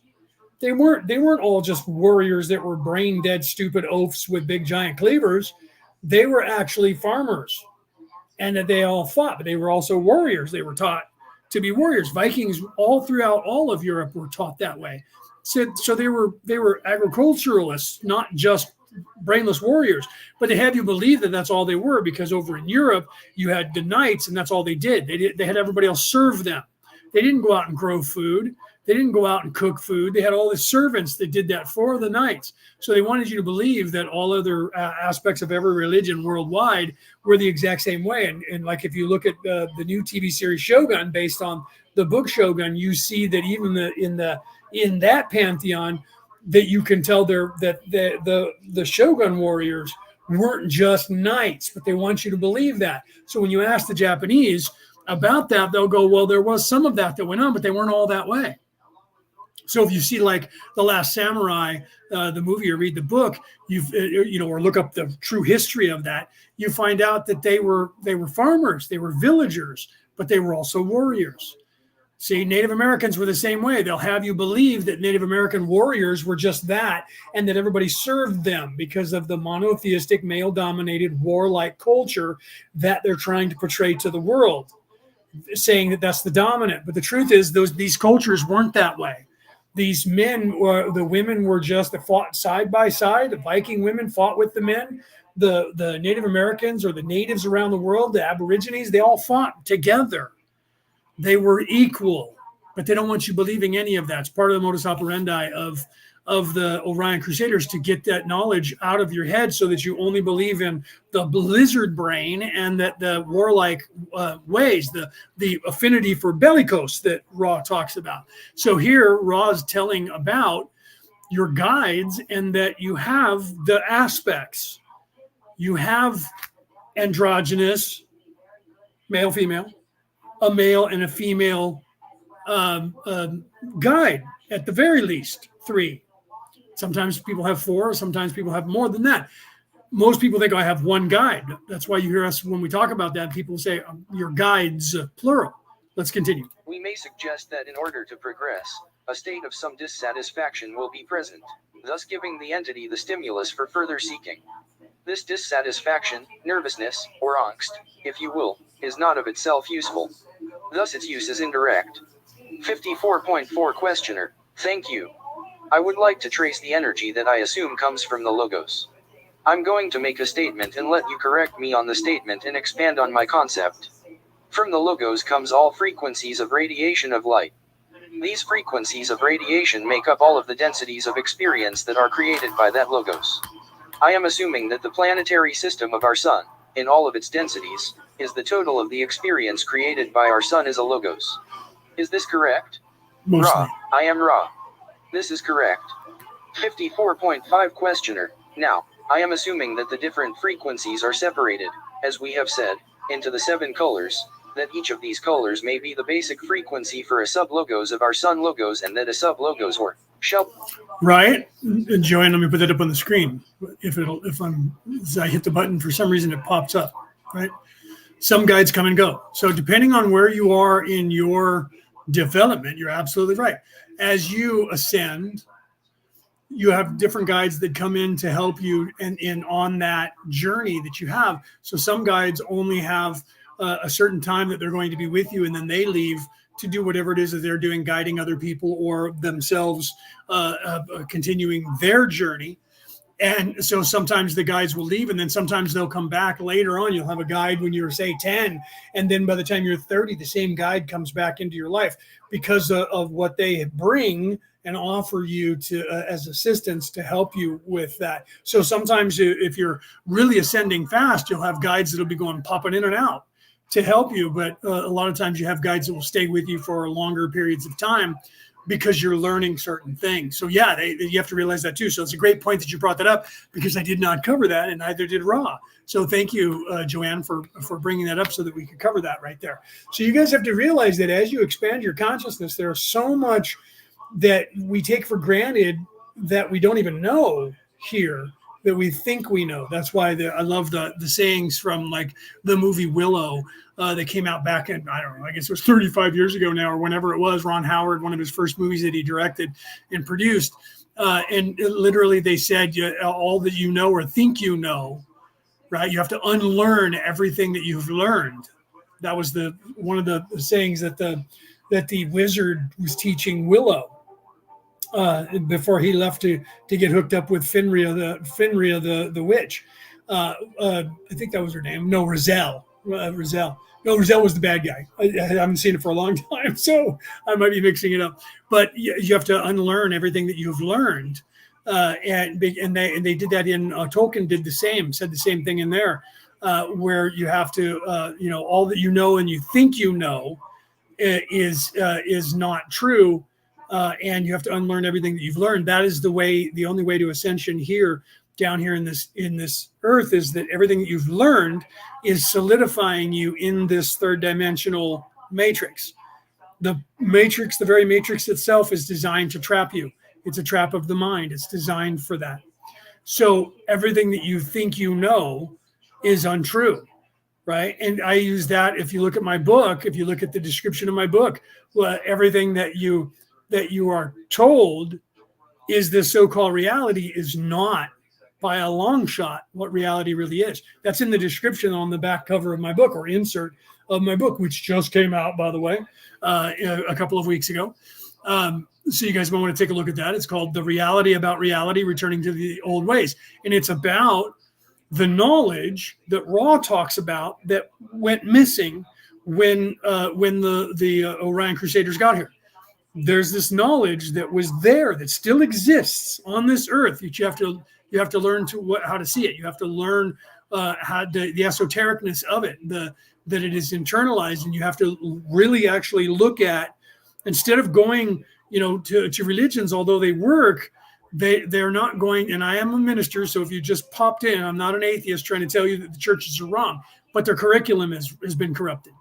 They weren't all just warriors that were brain dead, stupid oafs with big giant cleavers. They were actually farmers, and that they all fought, but they were also warriors. They were taught to be warriors. Vikings all throughout all of Europe were taught that way. So they were agriculturalists, not just brainless warriors. But they had you believe that that's all they were, because over in Europe you had the knights, and that's all they did. They had everybody else serve them. They didn't go out and grow food. They didn't go out and cook food. They had all the servants that did that for the knights. So they wanted you to believe that all other aspects of every religion worldwide were the exact same way. And like if you look at the new TV series Shogun, based on the book Shogun, you see that even in that pantheon, that you can tell that the Shogun warriors weren't just knights, but they want you to believe that. So when you ask the Japanese about that, they'll go, well, there was some of that went on, but they weren't all that way. So if you see like The Last Samurai, the movie, or read the book, or look up the true history of that, you find out that they were farmers, they were villagers, but they were also warriors. See, Native Americans were the same way. They'll have you believe that Native American warriors were just that, and that everybody served them because of the monotheistic, male-dominated, warlike culture that they're trying to portray to the world, saying that that's the dominant. But the truth is, these cultures weren't that way. These the women were just fought side by side. The Viking women fought with the men. The Native Americans, or the natives around the world, the Aborigines, they all fought together. They were equal, but they don't want you believing any of that. It's part of the modus operandi of of the Orion Crusaders to get that knowledge out of your head so that you only believe in the lizard brain and that the warlike ways, the affinity for bellicose that Ra talks about. So here Ra is telling about your guides and that you have the aspects. You have androgynous, male, female, a male and a female guide, at the very least 3. Sometimes people have 4, sometimes people have more than that. Most people think I have 1 guide. That's why you hear us when we talk about that, people say your guides, plural. Let's continue. We may suggest that in order to progress, a state of some dissatisfaction will be present, thus giving the entity the stimulus for further seeking. This dissatisfaction, nervousness, or angst, if you will, is not of itself useful. Thus its use is indirect. 54.4 Questioner. Thank you. I would like to trace the energy that I assume comes from the logos. I'm going to make a statement and let you correct me on the statement and expand on my concept. From the logos comes all frequencies of radiation of light. These frequencies of radiation make up all of the densities of experience that are created by that logos. I am assuming that the planetary system of our sun, in all of its densities, is the total of the experience created by our sun as a logos. Is this correct? Mostly. Ra. I am Ra. This is correct. 54.5 Questioner. Now, I am assuming that the different frequencies are separated, as we have said, into the 7 colors, that each of these colors may be the basic frequency for a sub-logos of our sun logos and that a sub-logos or shall... Right. And Joanne, let me put that up on the screen. If I hit the button, for some reason it pops up, right? Some guides come and go. So depending on where you are in your development, you're absolutely right. As you ascend, you have different guides that come in to help you in on that journey that you have. So some guides only have a certain time that they're going to be with you, and then they leave to do whatever it is that they're doing, guiding other people or themselves continuing their journey. And so sometimes the guides will leave, and then sometimes they'll come back later on. You'll have a guide when you're, say, 10, and then by the time you're 30, the same guide comes back into your life because of what they bring and offer you to as assistance to help you with that. So sometimes if you're really ascending fast, you'll have guides that'll be popping in and out to help you. But a lot of times you have guides that will stay with you for longer periods of time because you're learning certain things. So yeah, you have to realize that too. So it's a great point that you brought that up because I did not cover that, and neither did Ra. So thank you, Joanne, for bringing that up so that we could cover that right there. So you guys have to realize that as you expand your consciousness, there's so much that we take for granted that we don't even know here, that we think we know. That's why I love the sayings from like the movie Willow that came out back in, I don't know, I guess it was 35 years ago now or whenever it was. Ron Howard, one of his first movies that he directed and produced. And literally they said, all that you know or think you know, right? You have to unlearn everything that you've learned. That was one of the sayings that the wizard was teaching Willow. Before he left to get hooked up with Finria the witch. I think that was her name. No, Rizal. No, Rizal was the bad guy. I haven't seen it for a long time, so I might be mixing it up. But you have to unlearn everything that you've learned. And they did that in Tolkien did the same, said the same thing in there, where you have to, all that you know and you think you know is not true. And you have to unlearn everything that you've learned. That is the only way to ascension down here in this earth, is that everything that you've learned is solidifying you in this third dimensional matrix. The matrix, the very matrix itself, is designed to trap you. It's a trap of the mind. It's designed for that. So everything that you think you know is untrue, right? And I use that. If you look at my book, if you look at the description of my book, well, everything that you are told is the so-called reality is not by a long shot what reality really is. That's in the description on the back cover of my book, or insert of my book, which just came out, by the way, a couple of weeks ago. So you guys might want to take a look at that. It's called The Reality About Reality, Returning to the Old Ways. And it's about the knowledge that Ra talks about that went missing when the Orion Crusaders got here. there's this knowledge that was there that still exists on this earth that you have to learn how to see it. You have to learn how the esotericness of it, that it is internalized, and you have to really actually look at, instead of going to religions, although they work, they're not going. And I am a minister, so if you just popped in, I'm not an atheist trying to tell you that the churches are wrong, but their curriculum has been corrupted.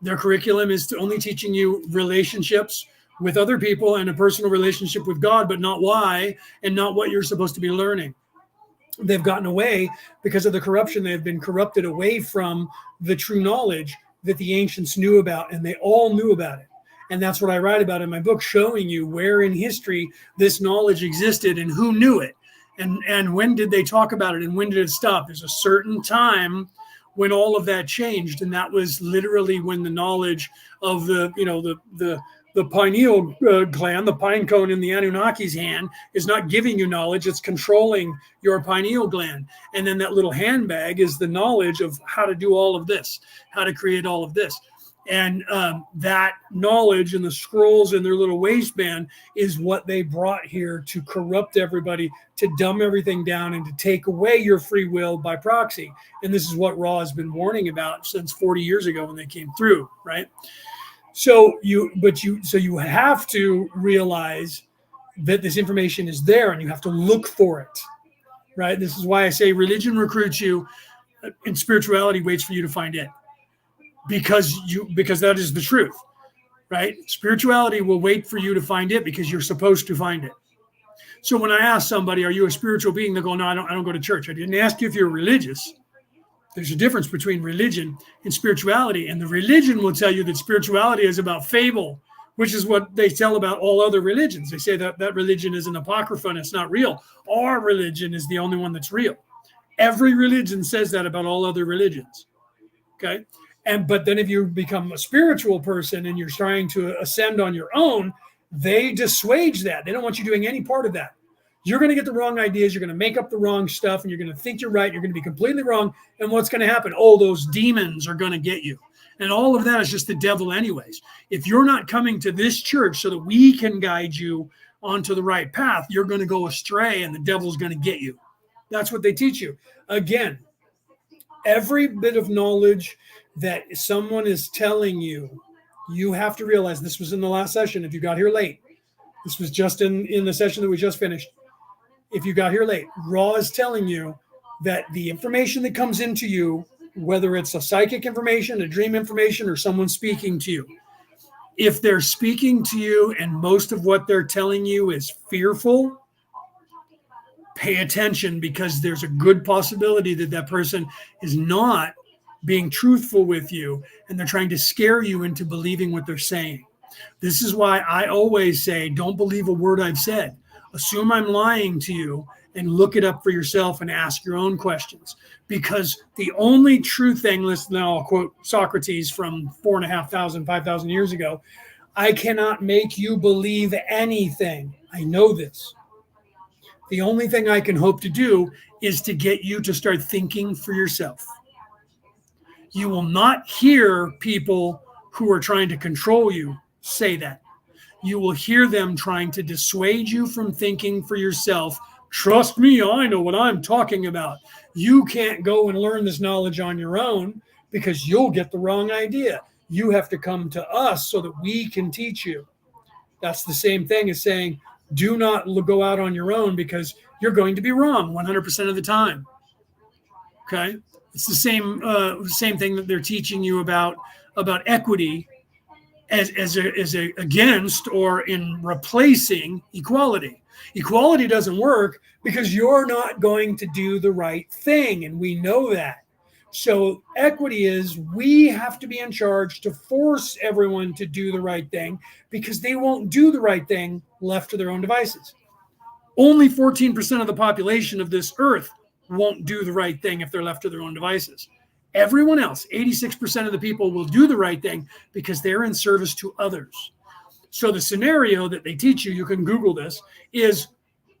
Their curriculum is only teaching you relationships with other people and a personal relationship with God, but not why and not what you're supposed to be learning. They've gotten away because of the corruption. They've been corrupted away from the true knowledge that the ancients knew about, and they all knew about it. And that's what I write about in my book, showing you where in history this knowledge existed and who knew it, and when did they talk about it and when did it stop. There's a certain time when all of that changed, and that was literally when the knowledge of the pineal gland, the pine cone in the Anunnaki's hand, is not giving you knowledge, it's controlling your pineal gland. And then that little handbag is the knowledge of how to do all of this, how to create all of this. And that knowledge and the scrolls in their little waistband is what they brought here to corrupt everybody, to dumb everything down, and to take away your free will by proxy. And this is what Ra has been warning about since 40 years ago when they came through, right? So you have to realize that this information is there, and you have to look for it, right? This is why I say religion recruits you, and spirituality waits for you to find it. Because that is the truth, right? Spirituality will wait for you to find it because you're supposed to find it. So when I ask somebody, are you a spiritual being? They go, no, I don't go to church. I didn't ask you if you're religious. There's a difference between religion and spirituality. And the religion will tell you that spirituality is about fable, which is what they tell about all other religions. They say that religion is an apocrypha and it's not real. Our religion is the only one that's real. Every religion says that about all other religions. Okay. But then if you become a spiritual person and you're trying to ascend on your own, they dissuade that. They don't want you doing any part of that. You're going to get the wrong ideas. You're going to make up the wrong stuff, and you're going to think you're right. You're going to be completely wrong. And what's going to happen? Oh, those demons are going to get you. And all of that is just the devil anyways. If you're not coming to this church so that we can guide you onto the right path, you're going to go astray, and the devil's going to get you. That's what they teach you. Again, every bit of knowledge that someone is telling you, you have to realize. This was in the last session. If you got here late, this was just in the session that we just finished. If you got here late, Ra is telling you that the information that comes into you, whether it's a psychic information, a dream information, or someone speaking to you, if they're speaking to you and most of what they're telling you is fearful, pay attention, because there's a good possibility that that person is not being truthful with you, and they're trying to scare you into believing what they're saying. This is why I always say, don't believe a word I've said. Assume I'm lying to you and look it up for yourself and ask your own questions. Because the only true thing, listen, now I'll quote Socrates from 4,500, 5,000 years ago, I cannot make you believe anything. I know this. The only thing I can hope to do is to get you to start thinking for yourself. You will not hear people who are trying to control you say that. You will hear them trying to dissuade you from thinking for yourself. Trust me, I know what I'm talking about. You can't go and learn this knowledge on your own because you'll get the wrong idea. You have to come to us so that we can teach you. That's the same thing as saying, do not go out on your own because you're going to be wrong 100% of the time. Okay? It's the same thing that they're teaching you about equity as against or in replacing equality. Equality doesn't work because you're not going to do the right thing, and we know that. So equity is we have to be in charge to force everyone to do the right thing because they won't do the right thing left to their own devices. Only 14% of the population of this earth won't do the right thing if they're left to their own devices. Everyone else, 86% of the people, will do the right thing because they're in service to others. So the scenario that they teach you, you can Google this, is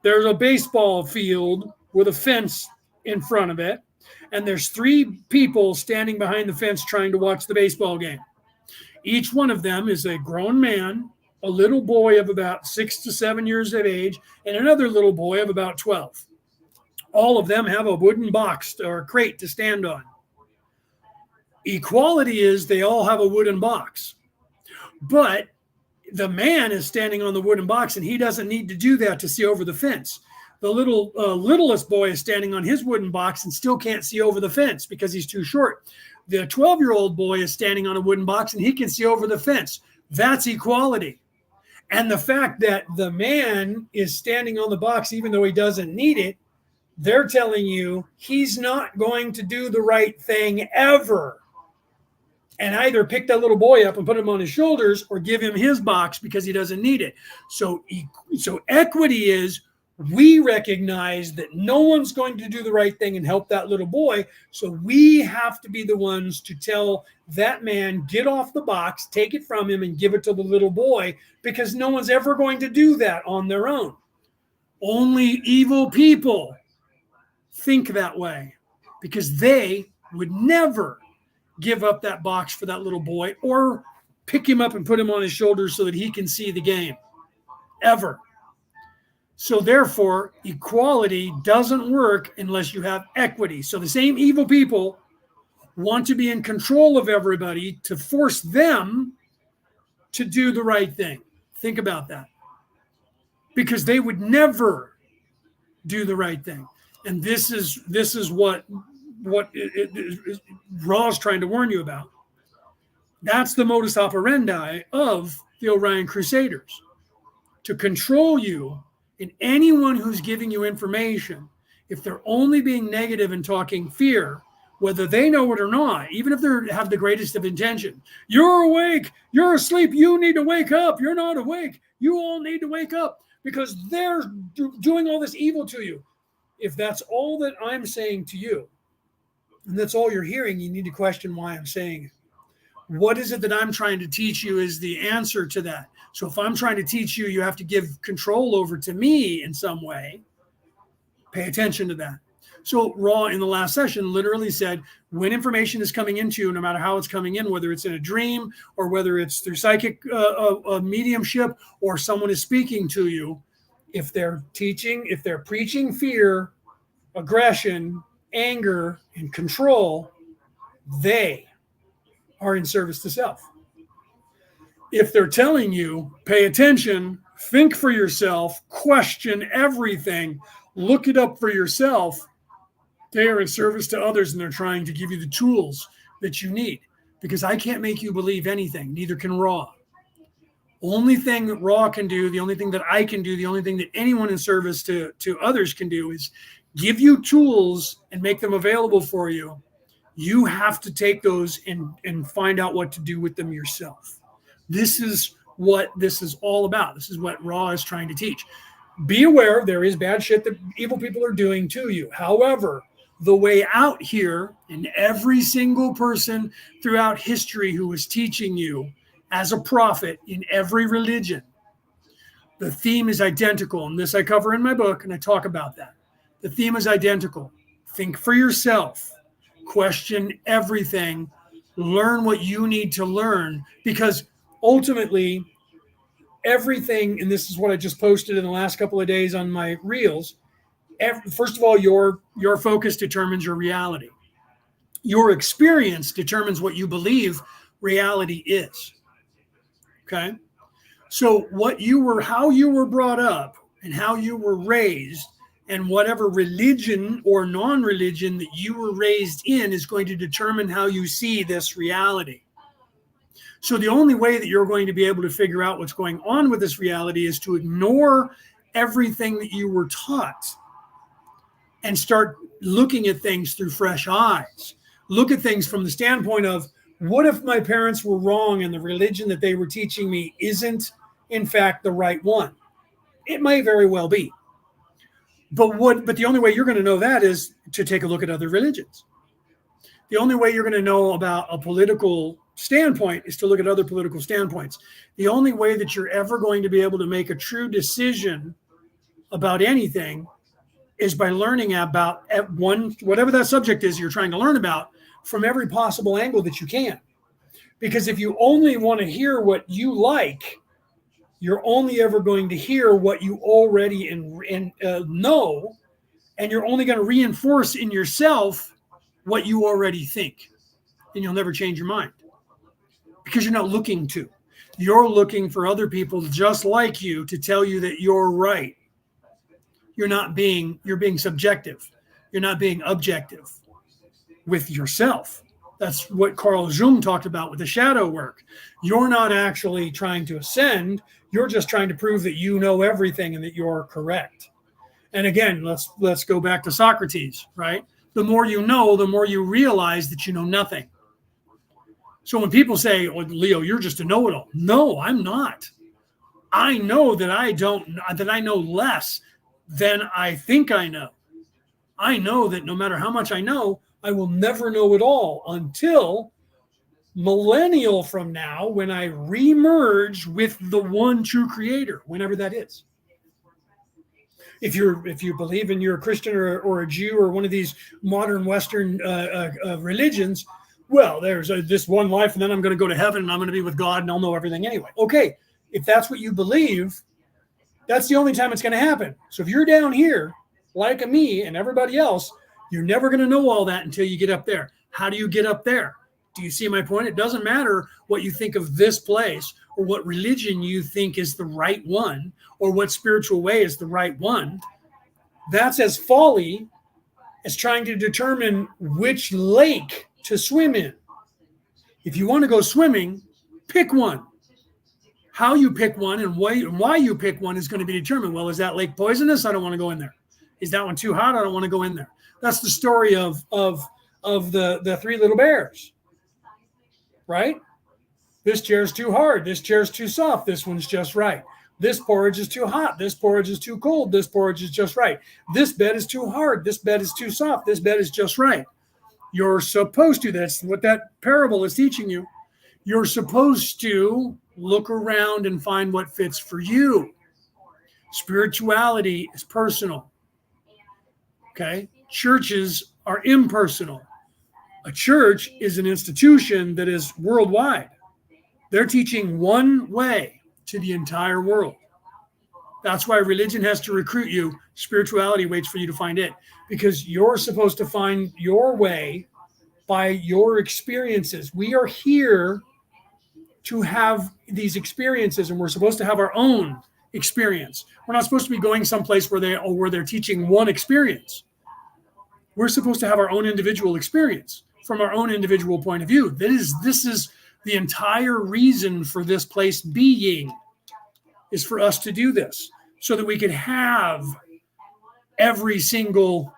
there's a baseball field with a fence in front of it, and there's 3 people standing behind the fence trying to watch the baseball game. Each one of them is a grown man a little boy of about 6 to 7 years of age, and another little boy of about 12. All of them have a wooden box or a crate to stand on. Equality is they all have a wooden box. But the man is standing on the wooden box, and he doesn't need to do that to see over the fence. The littlest boy is standing on his wooden box and still can't see over the fence because he's too short. The 12-year-old boy is standing on a wooden box, and he can see over the fence. That's equality. And the fact that the man is standing on the box, even though he doesn't need it, they're telling you he's not going to do the right thing ever. And either pick that little boy up and put him on his shoulders or give him his box because he doesn't need it. So equity is we recognize that no one's going to do the right thing and help that little boy. So we have to be the ones to tell that man, get off the box, take it from him and give it to the little boy, because no one's ever going to do that on their own. Only evil people think that way because they would never give up that box for that little boy or pick him up and put him on his shoulders so that he can see the game, ever. So therefore, equality doesn't work unless you have equity. So the same evil people want to be in control of everybody to force them to do the right thing. Think about that. Because they would never do the right thing. And this is what Ra is trying to warn you about. That's the modus operandi of the Orion Crusaders, to control you. And anyone who's giving you information, if they're only being negative and talking fear, whether they know it or not, even if they have the greatest of intention, you're awake, you're asleep, you need to wake up, you're not awake, you all need to wake up because they're doing all this evil to you. If that's all that I'm saying to you, and that's all you're hearing, you need to question why I'm saying it. What is it that I'm trying to teach you is the answer to that. So if I'm trying to teach you, you have to give control over to me in some way. Pay attention to that. So Ra in the last session literally said, when information is coming into you, no matter how it's coming in, whether it's in a dream or whether it's through psychic mediumship or someone is speaking to you, if they're preaching fear, aggression, anger, and control, they are in service to self. If they're telling you, pay attention, think for yourself, question everything, look it up for yourself, they are in service to others and they're trying to give you the tools that you need. Because I can't make you believe anything, neither can Ra. Only thing that Ra can do, the only thing that I can do, the only thing that anyone in service to others can do is give you tools and make them available for you. You have to take those and find out what to do with them yourself. This is what this is all about. This is what Ra is trying to teach. Be aware there is bad shit that evil people are doing to you. However, the way out here, and every single person throughout history who is teaching you as a prophet in every religion, the theme is identical. And this I cover in my book, and I talk about that. The theme is identical. Think for yourself. Question everything. Learn what you need to learn, because ultimately everything, and this is what I just posted in the last couple of days on my reels, first of all, your focus determines your reality. Your experience determines what you believe reality is. Okay? So how you were brought up and how you were raised and whatever religion or non-religion that you were raised in is going to determine how you see this reality. So the only way that you're going to be able to figure out what's going on with this reality is to ignore everything that you were taught and start looking at things through fresh eyes. Look at things from the standpoint of, what if my parents were wrong and the religion that they were teaching me isn't, in fact, the right one? It may very well be. But the only way you're going to know that is to take a look at other religions. The only way you're going to know about a political standpoint is to look at other political standpoints. The only way that you're ever going to be able to make a true decision about anything is by learning about whatever that subject is you're trying to learn about from every possible angle that you can. Because if you only want to hear what you like, You're only ever going to hear what you already know, and you're only going to reinforce in yourself what you already think, and you'll never change your mind because you're not looking to. You're looking for other people just like you to tell you that you're right. You're being subjective. You're not being objective with yourself. That's what Carl Jung talked about with the shadow work. You're not actually trying to ascend. You're just trying to prove that you know everything and that you're correct. And again, let's go back to Socrates, right? The more you know, the more you realize that you know nothing. So when people say, "Oh, Leo, you're just a know-it-all," no, I'm not. I know that I know less than I think I know. I know that no matter how much I know, I will never know it all until millennial from now, when I remerge with the one true creator, whenever that is. If you believe in, you're a Christian or a Jew or one of these modern Western religions, well, there's this one life, and then I'm going to go to heaven, and I'm going to be with God, and I'll know everything anyway. Okay, if that's what you believe, that's the only time it's going to happen. So if you're down here, like me and everybody else, you're never going to know all that until you get up there. How do you get up there? Do you see my point? It doesn't matter what you think of this place or what religion you think is the right one or what spiritual way is the right one. That's as folly as trying to determine which lake to swim in. If you want to go swimming, pick one. How you pick one and why you pick one is going to be determined. Well, is that lake poisonous? I don't want to go in there. Is that one too hot? I don't want to go in there. That's the story of the three little bears, right? This chair's too hard. This chair's too soft. This one's just right. This porridge is too hot. This porridge is too cold. This porridge is just right. This bed is too hard. This bed is too soft. This bed is just right. You're supposed to. That's what that parable is teaching you. You're supposed to look around and find what fits for you. Spirituality is personal. Okay? Churches are impersonal. A church is an institution that is worldwide. They're teaching one way to the entire world. That's why religion has to recruit you. Spirituality waits for you to find it, because you're supposed to find your way by your experiences. We are here to have these experiences, and we're supposed to have our own experience. We're not supposed to be going someplace where they're teaching one experience. We're supposed to have our own individual experience from our own individual point of view. This is the entire reason for this place being, is for us to do this so that we can have every single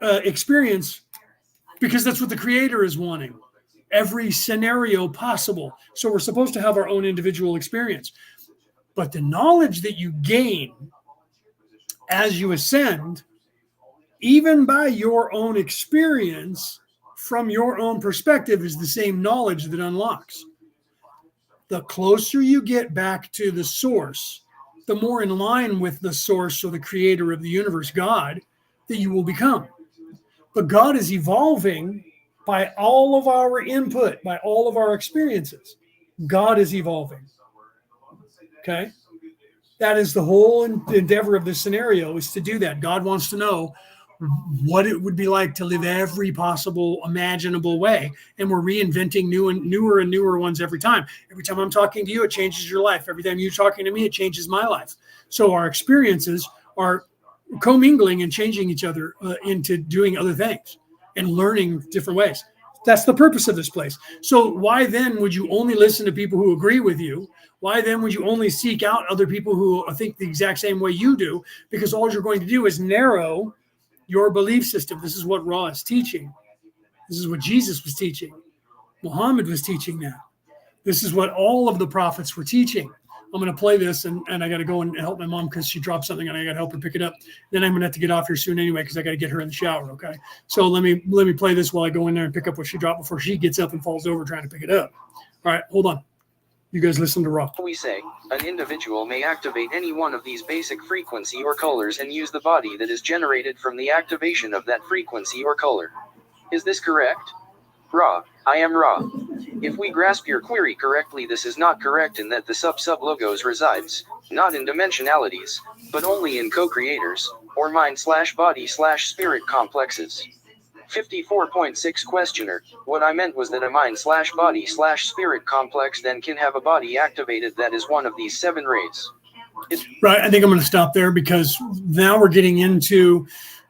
experience, because that's what the creator is wanting. Every scenario possible. So we're supposed to have our own individual experience. But the knowledge that you gain as you ascend, even by your own experience, from your own perspective, is the same knowledge that unlocks. The closer you get back to the source, the more in line with the source or the creator of the universe, God, that you will become. But God is evolving by all of our input, by all of our experiences. God is evolving. Okay? That is the whole endeavor of this scenario, is to do that. God wants to know what it would be like to live every possible imaginable way. And we're reinventing newer and newer ones every time. Every time I'm talking to you, it changes your life. Every time you're talking to me, it changes my life. So our experiences are commingling and changing each other into doing other things and learning different ways. That's the purpose of this place. So why then would you only listen to people who agree with you? Why then would you only seek out other people who think the exact same way you do? Because all you're going to do is narrow your belief system. This is what Ra is teaching. This is what Jesus was teaching. Muhammad was teaching now. This is what all of the prophets were teaching. I'm going to play this, and I got to go and help my mom because she dropped something, and I got to help her pick it up. Then I'm going to have to get off here soon anyway because I got to get her in the shower, okay? So let me play this while I go in there and pick up what she dropped before she gets up and falls over trying to pick it up. All right, hold on. You guys listen to Ra. We say, an individual may activate any one of these basic frequency or colors and use the body that is generated from the activation of that frequency or color. Is this correct? Ra, I am Ra. If we grasp your query correctly, this is not correct in that the sub-logos resides, not in dimensionalities, but only in co-creators, or mind/body/spirit complexes. 54.6 Questioner. What I meant was that a mind/body/spirit complex then can have a body activated that is one of these 7 rays. Right. I think I'm going to stop there because now we're getting into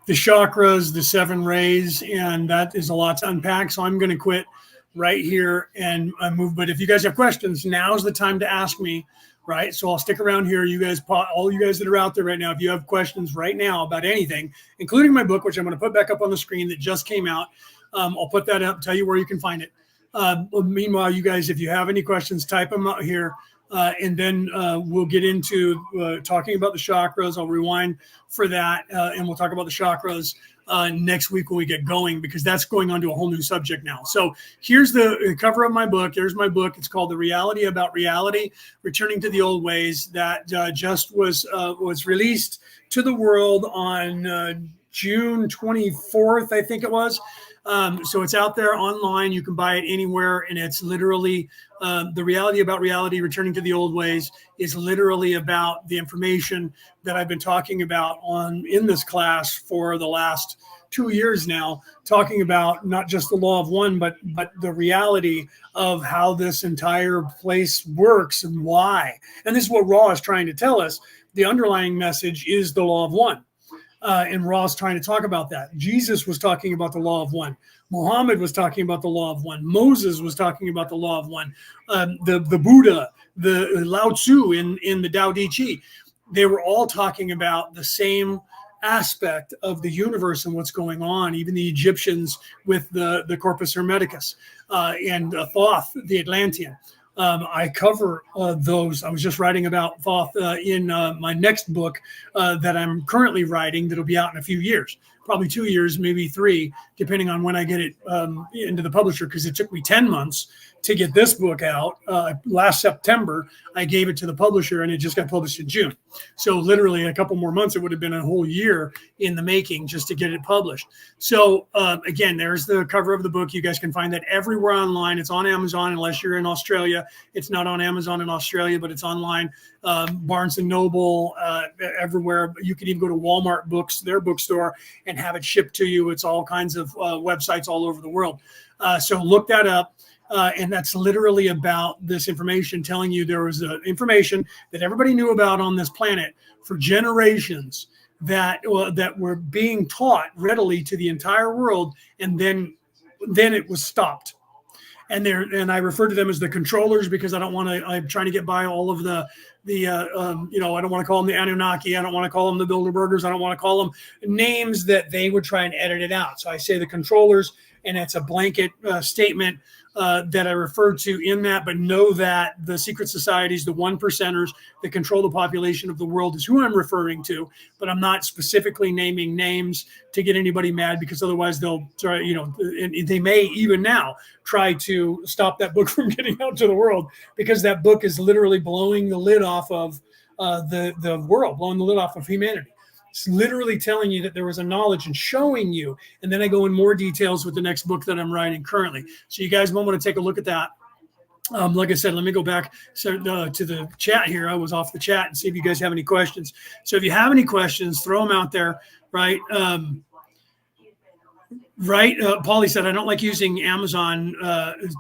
the chakras, the 7 rays, and that is a lot to unpack. So I'm going to quit right here and move. But if you guys have questions, now's the time to ask me. Right. So I'll stick around here. You guys, all you guys that are out there right now, if you have questions right now about anything, including my book, which I'm going to put back up on the screen that just came out, I'll put that up, tell you where you can find it. Meanwhile, you guys, if you have any questions, type them out here. And then we'll get into talking about the chakras. I'll rewind for that, and we'll talk about the chakras next week when we get going, because that's going on to a whole new subject now. So here's the cover of my book. There's my book. It's called The Reality About Reality, Returning to the Old Ways, that just was released to the world on June 24th, I think it was. So it's out there online. You can buy it anywhere. And it's literally The Reality About Reality, Returning to the Old Ways is literally about the information that I've been talking about in this class for the last 2 years now, talking about not just the law of one, but the reality of how this entire place works and why. And this is what Ra is trying to tell us. The underlying message is the law of one. And Ra's trying to talk about that. Jesus was talking about the law of one. Muhammad was talking about the law of one. Moses was talking about the law of one. The Buddha, the Lao Tzu in the Tao Te Ching, they were all talking about the same aspect of the universe and what's going on. Even the Egyptians with the Corpus Hermeticus and Thoth, the Atlantean. I cover those. I was just writing about Thoth in my next book that I'm currently writing that'll be out in a few years, probably 2 years, maybe 3, depending on when I get it into the publisher, because it took me 10 months to get this book out. Last September, I gave it to the publisher and it just got published in June. So literally a couple more months, it would have been a whole year in the making just to get it published. So again, there's the cover of the book. You guys can find that everywhere online. It's on Amazon, unless you're in Australia. It's not on Amazon in Australia, but it's online. Barnes & Noble, everywhere. You can even go to Walmart Books, their bookstore, and have it shipped to you. It's all kinds of websites all over the world. So look that up. And that's literally about this information, telling you there was information that everybody knew about on this planet for generations that were being taught readily to the entire world, and then it was stopped. And I refer to them as the controllers, because I'm trying to get by all of the I don't want to call them the Anunnaki. I don't want to call them the Bilderbergers. I don't want to call them names that they would try and edit it out. So I say the controllers, and it's a blanket statement that I refer to in that, but know that the secret societies, the 1%ers that control the population of the world, is who I'm referring to, but I'm not specifically naming names to get anybody mad, because otherwise they'll try, and they may even now try to stop that book from getting out to the world, because that book is literally blowing the lid off of the world, blowing the lid off of humanity. It's literally telling you that there was a knowledge and showing you. And then I go in more details with the next book that I'm writing currently. So you guys might want to take a look at that. Like I said, let me go back to the chat here. I was off the chat and see if you guys have any questions. So if you have any questions, throw them out there, right? Paulie said, I don't like using Amazon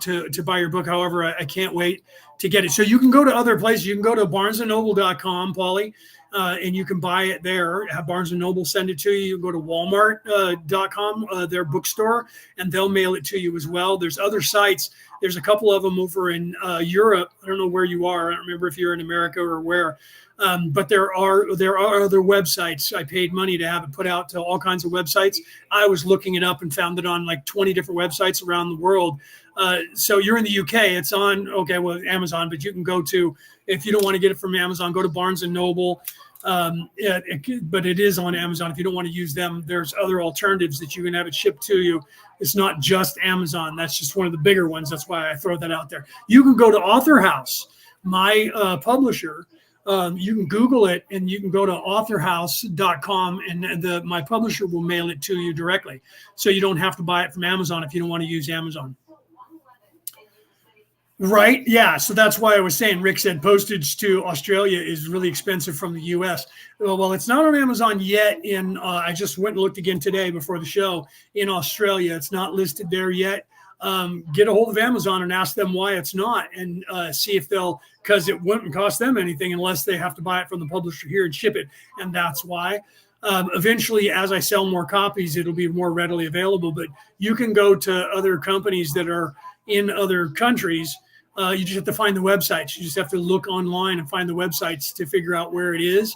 to buy your book. However, I can't wait to get it. So you can go to other places. You can go to barnesandnoble.com, Paulie. And you can buy it there. Have Barnes & Noble send it to you. You can go to walmart.com, their bookstore, and they'll mail it to you as well. There's other sites. There's a couple of them over in Europe. I don't know where you are. I don't remember if you're in America or where. But there are other websites. I paid money to have it put out to all kinds of websites. I was looking it up and found it on like 20 different websites around the world. So you're in the UK. It's on, Amazon, but you can go to, if you don't want to get it from Amazon, go to Barnes & Noble. But it is on Amazon. If you don't want to use them, there's other alternatives that you can have it shipped to you. It's not just Amazon. That's just one of the bigger ones. That's why I throw that out there. You can go to Author House, my publisher. You can Google it, and you can go to authorhouse.com, and my publisher will mail it to you directly. So you don't have to buy it from Amazon if you don't want to use Amazon. Right. Yeah. So that's why I was saying, Rick said postage to Australia is really expensive from the US. Well, it's not on Amazon yet. I just went and looked again today before the show in Australia. It's not listed there yet. Get a hold of Amazon and ask them why it's not, and see if because it wouldn't cost them anything unless they have to buy it from the publisher here and ship it. And that's why. Eventually, as I sell more copies, it'll be more readily available. But you can go to other companies that are in other countries. You just have to find the websites. You just have to look online and find the websites to figure out where it is.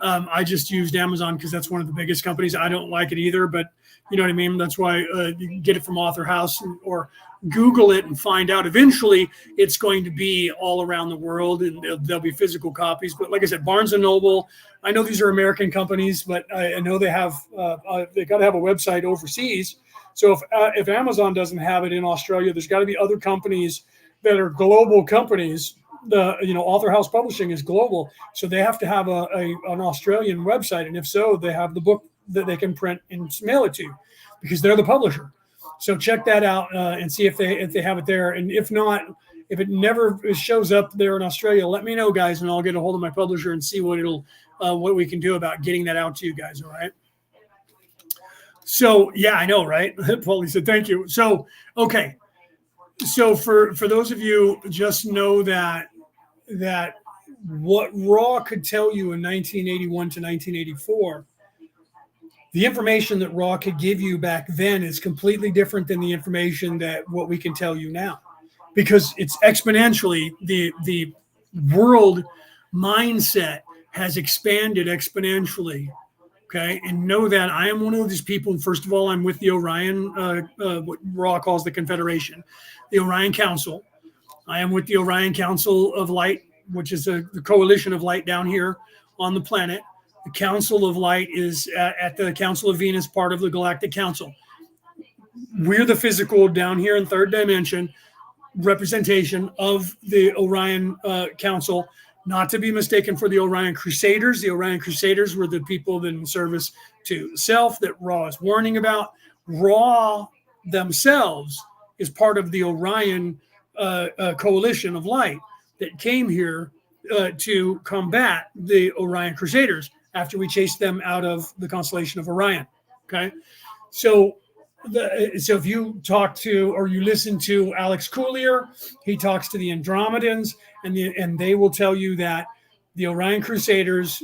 I just used Amazon because that's one of the biggest companies. I don't like it either, but you know what I mean? That's why you can get it from Author House or Google it and find out. Eventually, it's going to be all around the world, and there'll be physical copies. But like I said, Barnes & Noble, I know these are American companies, but I know they got to have a website overseas. So if Amazon doesn't have it in Australia, there's got to be other companies that are global companies. Author House Publishing is global, so they have to have an Australian website, and if so, they have the book that they can print and mail it to you because they're the publisher. So check that out and see if they have it there, and if not, if it never shows up there in Australia, let me know, guys, and I'll get a hold of my publisher and see what we can do about getting that out to you guys. All right. So yeah, I know, right? Paulie said thank you. So okay. So for those of you, just know that what Raw could tell you in 1981 to 1984, the information that Raw could give you back then is completely different than the information that what we can tell you now, because it's exponentially the world mindset has expanded exponentially. Okay. And know that I am one of these people. And first of all, I'm with the Orion, what Raw calls the Confederation, the Orion Council. I am with the Orion Council of Light, which is the coalition of light down here on the planet. The Council of Light is at the Council of Venus, part of the Galactic Council. We're the physical down here in third dimension representation of the Orion Council, not to be mistaken for the Orion Crusaders. The Orion Crusaders were the people in service to self that Ra is warning about. Ra themselves is part of the Orion coalition of light that came here to combat the Orion Crusaders after we chased them out of the constellation of Orion. Okay, so if you talk to or you listen to Alex Coulier, he talks to the Andromedans, and they will tell you that the Orion Crusaders,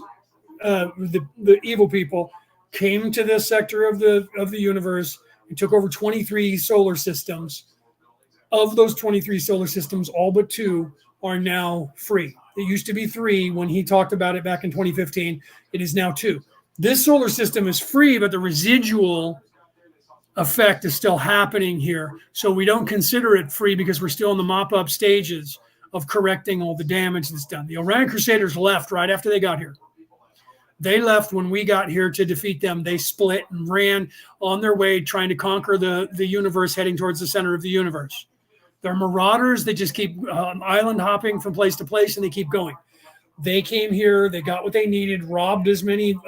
the evil people, came to this sector of the universe and took over 23 solar systems. Of those 23 solar systems, all but 2 are now free. It used to be 3 when he talked about it back in 2015. It is now 2. This solar system is free, but the residual effect is still happening here. So we don't consider it free because we're still in the mop-up stages of correcting all the damage that's done. The Orion Crusaders left right after they got here. They left when we got here to defeat them. They split and ran on their way trying to conquer the universe, heading towards the center of the universe. They're marauders. They just keep island hopping from place to place, and they keep going. They came here. They got what they needed, robbed as many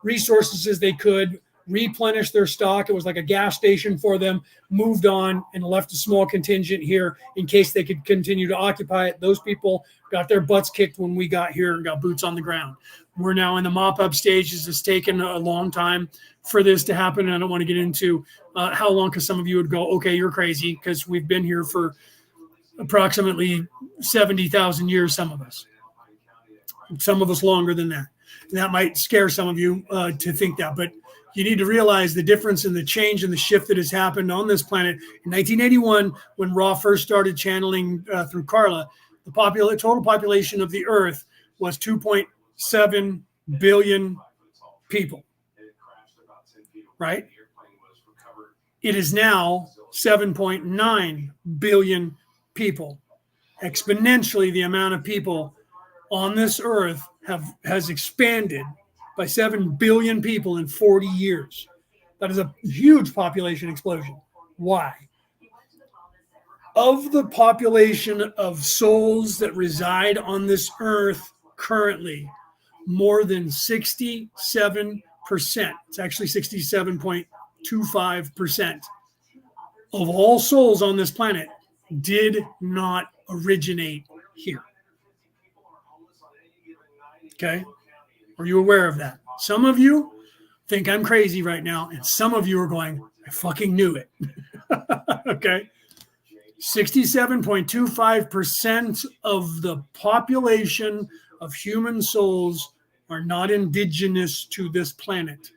resources as they could, replenished their stock. It was like a gas station for them, moved on, and left a small contingent here in case they could continue to occupy it. Those people got their butts kicked when we got here and got boots on the ground. We're now in the mop-up stages. It's taken a long time for this to happen. And I don't want to get into how long, because some of you would go, okay, you're crazy, because we've been here for approximately 70,000 years, some of us longer than that. And that might scare some of you to think that, but you need to realize the difference in the change and the shift that has happened on this planet. In 1981, when Ra first started channeling through Carla, the total population of the Earth was 2.7 billion people, right? It is now 7.9 billion people. Exponentially, the amount of people on this Earth has expanded by 7 billion people in 40 years. That is a huge population explosion. Why? Of the population of souls that reside on this Earth currently, more than 67%, it's actually 67.25% of all souls on this planet did not originate here. Okay? Are you aware of that? Some of you think I'm crazy right now, and some of you are going, I fucking knew it. Okay? 67.25% of the population of human souls are not indigenous to this planet.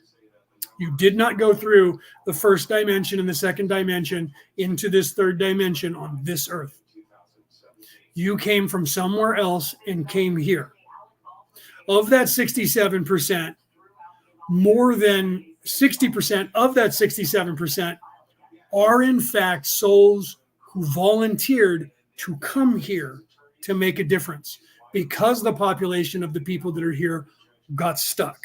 You did not go through the first dimension and the second dimension into this third dimension on this earth. You came from somewhere else and came here. Of that 67%, more than 60% of that 67% are in fact souls who volunteered to come here to make a difference because the population of the people that are here got stuck.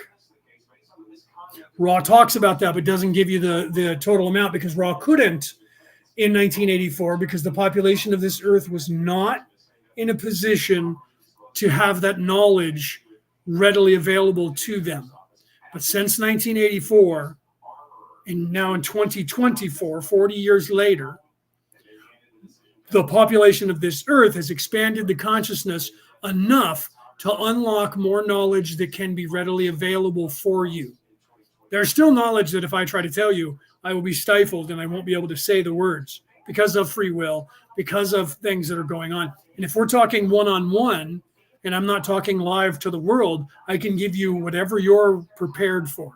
Ra talks about that, but doesn't give you the total amount because Ra couldn't in 1984 because the population of this earth was not in a position to have that knowledge readily available to them. But since 1984, and now in 2024, 40 years later, the population of this earth has expanded the consciousness enough to unlock more knowledge that can be readily available for you. There's still knowledge that if I try to tell you, I will be stifled and I won't be able to say the words because of free will, because of things that are going on. And if we're talking one-on-one, and I'm not talking live to the world, I can give you whatever you're prepared for.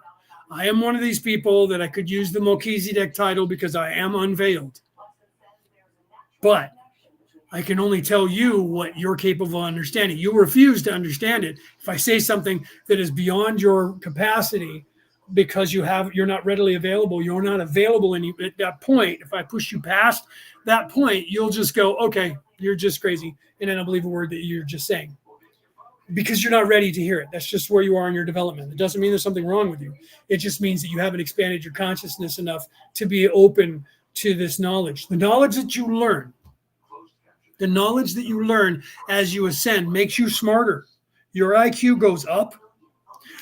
I am one of these people that I could use the Melchizedek title because I am unveiled. But I can only tell you what you're capable of understanding. You refuse to understand it. If I say something that is beyond your capacity because you're not readily available, you're not available at that point. If I push you past that point, you'll just go, okay, you're just crazy. And then I'll believe a word that you're just saying because you're not ready to hear it. That's just where you are in your development. It doesn't mean there's something wrong with you. It just means that you haven't expanded your consciousness enough to be open to this knowledge. The knowledge that you learn as you ascend makes you smarter. Your IQ goes up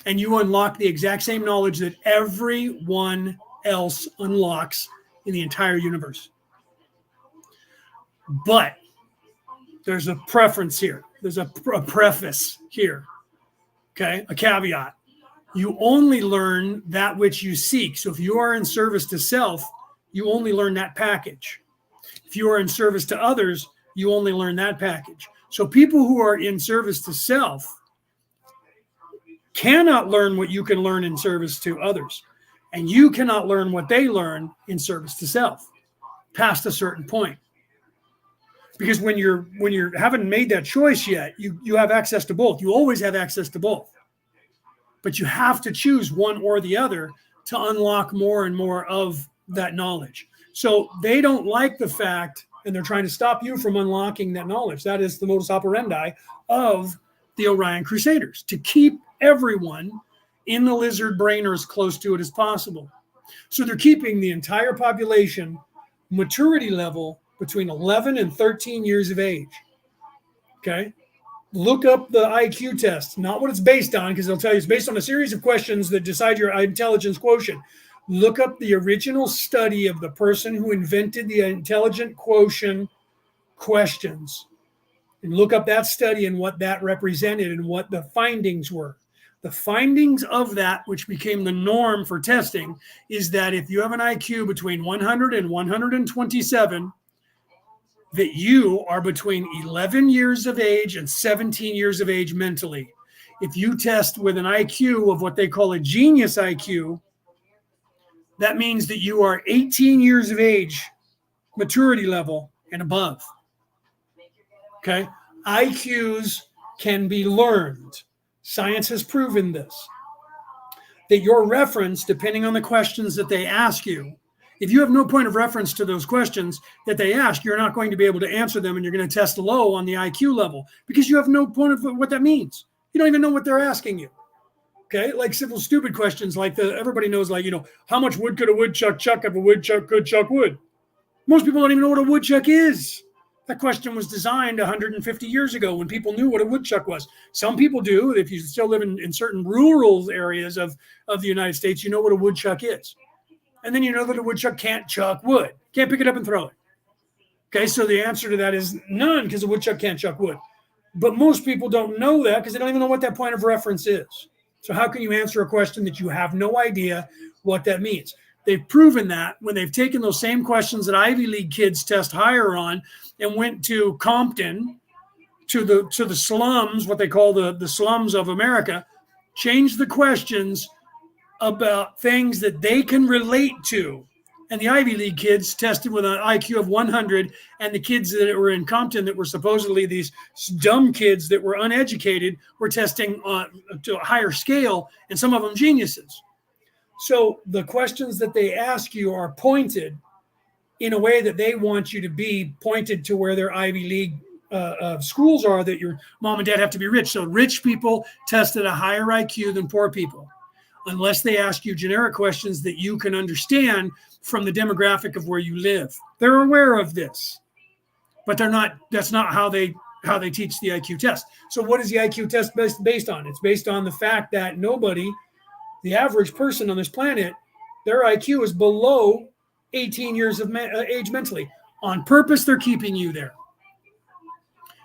and you unlock the exact same knowledge that everyone else unlocks in the entire universe. But there's a preference here. There's a preface here. Okay, a caveat. You only learn that which you seek. So if you are in service to self, you only learn that package. If you are in service to others, you only learn that package. So people who are in service to self cannot learn what you can learn in service to others. And you cannot learn what they learn in service to self past a certain point. Because when you haven't made that choice yet, you have access to both. You always have access to both. But you have to choose one or the other to unlock more and more of that knowledge. So they don't like the fact, and they're trying to stop you from unlocking that knowledge. That is the modus operandi of the Orion Crusaders, to keep everyone in the lizard brain or as close to it as possible. So they're keeping the entire population maturity level between 11 and 13 years of age. Okay? Look up the IQ test, not what it's based on, because they'll tell you it's based on a series of questions that decide your intelligence quotient. Look up the original study of the person who invented the intelligent quotient questions and look up that study and what that represented and what the findings were. The findings of that, which became the norm for testing, is that if you have an IQ between 100 and 127, that you are between 11 years of age and 17 years of age mentally. If you test with an IQ of what they call a genius IQ, that means that you are 18 years of age, maturity level, and above. Okay? IQs can be learned. Science has proven this. That your reference, depending on the questions that they ask you, if you have no point of reference to those questions that they ask, you're not going to be able to answer them and you're going to test low on the IQ level because you have no point of what that means. You don't even know what they're asking you. Okay, like simple, stupid questions like everybody knows, like, how much wood could a woodchuck chuck if a woodchuck could chuck wood? Most people don't even know what a woodchuck is. That question was designed 150 years ago when people knew what a woodchuck was. Some people do. If you still live in certain rural areas of the United States, you know what a woodchuck is. And then you know that a woodchuck can't chuck wood, can't pick it up and throw it. Okay, so the answer to that is none, because a woodchuck can't chuck wood. But most people don't know that because they don't even know what that point of reference is. So how can you answer a question that you have no idea what that means? They've proven that when they've taken those same questions that Ivy League kids test higher on and went to Compton, to the slums, what they call the slums of America, changed the questions about things that they can relate to. And the Ivy League kids tested with an IQ of 100, and the kids that were in Compton that were supposedly these dumb kids that were uneducated were testing to a higher scale, and some of them geniuses. So the questions that they ask you are pointed in a way that they want you to be pointed to where their Ivy League schools are, that your mom and dad have to be rich. So rich people test at a higher IQ than poor people, unless they ask you generic questions that you can understand from the demographic of where you live. They're aware of this, but that's not how they teach the IQ test. So what is the IQ test based on? It's based on the fact that nobody, the average person on this planet, their IQ is below 18 years of age mentally. On purpose, they're keeping you there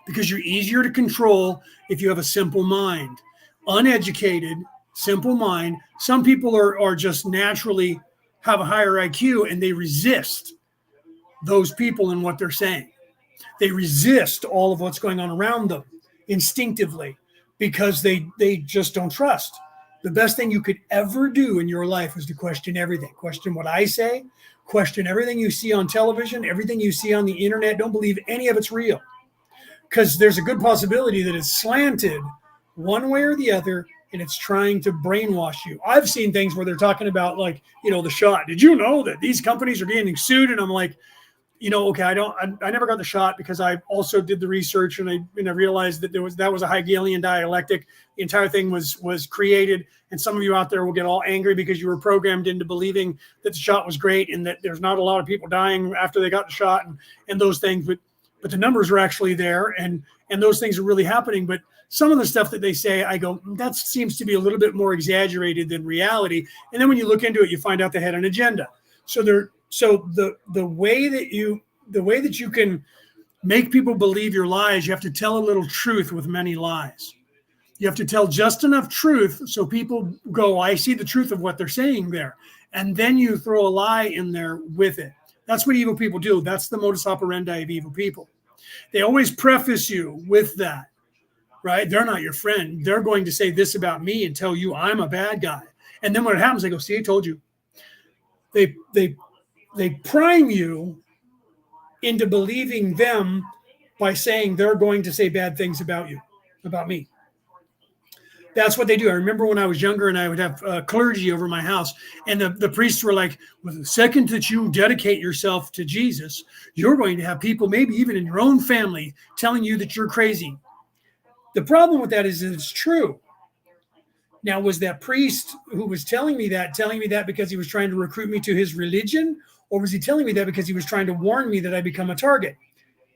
because you're easier to control if you have a simple mind. Uneducated, simple mind. Some people are just naturally have a higher IQ, and they resist those people and what they're saying. They resist all of what's going on around them instinctively because they just don't trust. The best thing you could ever do in your life is to question everything. Question what I say, question everything you see on television, everything you see on the internet. Don't believe any of it's real, because there's a good possibility that it's slanted one way or the other, and it's trying to brainwash you. I've seen things where they're talking about, like, the shot. Did you know that these companies are getting sued? And I'm like, okay, I never got the shot because I also did the research, and I realized that that was a Hegelian dialectic. The entire thing was created, and some of you out there will get all angry because you were programmed into believing that the shot was great and that there's not a lot of people dying after they got the shot and those things. But the numbers are actually there, and those things are really happening. But some of the stuff that they say, I go, that seems to be a little bit more exaggerated than reality. And then when you look into it, you find out they had an agenda. So the way that you can make people believe your lies, you have to tell a little truth with many lies. You have to tell just enough truth so people go, I see the truth of what they're saying there. And then you throw a lie in there with it. That's what evil people do. That's the modus operandi of evil people. They always preface you with that, right? They're not your friend. They're going to say this about me and tell you I'm a bad guy. And then when it happens, they go, see, I told you. They prime you into believing them by saying they're going to say bad things about you, about me. That's what they do. I remember when I was younger and I would have clergy over my house, and the priests were like, well, the second that you dedicate yourself to Jesus, you're going to have people, maybe even in your own family, telling you that you're crazy. The problem with that is that it's true. Now, was that priest who was telling me that because he was trying to recruit me to his religion, or was he telling me that because he was trying to warn me that I become a target?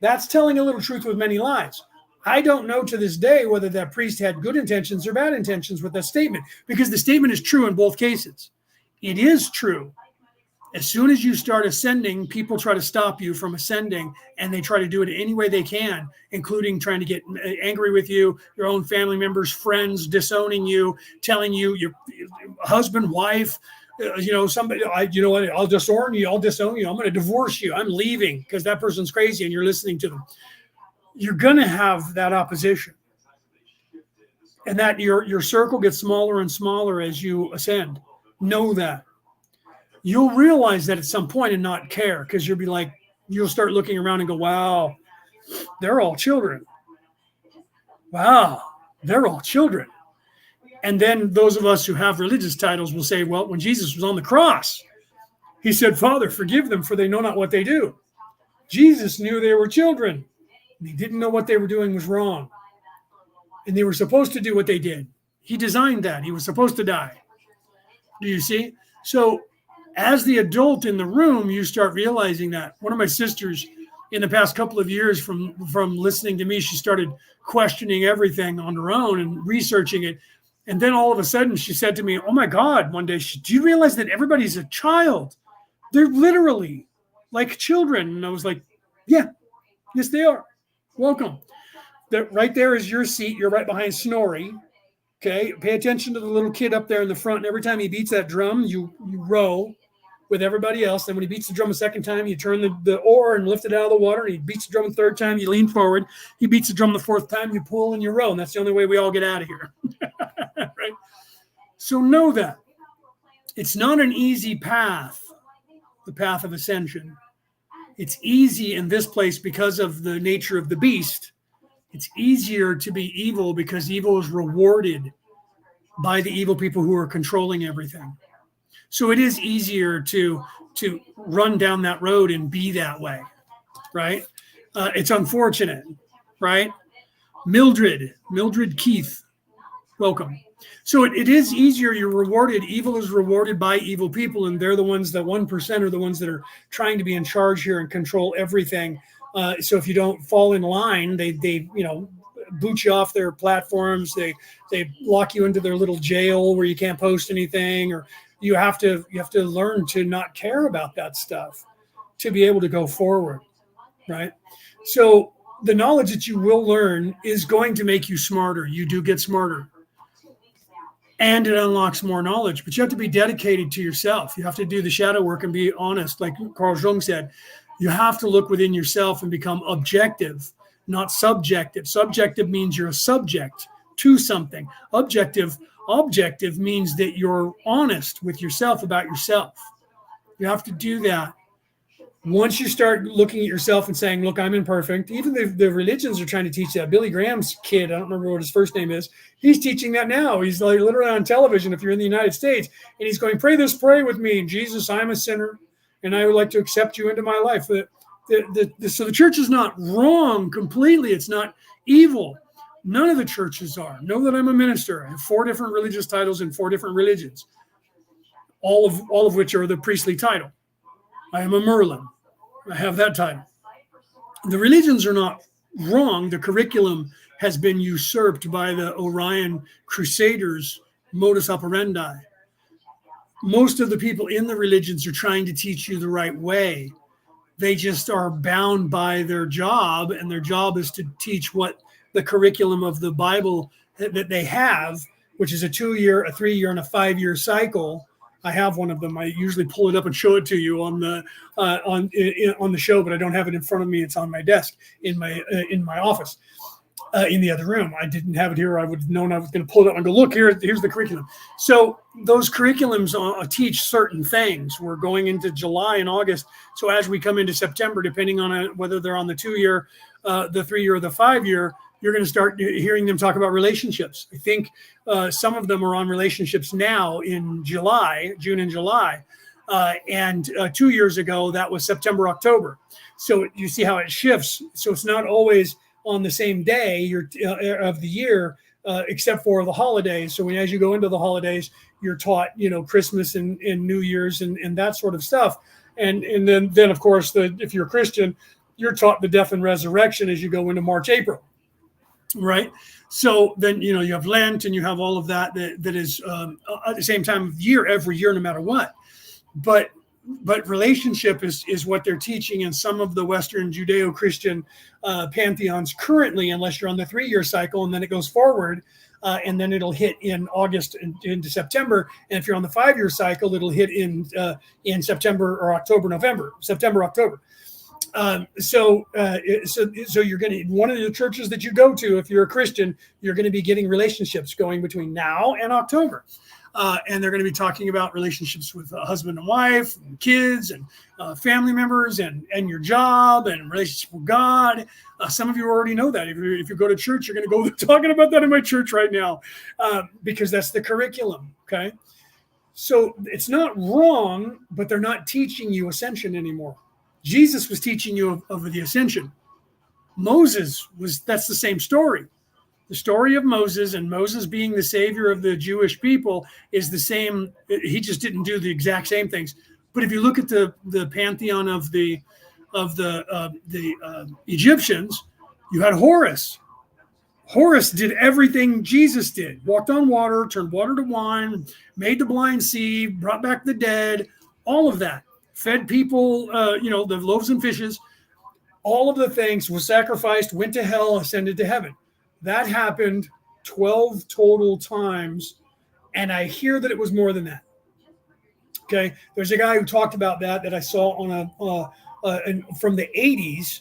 That's telling a little truth with many lies. I don't know to this day whether that priest had good intentions or bad intentions with that statement, because the statement is true in both cases. It is true. As soon as you start ascending, people try to stop you from ascending, and they try to do it any way they can, including trying to get angry with you, your own family members, friends, disowning you, telling you, your husband, wife, somebody, I'll disown you, I'm going to divorce you, I'm leaving because that person's crazy, and you're listening to them. You're going to have that opposition, and that your circle gets smaller and smaller as you ascend. Know that. You'll realize that at some point and not care, because you'll start looking around and go, wow, they're all children. Wow, they're all children. And then those of us who have religious titles will say, well, when Jesus was on the cross, he said, Father, forgive them, for they know not what they do. Jesus knew they were children, and he didn't know what they were doing was wrong. And they were supposed to do what they did. He designed that. He was supposed to die. Do you see? So as the adult in the room, you start realizing that. One of my sisters, in the past couple of years from listening to me, she started questioning everything on her own and researching it. And then all of a sudden she said to me, oh my God, one day, do you realize that everybody's a child? They're literally like children. And I was like, yeah, Yes, they are. Welcome. Right there is your seat. You're right behind Snorri. Okay. Pay attention to the little kid up there in the front. And every time he beats that drum, you row with everybody else. Then when he beats the drum a second time, you turn the oar and lift it out of the water. And he beats the drum the third time, you lean forward. He beats the drum the fourth time, you pull and you row. And that's the only way we all get out of here. Right? So know that. It's not an easy path, the path of ascension. It's easy in this place because of the nature of the beast. It's easier to be evil because evil is rewarded by the evil people who are controlling everything. So it is easier to run down that road and be that way, right? It's unfortunate, right? Mildred Keith, welcome. So it is easier. You're rewarded. Evil is rewarded by evil people, and they're the ones that 1% are the ones that are trying to be in charge here and control everything. So if you don't fall in line, they boot you off their platforms. They lock you into their little jail where you can't post anything, or you have to learn to not care about that stuff to be able to go forward, right? So the knowledge that you will learn is going to make you smarter. You do get smarter. And it unlocks more knowledge, but you have to be dedicated to yourself. You have to do the shadow work and be honest. Like Carl Jung said, you have to look within yourself and become objective, not subjective. Subjective means you're a subject to something. Objective means that you're honest with yourself about yourself. You have to do that. Once you start looking at yourself and saying, look, I'm imperfect, even the religions are trying to teach that. Billy Graham's kid, I don't remember what his first name is, he's teaching that now. He's like literally on television if you're in the United States, and he's going, pray with me. Jesus, I'm a sinner, and I would like to accept you into my life. So the church is not wrong completely. It's not evil. None of the churches are. Know that I'm a minister. I have 4 different religious titles in 4 different religions, all of which are the priestly title. I am a Merlin. I have that title. The religions are not wrong. The curriculum has been usurped by the Orion Crusaders' modus operandi. Most of the people in the religions are trying to teach you the right way. They just are bound by their job, and their job is to teach what the curriculum of the Bible that they have, which is a 2-year, a 3-year, and a 5-year cycle. I have one of them. I usually pull it up and show it to you on the show, but I don't have it in front of me. It's on my desk in my office in the other room. I didn't have it here. I would have known I was going to pull it up and go, look, here's the curriculum. So those curriculums teach certain things. We're going into July and August. So as we come into September, depending on whether they're on the 2-year, the 3-year, or the 5-year, you're going to start hearing them talk about relationships. I think some of them are on relationships now in June and July. And 2 years ago, that was September, October. So you see how it shifts. So it's not always on the same day of the year, except for the holidays. So as you go into the holidays, you're taught, Christmas and New Year's and that sort of stuff. And then of course, if you're a Christian, you're taught the death and resurrection as you go into March, April. Right. So then, you have Lent and you have all of that is at the same time of year, every year, no matter what. But relationship is what they're teaching in some of the Western Judeo-Christian pantheons currently, unless you're on the 3-year cycle, and then it goes forward. And then it'll hit in August into September. And if you're on the 5-year cycle, it'll hit in September or October, November, September, October. So you're going to, one of the churches that you go to, if you're a Christian, you're going to be getting relationships going between now and October. And they're going to be talking about relationships with husband and wife and kids and family members and your job and relationship with God. Some of you already know that. If you go to church, you're going to go talking about that in my church right now because that's the curriculum. Okay. So it's not wrong, but they're not teaching you ascension anymore. Jesus was teaching you of the ascension. That's the same story. The story of Moses and Moses being the savior of the Jewish people is the same. He just didn't do the exact same things. But if you look at the pantheon of the Egyptians, you had Horus. Horus did everything Jesus did. Walked on water, turned water to wine, made the blind see, brought back the dead, all of that. Fed people, the loaves and fishes. All of the things was sacrificed, went to hell, ascended to heaven. That happened 12 total times. And I hear that it was more than that. Okay. There's a guy who talked about that I saw on from the 80s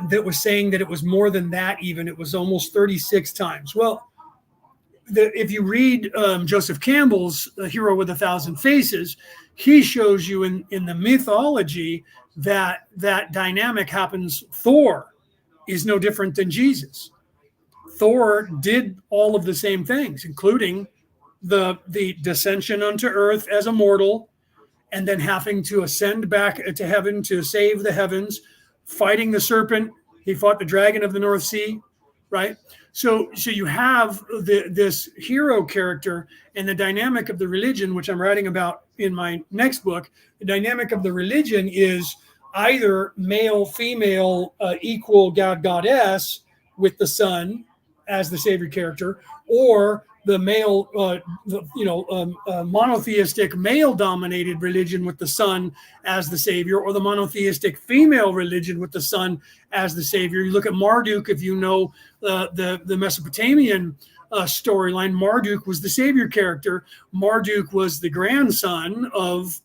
that was saying that it was more than that even. It was almost 36 times. Well, if you read Joseph Campbell's Hero with a Thousand Faces, he shows you in the mythology that dynamic happens. Thor is no different than Jesus. Thor did all of the same things, including the descension unto earth as a mortal, and then having to ascend back to heaven to save the heavens, fighting the serpent. He fought the dragon of the North Sea, right? So you have this hero character, and the dynamic of the religion, which I'm writing about in my next book. The dynamic of the religion is either male, female, equal god, goddess with the sun as the savior character, or the male, monotheistic male-dominated religion with the sun as the savior, or the monotheistic female religion with the sun as the savior. You look at Marduk, if you know the Mesopotamian storyline. Marduk was the savior character. Marduk was the grandson of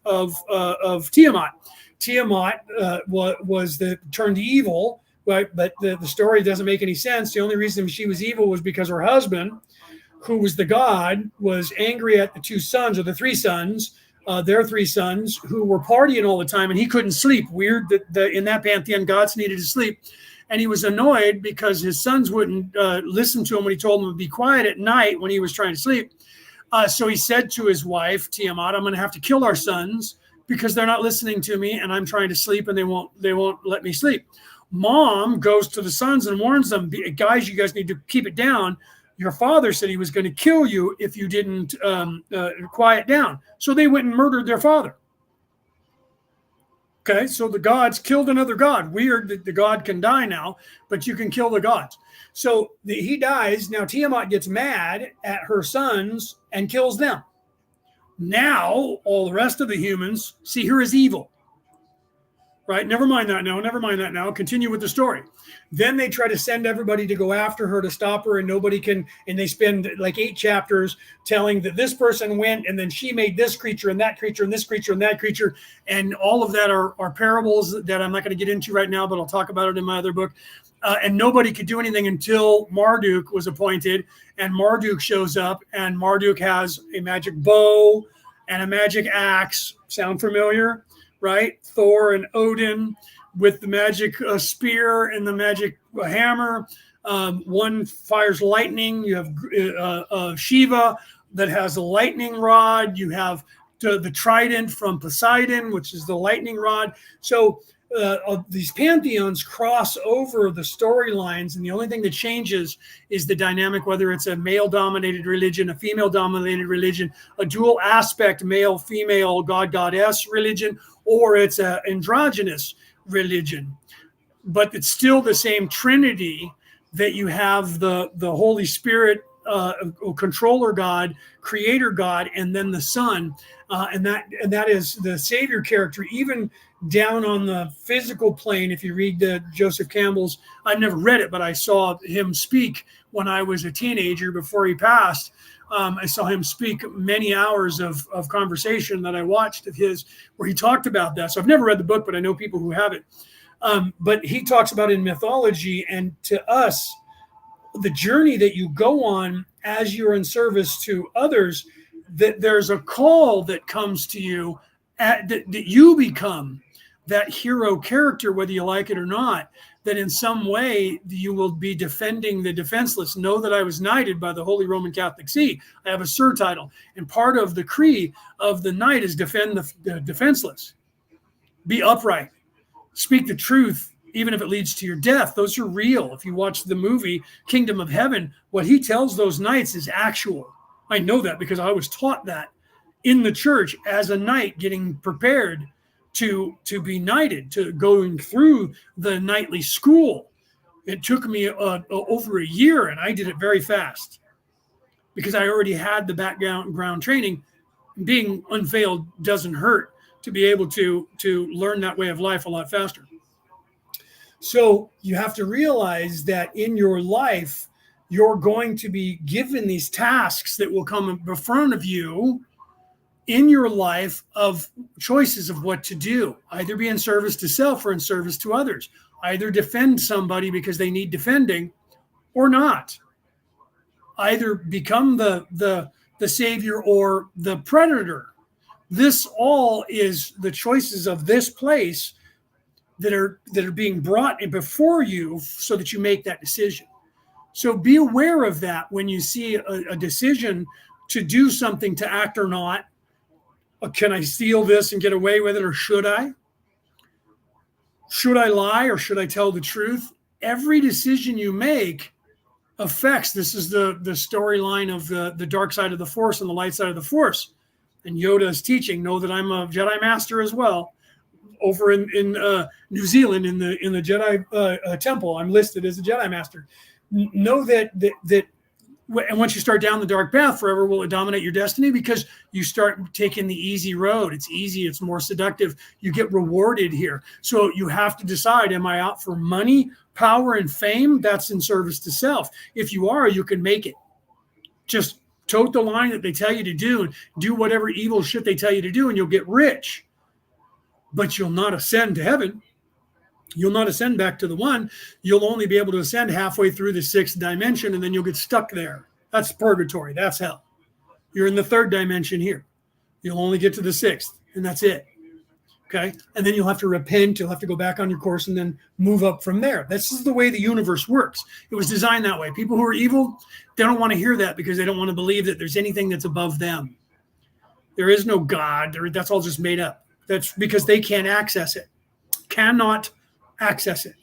Tiamat. Tiamat was turned evil, right? But the story doesn't make any sense. The only reason she was evil was because her husband, who was the god, was angry at the two sons, or the three sons, their three sons, who were partying all the time, and he couldn't sleep. Weird that in that pantheon, gods needed to sleep. And he was annoyed because his sons wouldn't listen to him when he told them to be quiet at night when he was trying to sleep. So he said to his wife, Tiamat, I'm going to have to kill our sons because they're not listening to me, and I'm trying to sleep, and they won't let me sleep. Mom goes to the sons and warns them, guys, you guys need to keep it down. Your father said he was going to kill you if you didn't quiet down. So they went and murdered their father. Okay, so the gods killed another god. Weird that the god can die now, but you can kill the gods. So he dies. Now Tiamat gets mad at her sons and kills them. Now all the rest of the humans see her as evil. Right? Never mind that now. Continue with the story. Then they try to send everybody to go after her to stop her, and nobody can. And they spend like 8 chapters telling that this person went, and then she made this creature and that creature and this creature and that creature. And all of that are parables that I'm not going to get into right now, but I'll talk about it in my other book. And nobody could do anything until Marduk was appointed, and Marduk shows up, and Marduk has a magic bow and a magic axe. Sound familiar? Right? Thor and Odin with the magic spear and the magic hammer. One fires lightning. You have Shiva that has a lightning rod. You have the trident from Poseidon, which is the lightning rod. So these pantheons cross over the storylines, and the only thing that changes is the dynamic, whether it's a male-dominated religion, a female-dominated religion, a dual aspect male-female god-goddess religion, or it's an androgynous religion. But it's still the same Trinity, that you have the Holy Spirit, controller God, creator God, and then the Son, and that is the Savior character. Even down on the physical plane, if you read Joseph Campbell's, I've never read it, but I saw him speak when I was a teenager before he passed. I saw him speak many hours of conversation that I watched of his, where he talked about that. So I've never read the book, but I know people who have it. But he talks about in mythology, and to us, the journey that you go on as you're in service to others, that there's a call that comes to you, that you become that hero character, whether you like it or not, that in some way you will be defending the defenseless. Know that I was knighted by the Holy Roman Catholic See. I have a Sir title. And part of the creed of the knight is defend the defenseless. Be upright. Speak the truth, even if it leads to your death. Those are real. If you watch the movie Kingdom of Heaven, what he tells those knights is actual. I know that because I was taught that in the church as a knight, getting prepared to be knighted, to going through the knightly school. It took me over a year, and I did it very fast because I already had the background training. Being unveiled doesn't hurt, to be able to learn that way of life a lot faster. So you have to realize that in your life, you're going to be given these tasks that will come in front of you in your life of choices of what to do, either be in service to self or in service to others, either defend somebody because they need defending or not, either become the savior or the predator. This all is the choices of this place that are being brought in before you so that you make that decision. So be aware of that when you see a decision to do something, to act or not. Can I steal this and get away with it, or should I? Should I lie or should I tell the truth? Every decision you make affects. This is the storyline of the dark side of the Force and the light side of the Force. And Yoda is teaching, know that I'm a Jedi Master as well. Over in New Zealand, in the Jedi temple, I'm listed as a Jedi Master. Know that and once you start down the dark path, forever will it dominate your destiny, because you start taking the easy road. It's easy. It's more seductive. You get rewarded here. So you have to decide, am I out for money, power, and fame? That's in service to self. If you are, you can make it. Just tote the line that they tell you to do and do whatever evil shit they tell you to do, and you'll get rich. But you'll not ascend to heaven. You'll not ascend back to the one. You'll only be able to ascend halfway through the sixth dimension, and then you'll get stuck there. That's purgatory. That's hell. You're in the third dimension here. You'll only get to the sixth, and that's it. Okay? And then you'll have to repent. You'll have to go back on your course and then move up from there. This is the way the universe works. It was designed that way. People who are evil, they don't want to hear that because they don't want to believe that there's anything that's above them. There is no God. That's all just made up. That's because they can't access it. Cannot access it,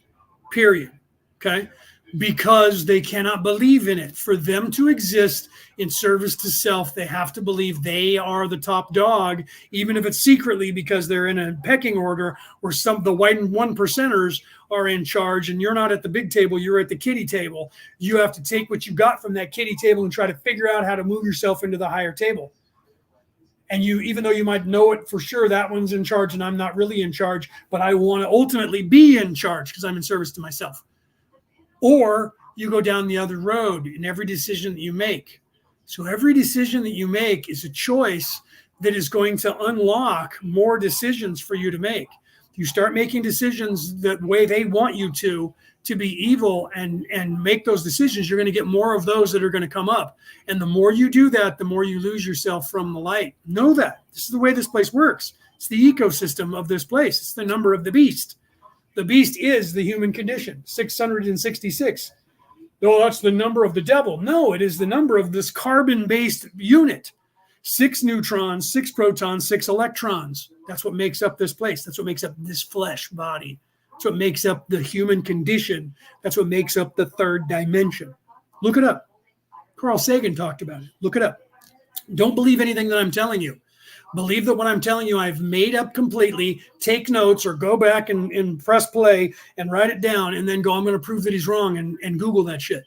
period. Okay? Because they cannot believe in it. For them to exist in service to self, they have to believe they are the top dog, even if it's secretly because they're in a pecking order, or the white and 1%ers are in charge, and you're not at the big table, you're at the kiddie table. You have to take what you got from that kiddie table and try to figure out how to move yourself into the higher table. And you, even though you might know it for sure, that one's in charge and I'm not really in charge, but I want to ultimately be in charge because I'm in service to myself. Or you go down the other road in every decision that you make. So every decision that you make is a choice that is going to unlock more decisions for you to make. You start making decisions the way they want you to be evil and make those decisions, you're going to get more of those that are going to come up. And the more you do that, the more you lose yourself from the light. Know that. This is the way this place works. It's the ecosystem of this place. It's the number of the beast. The beast is the human condition, 666. Oh, that's the number of the devil. No, it is the number of this carbon-based unit. 6 neutrons, 6 protons, 6 electrons. That's what makes up this place. That's what makes up this flesh body. That's what makes up the human condition. That's what makes up the third dimension. Look it up. Carl Sagan talked about it. Look it up. Don't believe anything that I'm telling you. Believe that what I'm telling you I've made up completely. Take notes or go back and press play and write it down and then go, I'm going to prove that he's wrong, and Google that shit.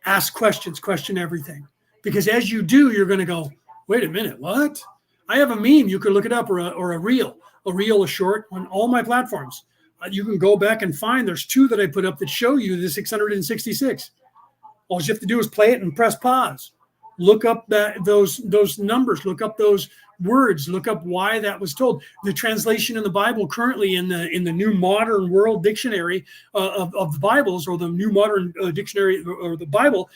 Ask questions. Question everything. Because as you do, you're going to go, wait a minute, what? I have a meme. You could look it up, or a reel. A reel, a short, on all my platforms. You can go back and find, there's 2 that I put up that show you the 666. All you have to do is play it and press pause. Look up those numbers. Look up those words. Look up why that was told. The translation in the Bible currently in the New Modern World Dictionary of the Bibles, or the New Modern Dictionary or the Bible,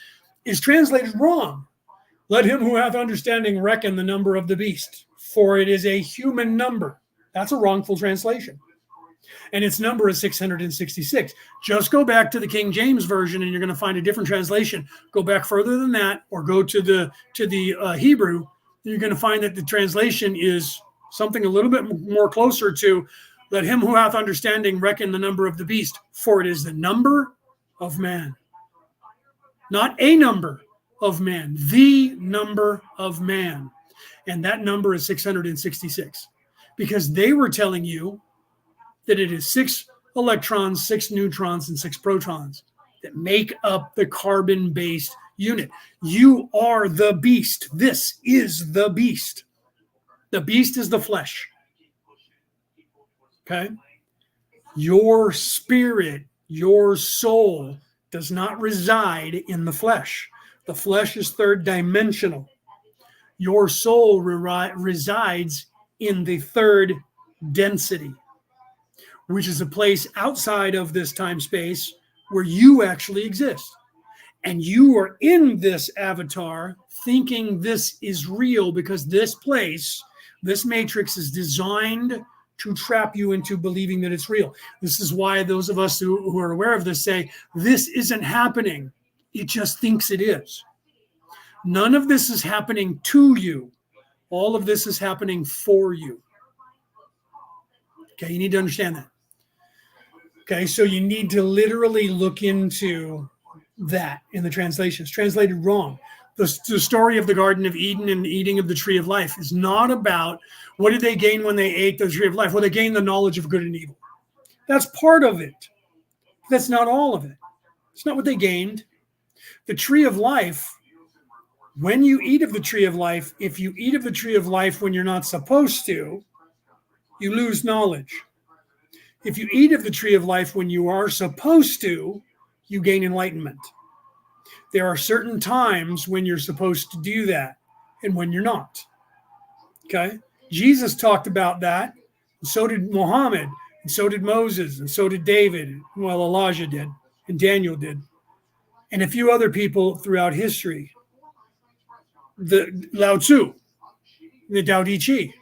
is translated wrong. Let him who hath understanding reckon the number of the beast, for it is a human number. That's a wrongful translation. And its number is 666. Just go back to the King James Version and you're going to find a different translation. Go back further than that, or go to the Hebrew. You're going to find that the translation is something a little bit more closer to, let him who hath understanding reckon the number of the beast, for it is the number of man. Not a number of man, the number of man. And that number is 666. Because they were telling you that it is 6 electrons, 6 neutrons, and 6 protons that make up the carbon-based unit. You are the beast. This is the beast. The beast is the flesh. Okay? Your spirit, your soul does not reside in the flesh. The flesh is third dimensional. Your soul resides in the third density, which is a place outside of this time space where you actually exist. And you are in this avatar thinking this is real because this place, this matrix is designed to trap you into believing that it's real. This is why those of us who are aware of this say, this isn't happening. It just thinks it is. None of this is happening to you. All of this is happening for you. Okay, you need to understand that. Okay, so you need to literally look into that in the translation. It's translated wrong. The story of the Garden of Eden and the eating of the tree of life is not about what did they gain when they ate the tree of life. Well, they gained the knowledge of good and evil. That's part of it. That's not all of it. It's not what they gained. The tree of life, when you eat of the tree of life, if you eat of the tree of life when you're not supposed to, you lose knowledge. If you eat of the tree of life when you are supposed to, you gain enlightenment. There are certain times when you're supposed to do that and when you're not. Okay? Jesus talked about that, and so did Muhammad, and so did Moses, and so did David. Well, Elijah did, and Daniel did, and a few other people throughout history. The Lao Tzu, the Tao Te Ching.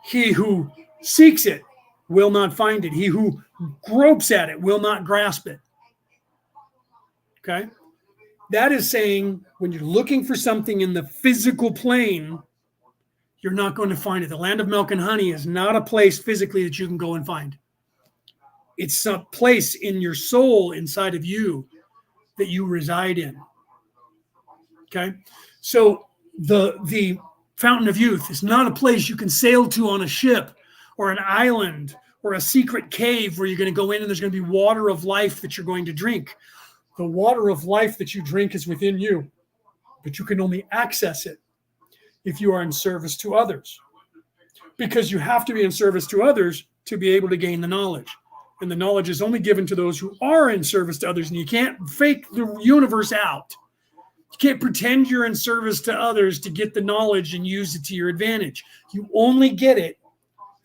He who seeks it will not find it. He who gropes at it will not grasp it. Okay? That is saying when you're looking for something in the physical plane, you're not going to find it. The land of milk and honey is not a place physically that you can go and find. It's a place in your soul inside of you that you reside in. Okay? So the fountain of youth is not a place you can sail to on a ship or an island or a secret cave where you're going to go in and there's going to be water of life that you're going to drink. The water of life that you drink is within you, but you can only access it if you are in service to others, because you have to be in service to others to be able to gain the knowledge. And the knowledge is only given to those who are in service to others. And you can't fake the universe out. You can't pretend you're in service to others to get the knowledge and use it to your advantage. You only get it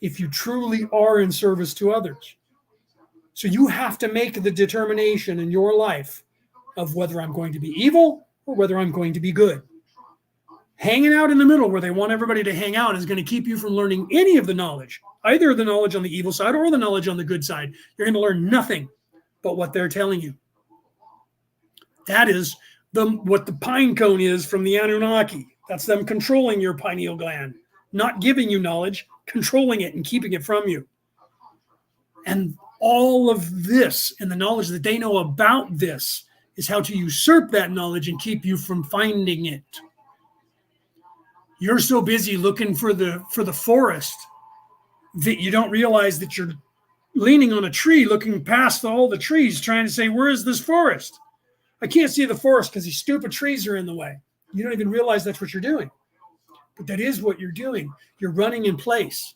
if you truly are in service to others. So you have to make the determination in your life of whether I'm going to be evil or whether I'm going to be good. Hanging out in the middle where they want everybody to hang out is going to keep you from learning any of the knowledge, either the knowledge on the evil side or the knowledge on the good side. You're going to learn nothing but what they're telling you. That is what the pine cone is from the Anunnaki. That's them controlling your pineal gland, not giving you knowledge, controlling it and keeping it from you. And all of this and the knowledge that they know about this is how to usurp that knowledge and keep you from finding it. You're so busy looking for the forest that you don't realize that you're leaning on a tree, looking past all the trees, trying to say, where is this forest? I can't see the forest because these stupid trees are in the way. You don't even realize that's what you're doing. But that is what you're doing. You're running in place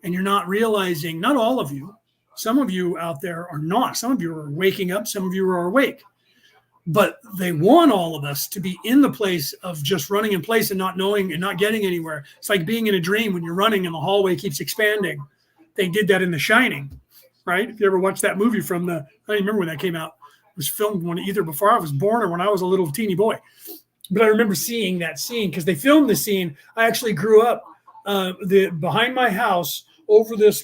and you're not realizing, not all of you, some of you out there are not. Some of you are waking up. Some of you are awake. But they want all of us to be in the place of just running in place and not knowing and not getting anywhere. It's like being in a dream when you're running and the hallway keeps expanding. They did that in The Shining, right? If you ever watched that movie I don't even remember when that came out. It was filmed either before I was born or when I was a little teeny boy. But I remember seeing that scene because they filmed the scene. I actually grew up behind my house. Over this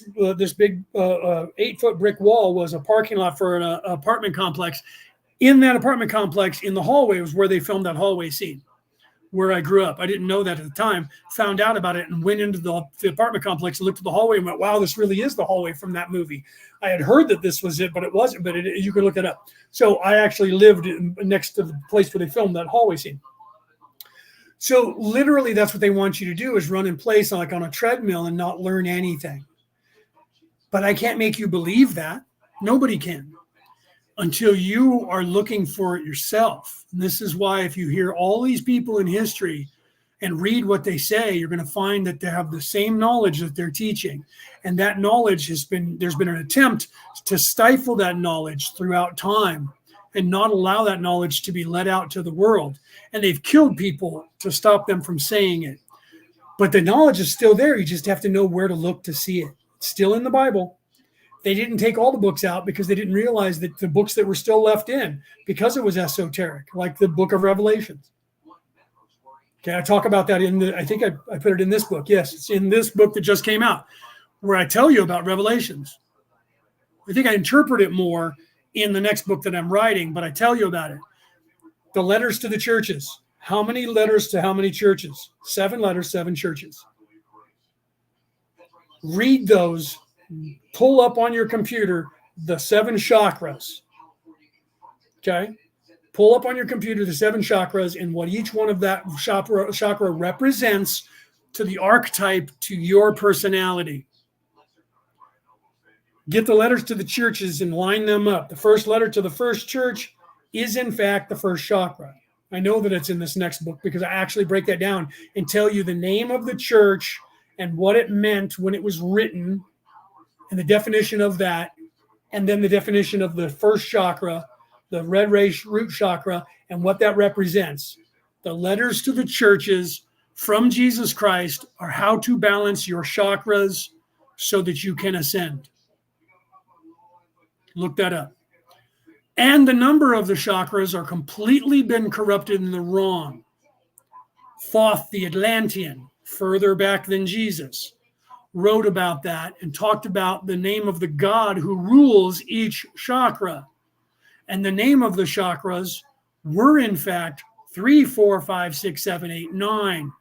big 8-foot brick wall was a parking lot for an apartment complex. In that apartment complex, in the hallway, was where they filmed that hallway scene, where I grew up. I didn't know that at the time. Found out about it and went into the apartment complex and looked at the hallway and went, wow, this really is the hallway from that movie. I had heard that this was it, but it wasn't. But you could look it up. So I actually lived next to the place where they filmed that hallway scene. So literally that's what they want you to do is run in place like on a treadmill and not learn anything. But I can't make you believe that. Nobody can until you are looking for it yourself. And this is why if you hear all these people in history and read what they say, you're going to find that they have the same knowledge that they're teaching. And that knowledge there's been an attempt to stifle that knowledge throughout time and not allow that knowledge to be let out to the world. And they've killed people to stop them from saying it. But the knowledge is still there. You just have to know where to look to see it. It's still in the Bible. They didn't take all the books out because they didn't realize that the books that were still left in, because it was esoteric, like the book of Revelations. Okay, I talk about that I think I put it in this book. Yes, it's in this book that just came out, where I tell you about Revelations. I think I interpret it more in the next book that I'm writing, but I tell you about it. The letters to the churches. How many letters to how many churches? 7 letters, 7 churches. Read those. Pull up on your computer the 7 chakras. Okay? Pull up on your computer the 7 chakras and what each one of that chakra represents to the archetype to your personality. Get the letters to the churches and line them up. The first letter to the first church is, in fact, the first chakra. I know that it's in this next book because I actually break that down and tell you the name of the church and what it meant when it was written and the definition of that, and then the definition of the first chakra, the red root chakra, and what that represents. The letters to the churches from Jesus Christ are how to balance your chakras so that you can ascend. Look that up. And the number of the chakras are completely been corrupted in the wrong. Thoth the Atlantean, further back than Jesus, wrote about that and talked about the name of the God who rules each chakra. And the name of the chakras were, in fact, 3, 4, 5, 6, 7, 8, 9.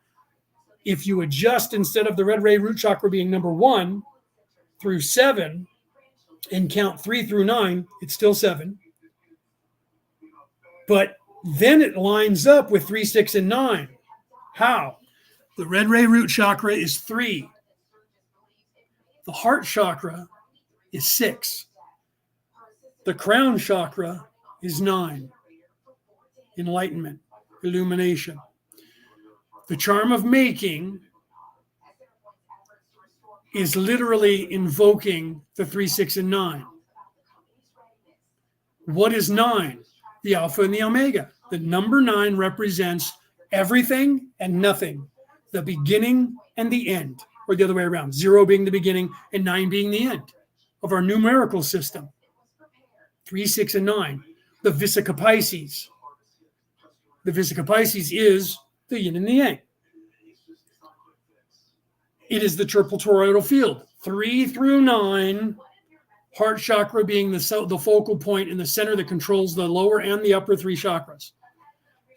If you adjust, instead of the red ray root chakra being number 1 through 7 and count 3 through 9, it's still 7. But then it lines up with 3, 6, and 9. How? The red ray root chakra is 3. The heart chakra is 6. The crown chakra is 9. Enlightenment, illumination. The charm of making is literally invoking the 3, 6, and 9. What is 9? The Alpha and the Omega. The number 9 represents everything and nothing, the beginning and the end, or the other way around, 0 being the beginning and 9 being the end of our numerical system. 3, 6, and 9. The Vesica Pisces. The Vesica Pisces is the yin and the yang. It is the triple toroidal field. 3 through 9, heart chakra being the focal point in the center that controls the lower and the upper 3 chakras.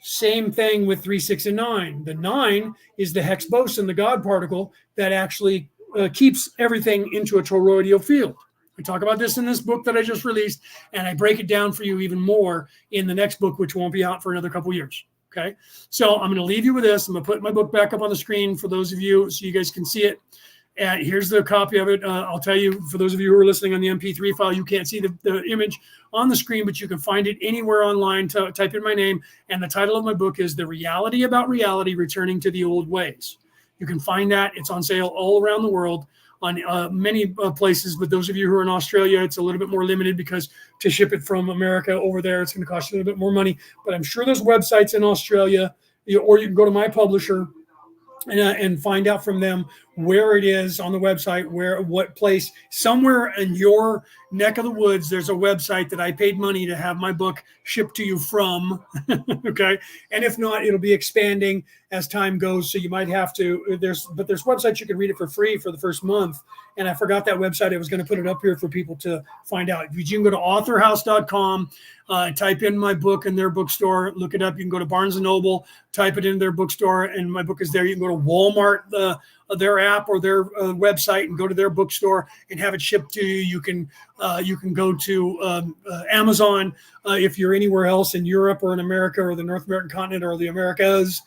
Same thing with 3, 6, and 9. The 9 is the hex boson, the God particle, that actually keeps everything into a toroidal field. I talk about this in this book that I just released, and I break it down for you even more in the next book, which won't be out for another couple years. Okay, so I'm going to leave you with this. I'm going to put my book back up on the screen for those of you so you guys can see it. And here's the copy of it. I'll tell you, for those of you who are listening on the MP3 file, you can't see the image on the screen, but you can find it anywhere online. Type in my name, and the title of my book is The Reality About Reality, Returning to the Old Ways. You can find that. It's on sale all around the world on many places, but those of you who are in Australia, it's a little bit more limited because to ship it from America over there, it's going to cost you a little bit more money. But I'm sure there's websites in Australia, or you can go to my publisher and find out from them where it is on the website, what place. Somewhere in your neck of the woods, there's a website that I paid money to have my book shipped to you from. Okay, and if not, it'll be expanding as time goes, so you might have to. There's websites you can read it for free for the first month, and I forgot that website. I was going to put it up here for people to find out. You can go to authorhouse.com, type in my book in their bookstore, look it up. You can go to Barnes & Noble, type it in their bookstore, and my book is there. You can go to Walmart, their app or their website, and go to their bookstore and have it shipped to you. You can go to Amazon if you're anywhere else in Europe or in America or the North American continent or the Americas.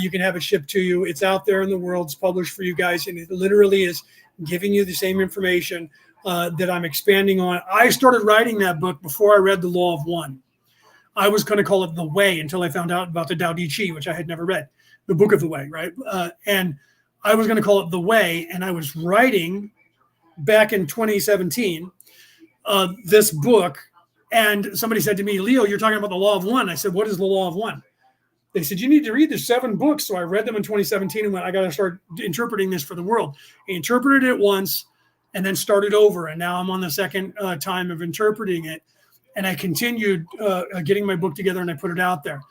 You can have it shipped to you. It's out there in the world. It's published for you guys, and it literally is giving you the same information that I'm expanding on. I started writing that book before I read The Law of One. I was going to call it The Way until I found out about the Tao Te Ching, which I had never read, the Book of the Way, right? And I was going to call it The Way, and I was writing back in 2017 this book, and somebody said to me, Leo, you're talking about the law of one. I said, what is the law of one? They said, you need to read the 7 books. So I read them in 2017 and went, I got to start interpreting this for the world. I interpreted it once and then started over. And now I'm on the second time of interpreting it. And I continued getting my book together and I put it out there.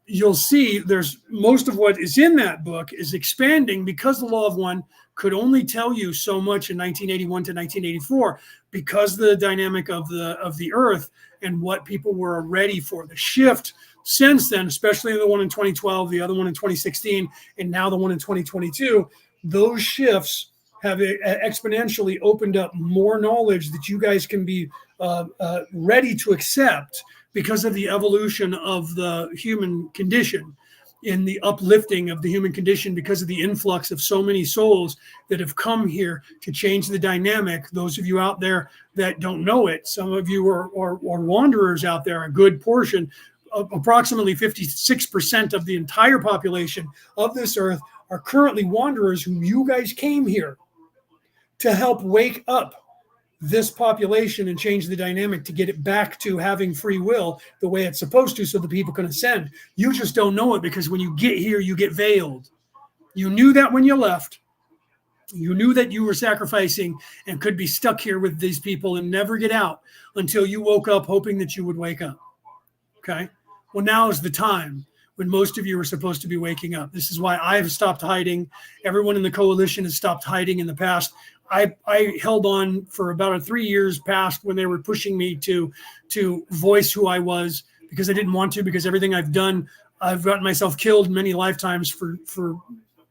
You'll see there's most of what is in that book is expanding because the law of one could only tell you so much in 1981 to 1984 because the dynamic of the earth and what people were ready for. The shift since then, especially the one in 2012, the other one in 2016, and now the one in 2022, those shifts have exponentially opened up more knowledge that you guys can be ready to accept because of the evolution of the human condition, in the uplifting of the human condition, because of the influx of so many souls that have come here to change the dynamic. Those of you out there that don't know it, some of you are wanderers out there, a good portion, approximately 56% of the entire population of this earth are currently wanderers who you guys came here to help wake up this population and change the dynamic to get it back to having free will the way it's supposed to so the people can ascend. You just don't know it because when you get here, you get veiled. You knew that when you left. You knew that you were sacrificing and could be stuck here with these people and never get out until you woke up hoping that you would wake up. Okay? Well, now is the time when most of you are supposed to be waking up. This is why I've stopped hiding. Everyone in the coalition has stopped hiding in the past. I held on for about 3 years past when they were pushing me to voice who I was because I didn't want to, because everything I've done, I've gotten myself killed many lifetimes for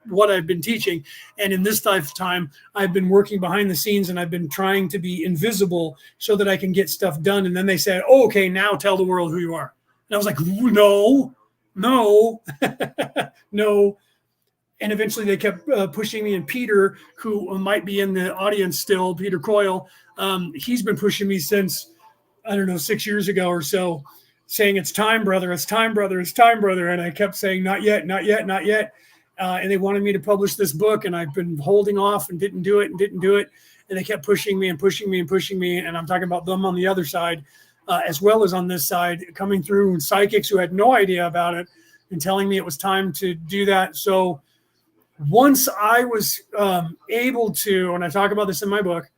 what I've been teaching. And in this lifetime, I've been working behind the scenes and I've been trying to be invisible so that I can get stuff done. And then they said, oh, okay, now tell the world who you are. And I was like, no. No. And eventually they kept pushing me. And Peter, who might be in the audience still, Peter Coyle, he's been pushing me since, 6 years ago or so, saying, it's time, brother, it's time, brother, it's time, brother. And I kept saying, not yet, not yet, not yet. And they wanted me to publish this book, and I've been holding off and didn't do it. And they kept pushing me and pushing me and pushing me. And I'm talking about them on the other side, as well as on this side, coming through, and psychics who had no idea about it and telling me it was time to do that. So once I was able to, and I talk about this in my book,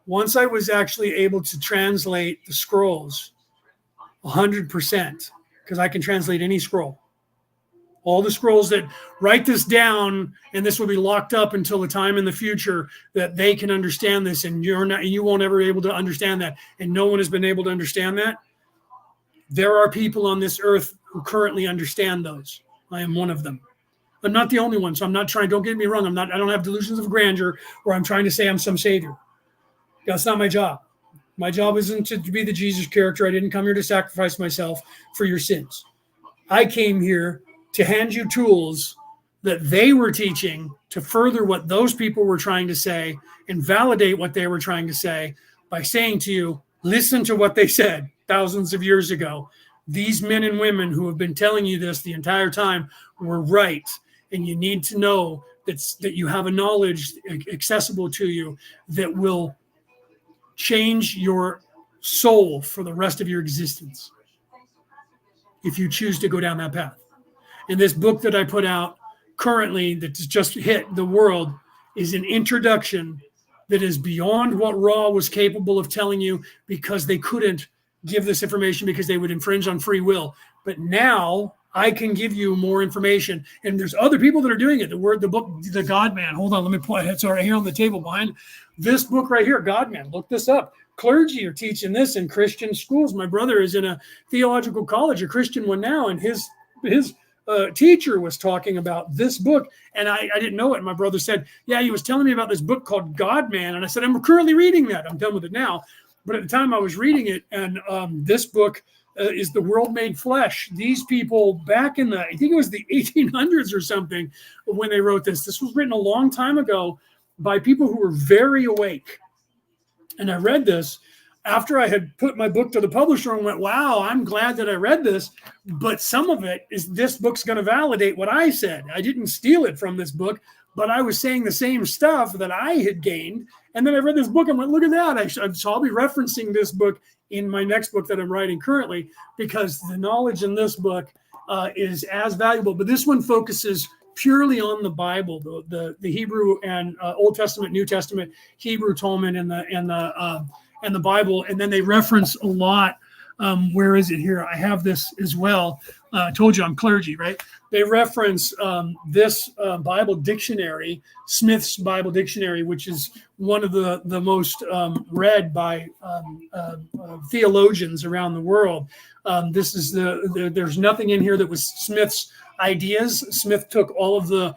once I was actually able to translate the scrolls 100%, because I can translate any scroll, all the scrolls that write this down, and this will be locked up until the time in the future that they can understand this, and you won't ever be able to understand that, and no one has been able to understand that. There are people on this earth who currently understand those. I am one of them. I'm not the only one, so I'm not trying. Don't get me wrong. I don't have delusions of grandeur where I'm trying to say I'm some savior. That's not my job. My job isn't to be the Jesus character. I didn't come here to sacrifice myself for your sins. I came here to hand you tools that they were teaching to further what those people were trying to say and validate what they were trying to say by saying to you, listen to what they said thousands of years ago. These men and women who have been telling you this the entire time were right. And you need to know that you have a knowledge accessible to you that will change your soul for the rest of your existence if you choose to go down that path. And this book that I put out currently that's just hit the world is an introduction that is beyond what Ra was capable of telling you, because they couldn't give this information because they would infringe on free will. But now I can give you more information, and there's other people that are doing it. The book, The God Man. Hold on, let me point. It's right here on the table behind this book right here, God Man. Look this up. Clergy are teaching this in Christian schools. My brother is in a theological college, a Christian one now, and his teacher was talking about this book, and I didn't know it. And my brother said, yeah, he was telling me about this book called God Man, and I said, I'm currently reading that. I'm done with it now. But at the time I was reading it, and this book is The World Made Flesh. These people back in I think it was the 1800s or something when they wrote this. This was written a long time ago by people who were very awake. And I read this, after I had put my book to the publisher and went, wow, I'm glad that I read this, but some of it is this book's going to validate what I said. I didn't steal it from this book, but I was saying the same stuff that I had gained. And then I read this book and went, look at that. So I'll be referencing this book in my next book that I'm writing currently, because the knowledge in this book is as valuable. But this one focuses purely on the Bible, the Hebrew and Old Testament, New Testament, Hebrew Talmud, and the Bible. And then they reference a lot. Where is it here? I have this as well. I told you I'm clergy, right? They reference this Bible dictionary, Smith's Bible Dictionary, which is one of the most read by theologians around the world. This is there's nothing in here that was Smith's ideas. Smith took all of the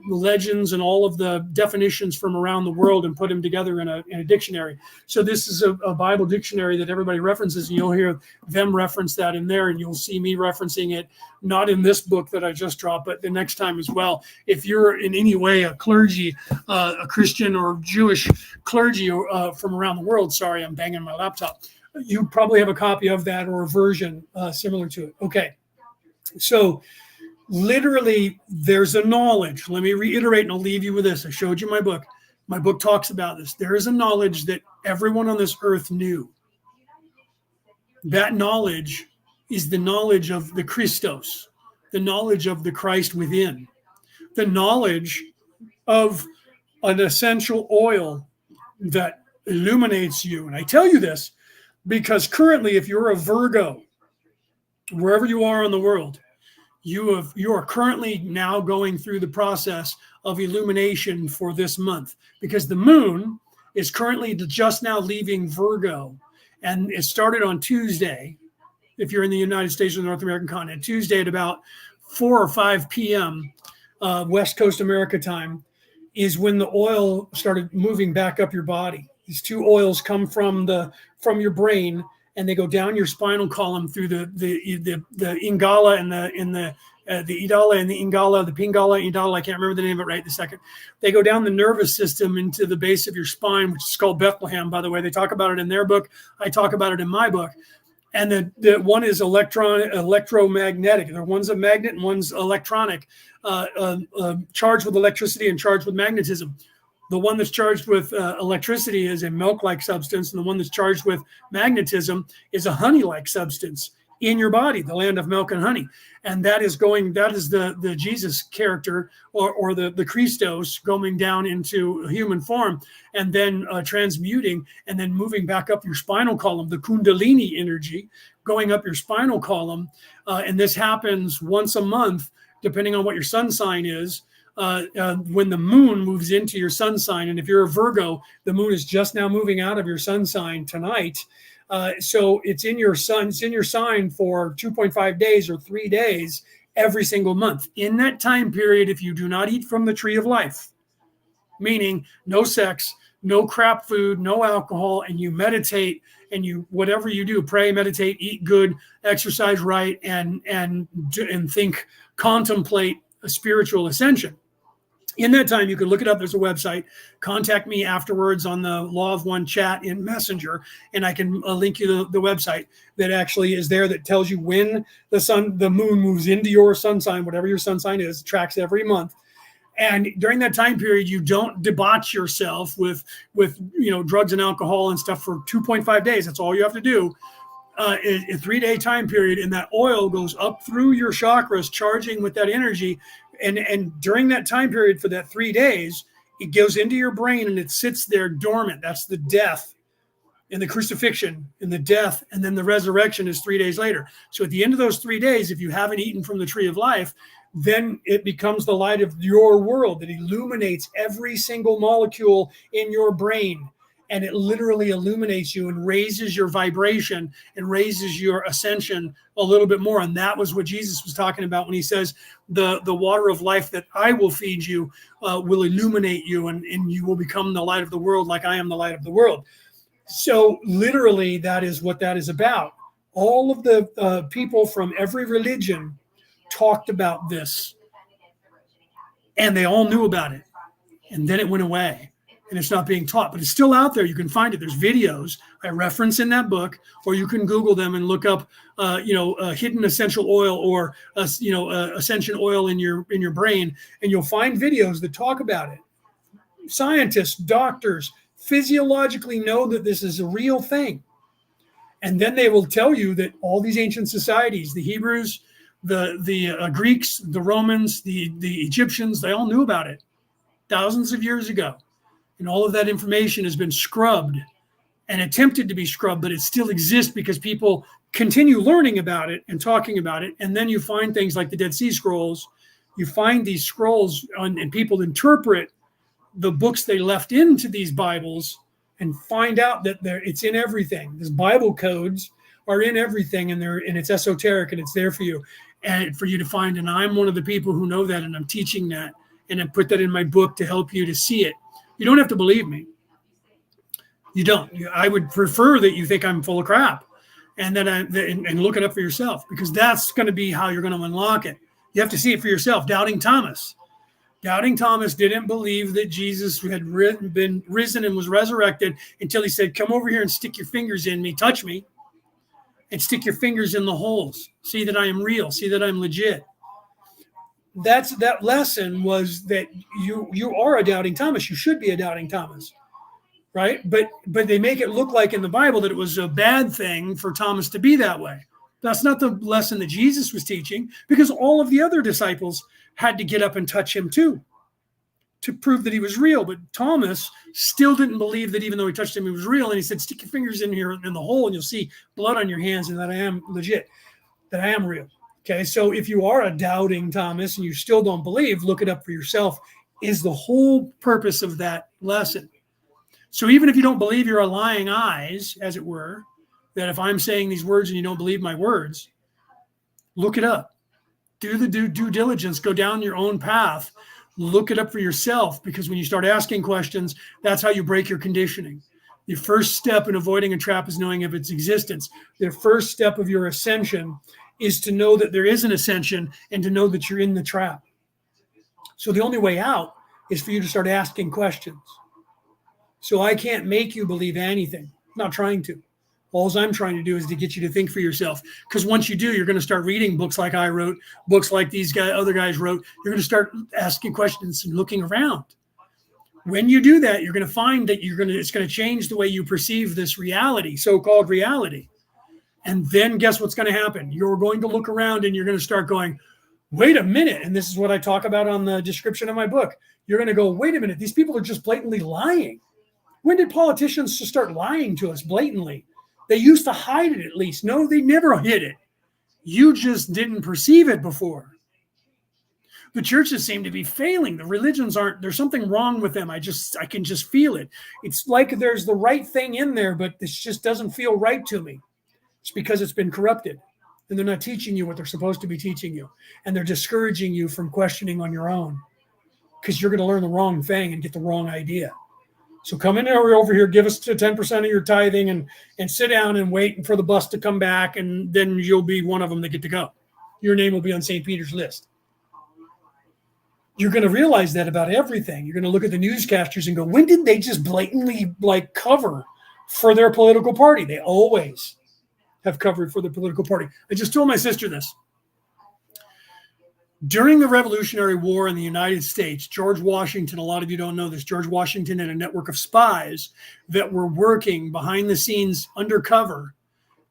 legends and all of the definitions from around the world and put them together in a dictionary. So this is a Bible dictionary that everybody references, and you'll hear them reference that in there, and you'll see me referencing it, not in this book that I just dropped, but the next time as well. If you're in any way a clergy, a Christian or Jewish clergy from around the world, sorry, I'm banging my laptop, you probably have a copy of that or a version similar to it. Okay, so literally, there's a knowledge. Let me reiterate, and I'll leave you with this. I showed you my book. My book talks about this. There is a knowledge that everyone on this earth knew. That knowledge is the knowledge of the Christos, the knowledge of the Christ within, the knowledge of an essential oil that illuminates you. And I tell you this because currently, if you're a Virgo, wherever you are in the world, you are currently now going through the process of illumination for this month, because the moon is currently just now leaving Virgo, and it started on Tuesday. If you're in the United States or the North American continent, Tuesday at about 4 or 5 p.m. West Coast America time is when the oil started moving back up your body. These two oils come from your brain, and they go down your spinal column through the Ingala and the Idala and the Ingala, the Pingala, Idala. I can't remember the name of it right this second. They go down the nervous system into the base of your spine, which is called Bethlehem, by the way. They talk about it in their book. I talk about it in my book. And the one is electromagnetic. One's a magnet and one's electronic, charged with electricity and charged with magnetism. The one that's charged with electricity is a milk-like substance, and the one that's charged with magnetism is a honey-like substance in your body, the land of milk and honey. And that is the Jesus character or the Christos going down into human form, and then transmuting and then moving back up your spinal column, the Kundalini energy going up your spinal column. And this happens once a month, depending on what your sun sign is. When the moon moves into your sun sign, and if you're a Virgo, the moon is just now moving out of your sun sign tonight. So it's in your sign for 2.5 days or 3 days every single month. In that time period, if you do not eat from the tree of life, meaning no sex, no crap food, no alcohol, and you meditate, and you whatever you do, pray, meditate, eat good, exercise right, and think, contemplate a spiritual ascension. In that time, you can look it up. There's a website. Contact me afterwards on the Law of One chat in Messenger, and I can link you the website that actually is there that tells you when the moon moves into your sun sign, whatever your sun sign is, tracks every month. And during that time period, you don't debauch yourself with drugs and alcohol and stuff for 2.5 days. That's all you have to do. A 3-day time period, and that oil goes up through your chakras, charging with that energy. And during that time period, for that 3 days, it goes into your brain and it sits there dormant. That's the death and the crucifixion and the death. And then the resurrection is 3 days later. So at the end of those 3 days, if you haven't eaten from the tree of life, then it becomes the light of your world that illuminates every single molecule in your brain. And it literally illuminates you and raises your vibration and raises your ascension a little bit more. And that was what Jesus was talking about when he says, the water of life that I will feed you will illuminate you, and you will become the light of the world like I am the light of the world. So literally, that is what that is about. All of the people from every religion talked about this, and they all knew about it. And then it went away. and it's not being taught, but it's still out there. You can find it. There's videos I reference in that book, or you can Google them and look up, hidden essential oil or, ascension oil in your brain, and you'll find videos that talk about it. Scientists, doctors, physiologically know that this is a real thing. And then they will tell you that all these ancient societies, the Hebrews, the Greeks, the Romans, the Egyptians, they all knew about it thousands of years ago. And all of that information has been scrubbed and attempted to be scrubbed, but it still exists because people continue learning about it and talking about it. And then you find things like the Dead Sea Scrolls. You find these scrolls and people interpret the books they left into these Bibles and find out that it's in everything. These Bible codes are in everything, and it's esoteric, and it's there for you and for you to find. And I'm one of the people who know that, and I'm teaching that, and I put that in my book to help you to see it. You don't have to believe me. You don't. I would prefer that you think I'm full of crap, and then and look it up for yourself, because that's going to be how you're going to unlock it. You have to see it for yourself. Doubting Thomas didn't believe that Jesus had been risen and was resurrected until he said, "Come over here and stick your fingers in me, touch me, and stick your fingers in the holes. See that I am real. See that I'm legit." That lesson was that you are a doubting Thomas. You should be a doubting Thomas, right? But they make it look like in the Bible that it was a bad thing for Thomas to be that way. That's not the lesson that Jesus was teaching, because all of the other disciples had to get up and touch him too, to prove that he was real. But Thomas still didn't believe that, even though he touched him, he was real. And he said, "Stick your fingers in here in the hole and you'll see blood on your hands, and that I am legit, that I am real." Okay, so if you are a doubting Thomas and you still don't believe, look it up for yourself, is the whole purpose of that lesson. So even if you don't believe, you're a lying eyes, as it were, that if I'm saying these words and you don't believe my words, look it up. Do the due diligence, go down your own path, look it up for yourself, because when you start asking questions, that's how you break your conditioning. The first step in avoiding a trap is knowing of its existence. The first step of your ascension is to know that there is an ascension and to know that you're in the trap. So the only way out is for you to start asking questions. So I can't make you believe anything. I'm not trying to. All I'm trying to do is to get you to think for yourself. Because once you do, you're going to start reading books like I wrote, books like these other guys wrote. You're going to start asking questions and looking around. When you do that, you're going to find that it's going to change the way you perceive this reality, so-called reality. And then guess what's going to happen? You're going to look around and you're going to start going, wait a minute. And this is what I talk about on the description of my book. You're going to go, wait a minute. These people are just blatantly lying. When did politicians just start lying to us blatantly? They used to hide it at least. No, they never hid it. You just didn't perceive it before. The churches seem to be failing. The religions there's something wrong with them. I can just feel it. It's like there's the right thing in there, but this just doesn't feel right to me. It's because it's been corrupted, and they're not teaching you what they're supposed to be teaching you. And they're discouraging you from questioning on your own, because you're going to learn the wrong thing and get the wrong idea. So come in over here, give us 10% of your tithing, and sit down and wait for the bus to come back, and then you'll be one of them that get to go. Your name will be on St. Peter's list. You're going to realize that about everything. You're going to look at the newscasters and go, when did they just blatantly cover for their political party? They always have covered for the political party. I just told my sister this. During the Revolutionary War in the United States, George Washington, a lot of you don't know this, George Washington had a network of spies that were working behind the scenes undercover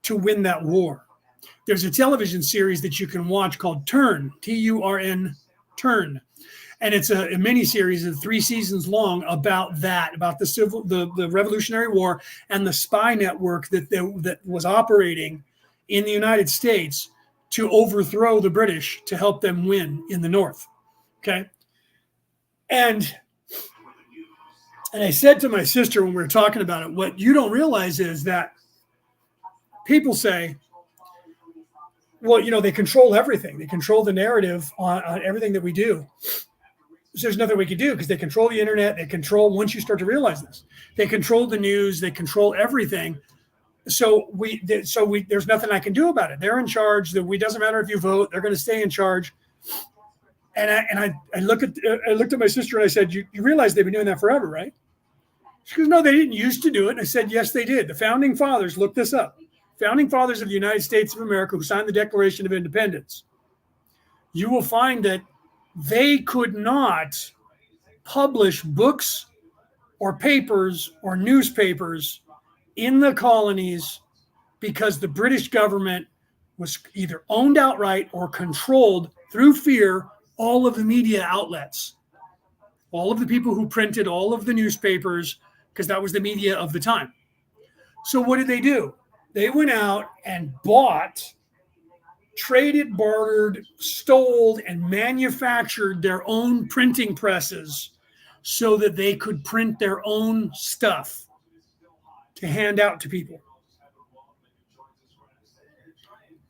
to win that war. There's a television series that you can watch called Turn, T-U-R-N, Turn. And it's a mini-series of 3 seasons long about the Revolutionary War and the spy network that was operating in the United States to overthrow the British to help them win in the North. Okay. And I said to my sister when we were talking about it, what you don't realize is that people say, well, they control everything. They control the narrative on everything that we do. So there's nothing we can do because they control the internet. They control, once you start to realize this, they control the news. They control everything. So there's nothing I can do about it. They're in charge. It doesn't matter if you vote; they're going to stay in charge. And I looked at my sister and I said, "You realize they've been doing that forever, right?" She goes, no, they didn't used to do it. And I said, yes, they did. The founding fathers, look this up. Founding fathers of the United States of America who signed the Declaration of Independence. You will find that they could not publish books or papers or newspapers in the colonies because the British government was either owned outright or controlled through fear all of the media outlets, all of the people who printed all of the newspapers, because that was the media of the time. So what did they do? They went out and bought, traded, bartered, stole, and manufactured their own printing presses so that they could print their own stuff to hand out to people.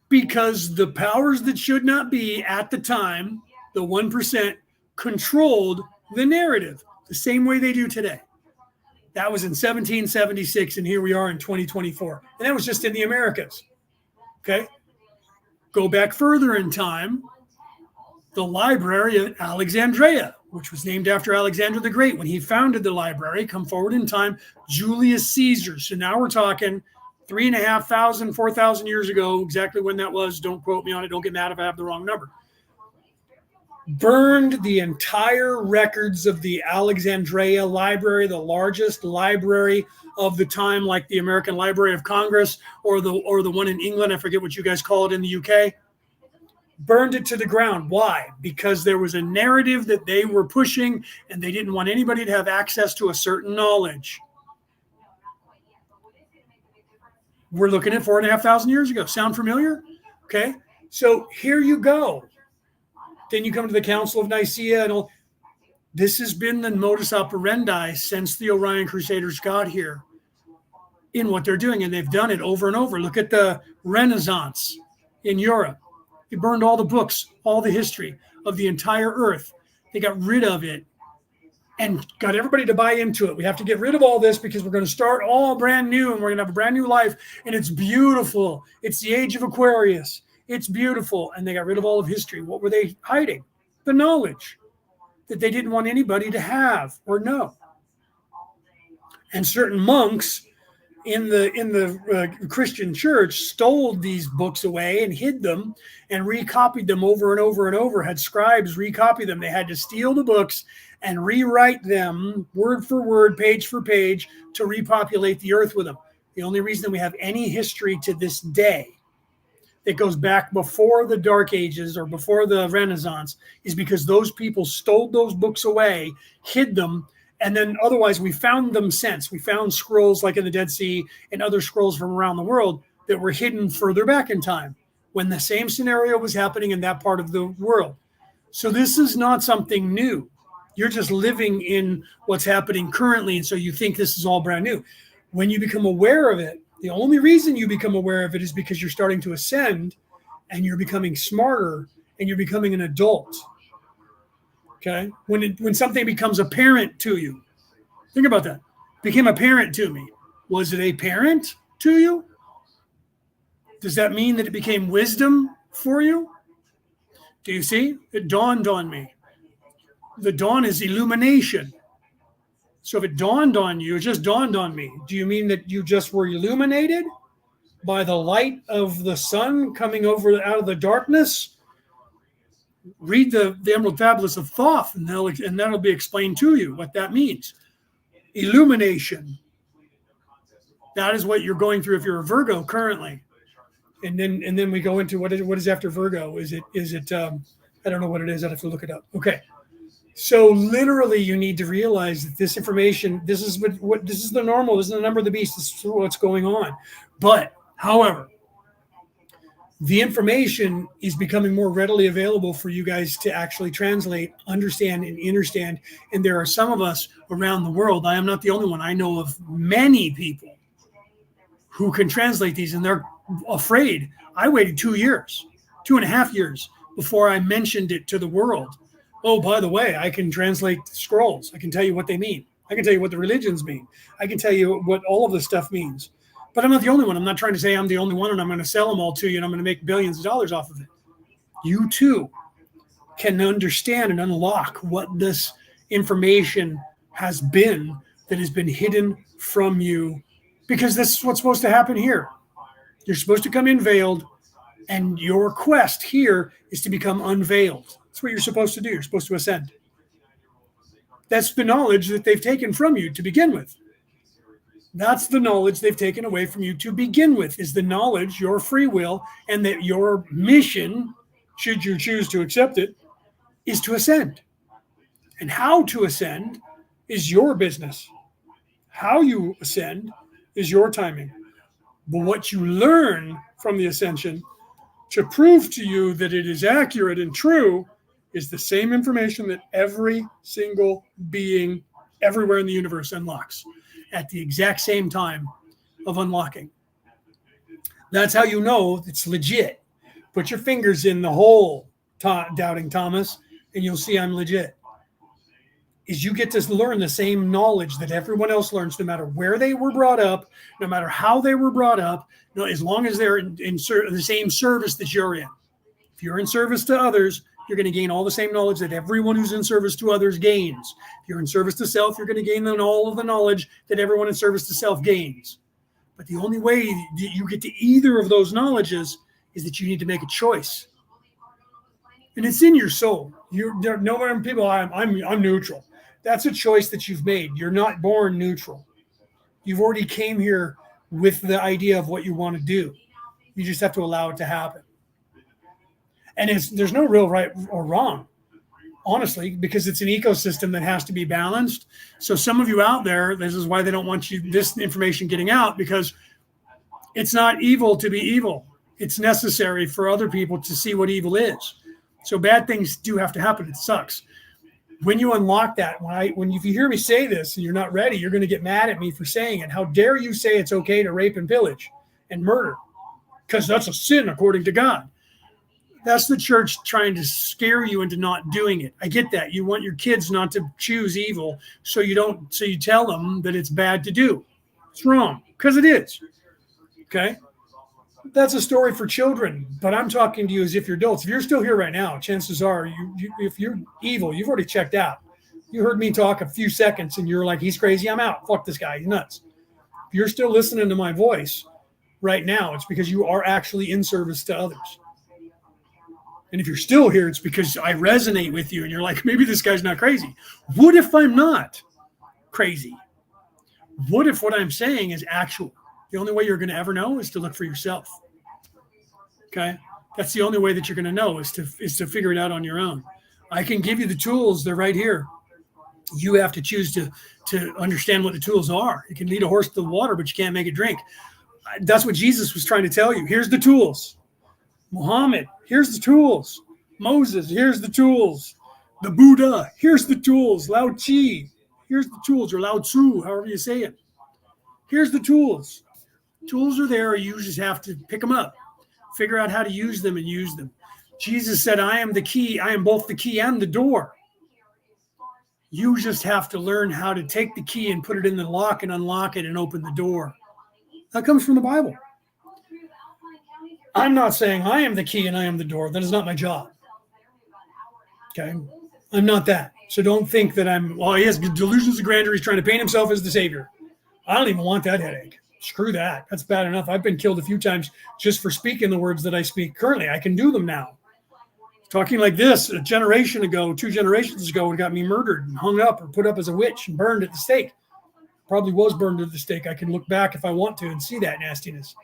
Because the powers that should not be at the time, the 1%, controlled the narrative the same way they do today. That was in 1776, and here we are in 2024. And that was just in the Americas. Okay? Go back further in time, the Library of Alexandria, which was named after Alexander the Great. When he founded the library, come forward in time, Julius Caesar. So now we're talking 3,500, 4,000 years ago, exactly when that was. Don't quote me on it. Don't get mad if I have the wrong number. Burned the entire records of the Alexandria Library, the largest library of the time, like the American Library of Congress or the one in England. I forget what you guys call it in the UK. Burned it to the ground. Why? Because there was a narrative that they were pushing, and they didn't want anybody to have access to a certain knowledge. We're looking at 4,500 years ago. Sound familiar? Okay. So here you go. Then you come to the Council of Nicaea and all. This has been the modus operandi since the Orion Crusaders got here in what they're doing. And they've done it over and over. Look at the Renaissance in Europe. They burned all the books, all the history of the entire earth. They got rid of it and got everybody to buy into it. We have to get rid of all this because we're going to start all brand new and we're going to have a brand new life. And it's beautiful. It's the age of Aquarius. It's beautiful. And they got rid of all of history. What were they hiding? The knowledge that they didn't want anybody to have or know. And certain monks in the Christian church stole these books away and hid them and recopied them over and over and over, had scribes recopy them. They had to steal the books and rewrite them word for word, page for page, to repopulate the earth with them. The only reason that we have any history to this day that goes back before the Dark Ages or before the Renaissance is because those people stole those books away, hid them, and then otherwise we found them since. We found scrolls like in the Dead Sea and other scrolls from around the world that were hidden further back in time when the same scenario was happening in that part of the world. So this is not something new. You're just living in what's happening currently, and so you think this is all brand new. When you become aware of it, the only reason you become aware of it is because you're starting to ascend and you're becoming smarter and you're becoming an adult. Okay? When something becomes apparent to you, think about that. Became apparent to me. Was it apparent to you? Does that mean that it became wisdom for you? Do you see? It dawned on me. The dawn is illumination. So if it dawned on you, it just dawned on me. Do you mean that you just were illuminated by the light of the sun coming over out of the darkness? Read the Emerald Tablets of Thoth, and that'll be explained to you what that means. Illumination. That is what you're going through if you're a Virgo currently. And then we go into what is after Virgo? Is it I don't know what it is. I'd have to look it up. Okay. So literally you need to realize that this information, this is what this is the normal, this is the number of the beast, this is what's going on. But however, the information is becoming more readily available for you guys to actually translate, understand, and understand. And there are some of us around the world. I am not the only one. I know of many people who can translate these, and they're afraid. I waited 2.5 years before I mentioned it to the world. Oh, by the way, I can translate scrolls. I can tell you what they mean. I can tell you what the religions mean. I can tell you what all of this stuff means. But I'm not the only one. I'm not trying to say I'm the only one and I'm going to sell them all to you and I'm going to make billions of dollars off of it. You too can understand and unlock what this information has been that has been hidden from you, because this is what's supposed to happen here. You're supposed to come in veiled, and your quest here is to become unveiled. That's what you're supposed to do. You're supposed to ascend. That's the knowledge that they've taken from you to begin with. That's the knowledge they've taken away from you to begin with, is the knowledge, your free will, and that your mission, should you choose to accept it, is to ascend. And how to ascend is your business. How you ascend is your timing. But what you learn from the ascension to prove to you that it is accurate and true is the same information that every single being everywhere in the universe unlocks at the exact same time of unlocking. That's how you know it's legit. Put your fingers in the hole, Doubting Thomas, and you'll see I'm legit. Is you get to learn the same knowledge that everyone else learns, no matter where they were brought up, no matter how they were brought up, as long as they're in the same service that you're in. If you're in service to others, you're going to gain all the same knowledge that everyone who's in service to others gains. If you're in service to self, you're going to gain all of the knowledge that everyone in service to self gains. But the only way you get to either of those knowledges is that you need to make a choice. And it's in your soul. There are no people, I'm neutral. That's a choice that you've made. You're not born neutral. You've already came here with the idea of what you want to do. You just have to allow it to happen. And there's no real right or wrong, honestly, because it's an ecosystem that has to be balanced. So some of you out there, this is why they don't want this information getting out, because it's not evil to be evil. It's necessary for other people to see what evil is. So bad things do have to happen. It sucks. When you unlock that, if you hear me say this and you're not ready, you're going to get mad at me for saying it. How dare you say it's okay to rape and pillage and murder? Because that's a sin according to God. That's the church trying to scare you into not doing it. I get that. You want your kids not to choose evil, so you tell them that it's bad to do. It's wrong, because it is. Okay? That's a story for children, but I'm talking to you as if you're adults. If you're still here right now, chances are, if you're evil, you've already checked out. You heard me talk a few seconds, and you're like, he's crazy, I'm out. Fuck this guy, he's nuts. If you're still listening to my voice right now, it's because you are actually in service to others. And if you're still here, it's because I resonate with you, and you're like, maybe this guy's not crazy. What if I'm not crazy? What if what I'm saying is actual? The only way you're going to ever know is to look for yourself. Okay? That's the only way that you're going to know is to figure it out on your own. I can give you the tools. They're right here. You have to choose to understand what the tools are. You can lead a horse to the water, but you can't make it drink. That's what Jesus was trying to tell you. Here's the tools. Muhammad, here's the tools. Moses, here's the tools. The Buddha, here's the tools. Lao Chi, here's the tools. Or Lao Tzu, however you say it. Here's the tools. Tools are there. You just have to pick them up. Figure out how to use them and use them. Jesus said, I am the key. I am both the key and the door. You just have to learn how to take the key and put it in the lock and unlock it and open the door. That comes from the Bible. I'm not saying I am the key and I am the door. That is not my job. Okay? I'm not that. So don't think that he has delusions of grandeur. He's trying to paint himself as the savior. I don't even want that headache. Screw that. That's bad enough. I've been killed a few times just for speaking the words that I speak currently. I can do them now. Talking like this a generation ago, 2 generations ago, it got me murdered and hung up or put up as a witch and burned at the stake. Probably was burned at the stake. I can look back if I want to and see that nastiness.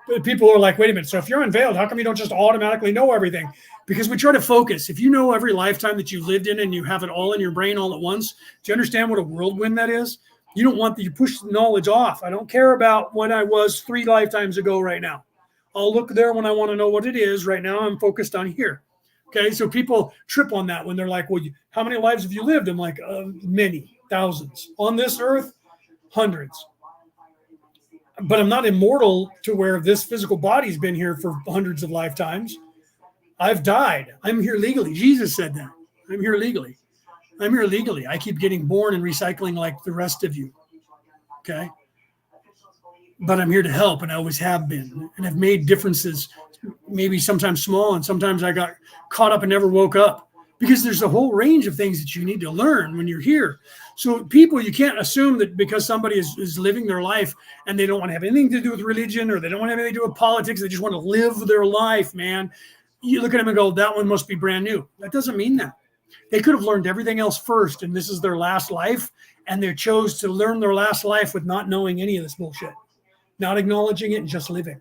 But people are like, wait a minute. So if you're unveiled, how come you don't just automatically know everything? Because we try to focus. If you know every lifetime that you've lived in and you have it all in your brain all at once, do you understand what a whirlwind that is? You don't want you push the knowledge off. I don't care about when I was 3 lifetimes ago right now. I'll look there when I want to know what it is. Right now, I'm focused on here. Okay, so people trip on that when they're like, well, how many lives have you lived? I'm like, many, thousands. On this earth, hundreds. But I'm not immortal to where this physical body's been here for hundreds of lifetimes. I've died. I'm here legally. Jesus said that. I'm here legally. I'm here legally. I keep getting born and recycling like the rest of you. Okay? But I'm here to help, and I always have been. And I've made differences, maybe sometimes small, and sometimes I got caught up and never woke up. because there's a whole range of things that you need to learn when you're here. So people, you can't assume that because somebody is living their life and they don't want to have anything to do with religion, or they don't want to have anything to do with politics, they just want to live their life, man. You look at them and go, that one must be brand new. That doesn't mean that. They could have learned everything else first, and this is their last life, and they chose to learn their last life with not knowing any of this bullshit, not acknowledging it, and just living.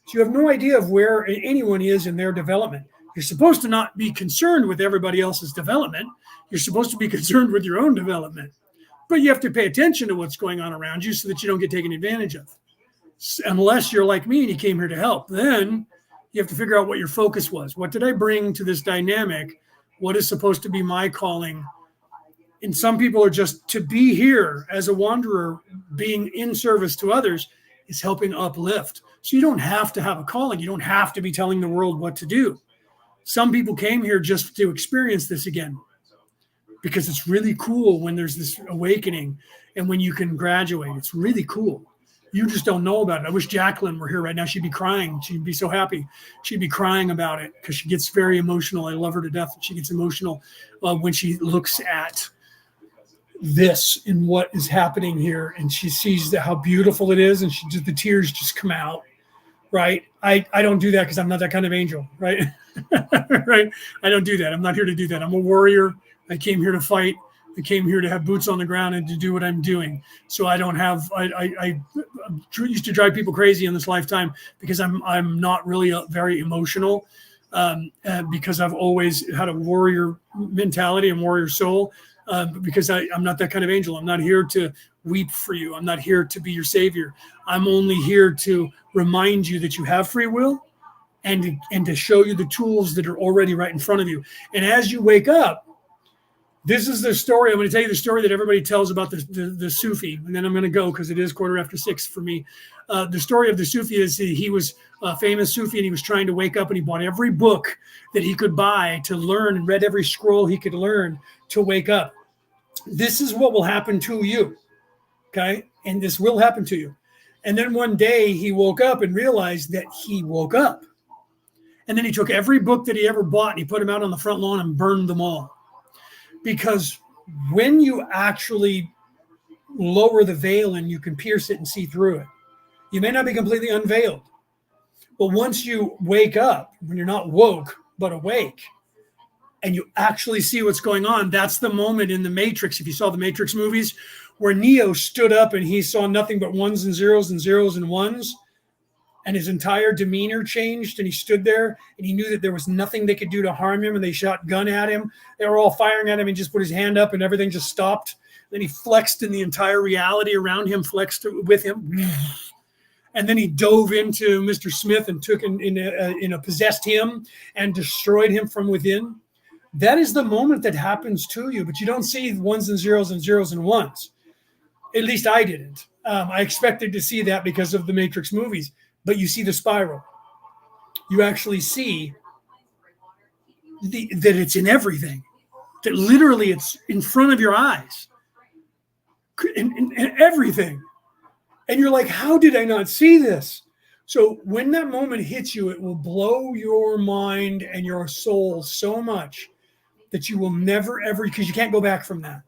So you have no idea of where anyone is in their development. You're supposed to not be concerned with everybody else's development. You're supposed to be concerned with your own development. But you have to pay attention to what's going on around you so that you don't get taken advantage of. Unless you're like me and you came here to help, then you have to figure out what your focus was. What did I bring to this dynamic? What is supposed to be my calling? And some people are just to be here as a wanderer, being in service to others is helping uplift. So you don't have to have a calling. You don't have to be telling the world what to do. Some people came here just to experience this again, because it's really cool when there's this awakening and when you can graduate. It's really cool. You just don't know about it. I wish Jacqueline were here right now. She'd be crying. She'd be so happy. She'd be crying about it because she gets very emotional. I love her to death. She gets emotional when she looks at this and what is happening here, and she sees how beautiful it is, and the tears just come out. Right? I don't do that because I'm not that kind of angel. Right? Right? I don't do that. I'm not here to do that. I'm a warrior. I came here to fight. I came here to have boots on the ground and to do what I'm doing. So I don't have. I used to drive people crazy in this lifetime because I'm not really very emotional, because I've always had a warrior mentality and warrior soul. Because I'm not that kind of angel. I'm not here to weep for you. I'm not here to be your savior. I'm only here to remind you that you have free will, and to show you the tools that are already right in front of you. And as you wake up, this is the story. I'm going to tell you the story that everybody tells about the Sufi, and then I'm going to go because it is 6:15 for me. The story of the Sufi is he was a famous Sufi, and he was trying to wake up, and he bought every book that he could buy to learn and read every scroll he could learn to wake up. This is what will happen to you, okay? And this will happen to you. And then one day he woke up and realized that he woke up. And then he took every book that he ever bought and he put them out on the front lawn and burned them all. Because when you actually lower the veil and you can pierce it and see through it, you may not be completely unveiled. But once you wake up, when you're not woke, but awake, and you actually see what's going on, that's the moment in the Matrix. If you saw the Matrix movies, where Neo stood up and he saw nothing but ones and zeros and zeros and ones, and his entire demeanor changed, and he stood there and he knew that there was nothing they could do to harm him, and they shot gun at him. They were all firing at him, and just put his hand up and everything just stopped. Then he flexed, and the entire reality around him flexed with him. And then he dove into Mr. Smith and took possessed him and destroyed him from within. That is the moment that happens to you, but you don't see ones and zeros and ones. At least I didn't. I expected to see that because of the Matrix movies, but you see the spiral. You actually see that it's in everything, that literally it's in front of your eyes, in everything. And you're like, how did I not see this? So when that moment hits you, it will blow your mind and your soul so much that you will never, ever, because you can't go back from that.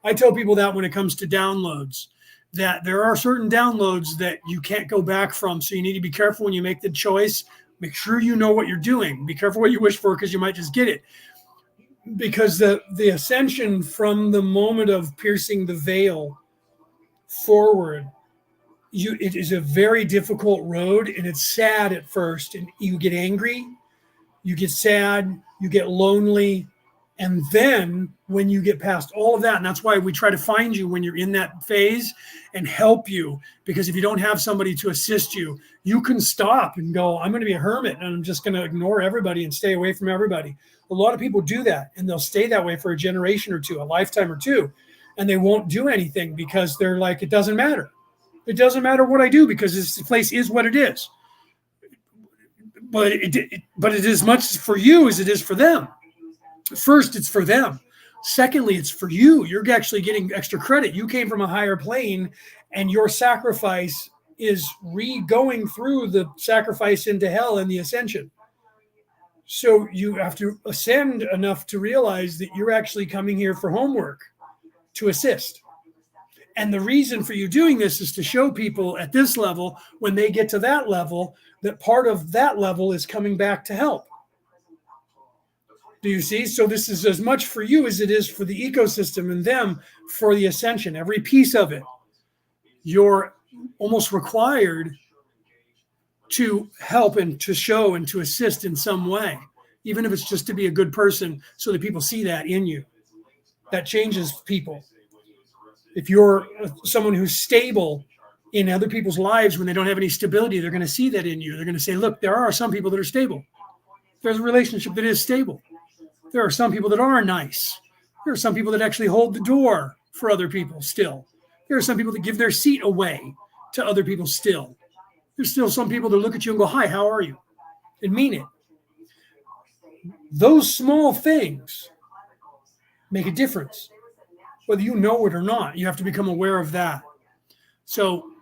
I tell people that when it comes to downloads, that there are certain downloads that you can't go back from. So you need to be careful when you make the choice. Make sure you know what you're doing. Be careful what you wish for, because you might just get it. Because the ascension from the moment of piercing the veil forward, it is a very difficult road, and it's sad at first. And you get angry, you get sad, you get lonely. And then when you get past all of that, and that's why we try to find you when you're in that phase and help you, because if you don't have somebody to assist you, you can stop and go, I'm going to be a hermit and I'm just going to ignore everybody and stay away from everybody. A lot of people do that, and they'll stay that way for a generation or two, a lifetime or two, and they won't do anything because they're like, it doesn't matter. It doesn't matter what I do because this place is what it is. But it is as much for you as it is for them. First, it's for them. Secondly, it's for you. You're actually getting extra credit. You came from a higher plane, and your sacrifice is going through the sacrifice into hell and the ascension. So you have to ascend enough to realize that you're actually coming here for homework to assist. And the reason for you doing this is to show people at this level, when they get to that level, that part of that level is coming back to help. Do you see? So this is as much for you as it is for the ecosystem and them for the ascension. Every piece of it, you're almost required to help and to show and to assist in some way, even if it's just to be a good person so that people see that in you. That changes people. If you're someone who's stable in other people's lives when they don't have any stability, they're going to see that in you. They're going to say, look, there are some people that are stable. There's a relationship that is stable. There are some people that are nice. There are some people that actually hold the door for other people still. There are some people that give their seat away to other people still. There's still some people that look at you and go, hi, how are you? And mean it. Those small things make a difference. Whether you know it or not, you have to become aware of that. So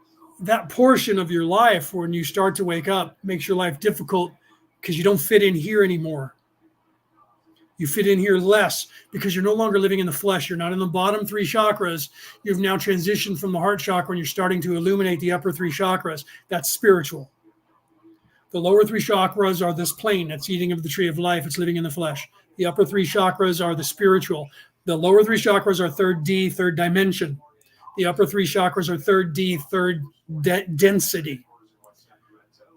that portion of your life when you start to wake up makes your life difficult because you don't fit in here anymore. You fit in here less because you're no longer living in the flesh. You're not in the bottom three chakras. You've now transitioned from the heart chakra and you're starting to illuminate the upper three chakras. That's spiritual. The lower three chakras are this plane that's eating of the tree of life. It's living in the flesh. The upper three chakras are the spiritual. The lower three chakras are third D, third dimension. The upper three chakras are third D, third density.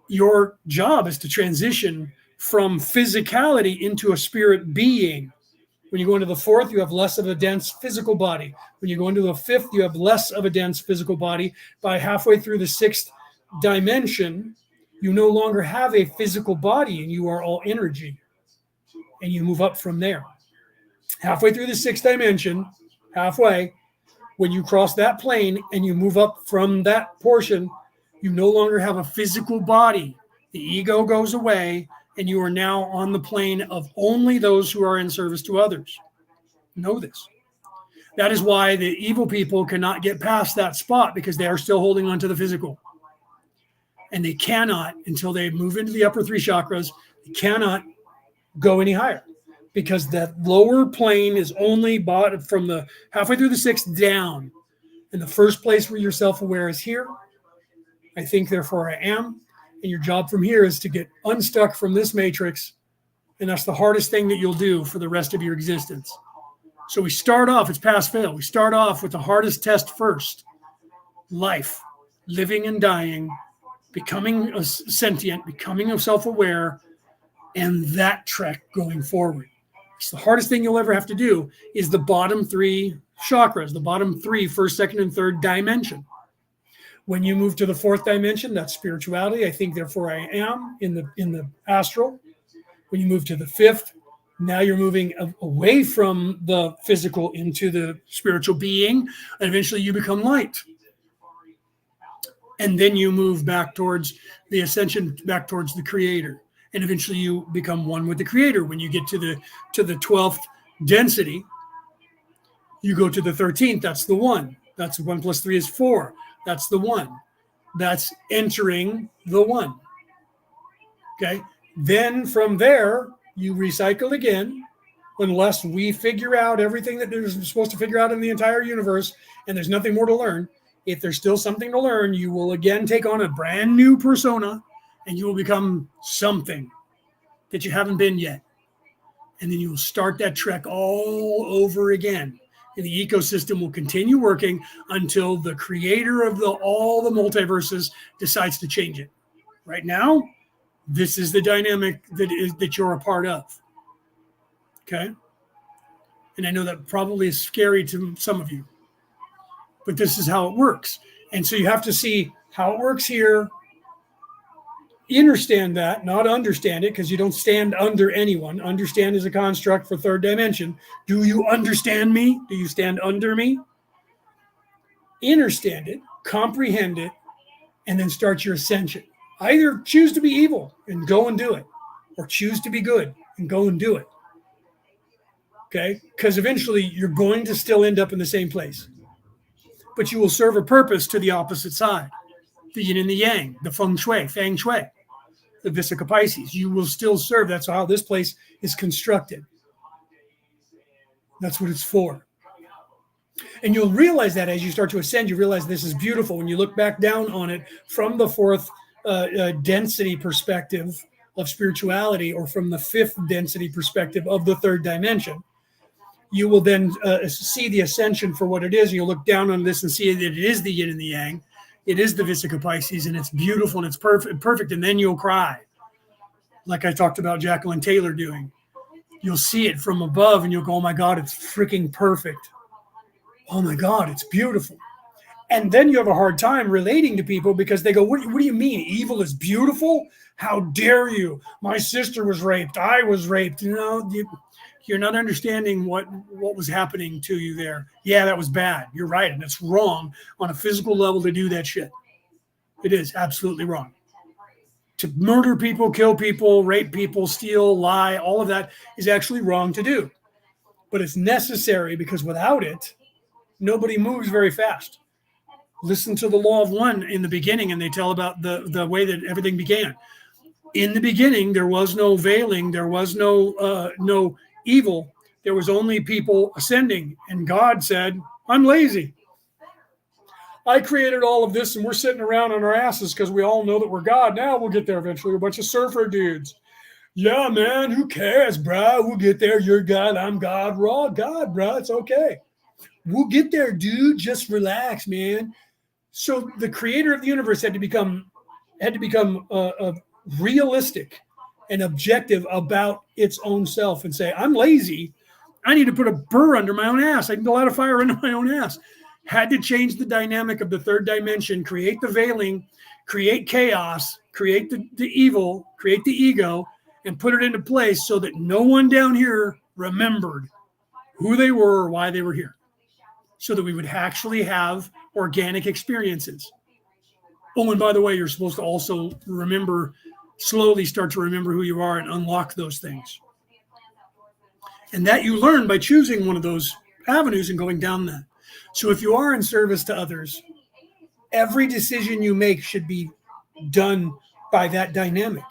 Your job is to transition from physicality into a spirit being. When you go into the fourth, you have less of a dense physical body. When you go into the fifth, you have less of a dense physical body. By halfway through the sixth dimension, you no longer have a physical body and you are all energy. And you move up from there. Halfway through the sixth dimension, halfway, when you cross that plane and you move up from that portion, you no longer have a physical body. The ego goes away, and you are now on the plane of only those who are in service to others. Know this. That is why the evil people cannot get past that spot because they are still holding on to the physical. And they cannot, until they move into the upper three chakras, they cannot go any higher. Because that lower plane is only bought from the halfway through the sixth down. And the first place where you're self-aware is here. I think, therefore I am. And your job from here is to get unstuck from this matrix. And that's the hardest thing that you'll do for the rest of your existence. So we start off, it's pass-fail. We start off with the hardest test first. Life, living and dying, becoming a sentient, becoming self-aware, and that trek going forward. It's the hardest thing you'll ever have to do is the bottom three chakras, the bottom three, first, second, and third dimension. When you move to the fourth dimension, that's spirituality. I think, therefore I am in the astral. When you move to the fifth, now you're moving away from the physical into the spiritual being, and eventually you become light. And then you move back towards the ascension, back towards the creator. And eventually you become one with the creator. When you get to the 12th density, you go to the 13th. That's the one. That's 1 + 3 is 4. That's the one. That's entering the one. Okay. Then from there, you recycle again, unless we figure out everything that there's supposed to figure out in the entire universe, and there's nothing more to learn. If there's still something to learn, you will again take on a brand new persona, and you will become something that you haven't been yet. And then you will start that trek all over again. And the ecosystem will continue working until the creator of all the multiverses decides to change it. Right now, this is the dynamic that you're a part of. Okay? And I know that probably is scary to some of you, but this is how it works. And so you have to see how it works here. Understand that, not understand it, because you don't stand under anyone. Understand is a construct for third dimension. Do you understand me? Do you stand under me? Understand it, comprehend it, and then start your ascension. Either choose to be evil and go and do it, or choose to be good and go and do it. Okay? Because eventually you're going to still end up in the same place. But you will serve a purpose to the opposite side. The yin and the yang, the feng shui. the Vesica Pisces. You will still serve. That's how this place is constructed. That's what it's for. And you'll realize that as you start to ascend, you realize this is beautiful. When you look back down on it from the fourth density perspective of spirituality, or from the fifth density perspective of the third dimension, you will then see the ascension for what it is. You'll look down on this and see that it is the yin and the yang. It is the Vesica Pisces, and it's beautiful and it's perfect. And then you'll cry, like I talked about Jacqueline Taylor doing. You'll see it from above and you'll go, oh my God, it's freaking perfect. Oh my God, it's beautiful. And then you have a hard time relating to people because they go, what do you mean? Evil is beautiful? How dare you? My sister was raped. I was raped. You're not understanding what was happening to you there. Yeah, that was bad. You're right. And it's wrong on a physical level to do that shit. It is absolutely wrong. To murder people, kill people, rape people, steal, lie, all of that is actually wrong to do. But it's necessary, because without it, nobody moves very fast. Listen to the law of one in the beginning, and they tell about the way that everything began. In the beginning, there was no veiling. There was no evil. There was only people ascending. And God said, I'm lazy. I created all of this, and we're sitting around on our asses because we all know that we're God. Now we'll get there eventually. We're a bunch of surfer dudes. Yeah, man, who cares, bro? We'll get there. You're God. I'm God. We're all God, bro. It's okay. We'll get there, dude. Just relax, man. So the creator of the universe had to become realistic and objective about its own self and say, I'm lazy. I need to put a burr under my own ass. I can light a fire under my own ass. Had to change the dynamic of the third dimension, create the veiling, create chaos, create the evil, create the ego, and put it into place so that no one down here remembered who they were or why they were here, so that we would actually have organic experiences. Oh, and by the way, you're supposed to also slowly start to remember who you are and unlock those things. And that you learn by choosing one of those avenues and going down that. So if you are in service to others, every decision you make should be done by that dynamic.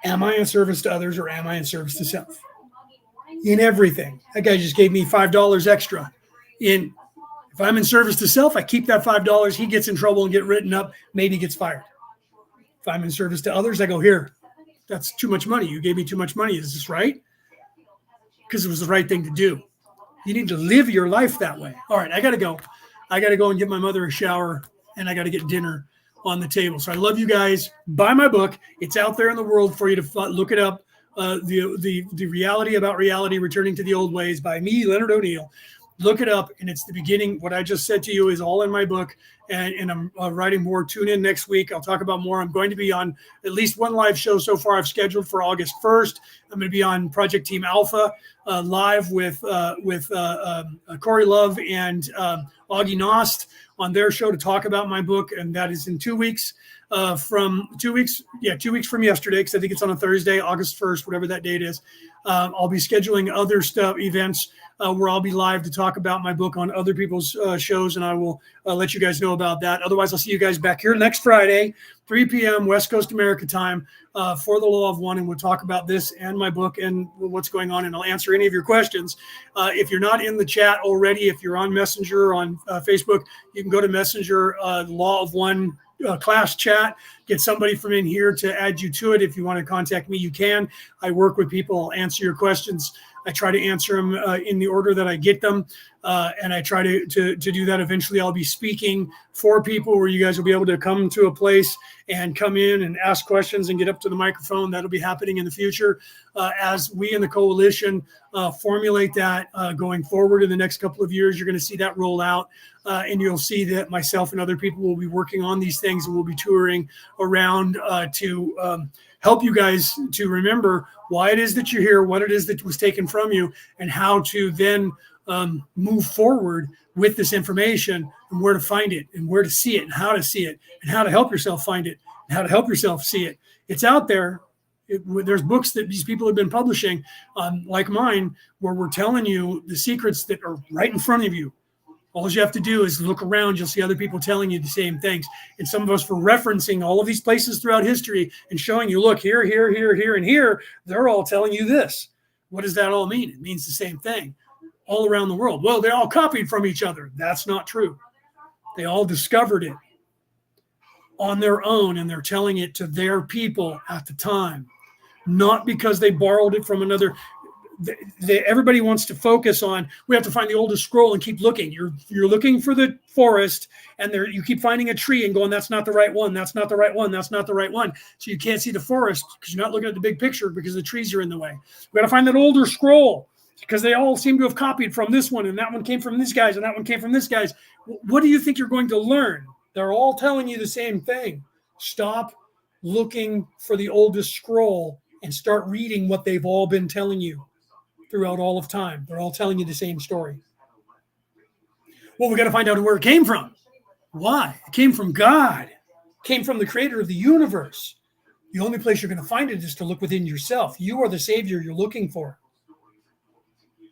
Am I in service to others, or am I in service to self? In everything. That guy just gave me $5 extra. If I'm in service to self, I keep that $5. He gets in trouble and get written up, maybe gets fired. If I'm in service to others, I go, here, that's too much money. You gave me too much money. Is this right? Because it was the right thing to do. You need to live your life that way. All right, I got to go. I got to go and give my mother a shower, and I got to get dinner on the table. So I love you guys. Buy my book. It's out there in the world for you to look it up. The Reality About Reality, Returning to the Old Ways by me, Leonard O'Neill. Look it up, and it's the beginning. What I just said to you is all in my book, and I'm writing more. Tune in next week. I'll talk about more. I'm going to be on at least one live show so far. I've scheduled for August 1st. I'm going to be on Project Team Alpha live with Corey Love and Augie Nost on their show to talk about my book, and that is in 2 weeks. 2 weeks from yesterday, because I think it's on a Thursday, August 1st, whatever that date is. I'll be scheduling other events where I'll be live to talk about my book on other people's shows, and I will let you guys know about that. Otherwise, I'll see you guys back here next Friday, 3 p.m. West Coast America time for the Law of One, and we'll talk about this and my book and what's going on, and I'll answer any of your questions. If you're not in the chat already, if you're on Messenger, on Facebook, you can go to Messenger, Law of One class chat, get somebody from in here to add you to it. If you want to contact me, you can. I work with people. I'll answer your questions. I try to answer them in the order that I get them. And I try to do that. Eventually, I'll be speaking for people where you guys will be able to come to a place and come in and ask questions and get up to the microphone. That'll be happening in the future as we in the coalition formulate that going forward in the next couple of years. You're going to see that roll out. And you'll see that myself and other people will be working on these things, and we'll be touring around to help you guys to remember why it is that you're here, what it is that was taken from you, and how to then move forward with this information, and where to find it, and where to see it, and how to see it, and how to help yourself find it, and how to help yourself see it. It's out there. There's books that these people have been publishing, like mine, where we're telling you the secrets that are right in front of you. All you have to do is look around. You'll see other people telling you the same things. And some of us were referencing all of these places throughout history and showing you, look, here, here, here, here, and here. They're all telling you this. What does that all mean? It means the same thing all around the world. Well, they all copied from each other. That's not true. They all discovered it on their own, and they're telling it to their people at the time, not because they borrowed it from another. Everybody wants to focus on, we have to find the oldest scroll and keep looking. You're looking for the forest, and there you keep finding a tree and going, that's not the right one, that's not the right one, that's not the right one. So you can't see the forest because you're not looking at the big picture because the trees are in the way. We got to find that older scroll because they all seem to have copied from this one, and that one came from these guys, and that one came from this guys. What do you think you're going to learn? They're all telling you the same thing. Stop looking for the oldest scroll and start reading what they've all been telling you throughout all of time. They're all telling you the same story. Well, we got to find out where it came from. Why? It came from God. It came from the creator of the universe. The only place you're going to find it is to look within yourself. You are the savior you're looking for.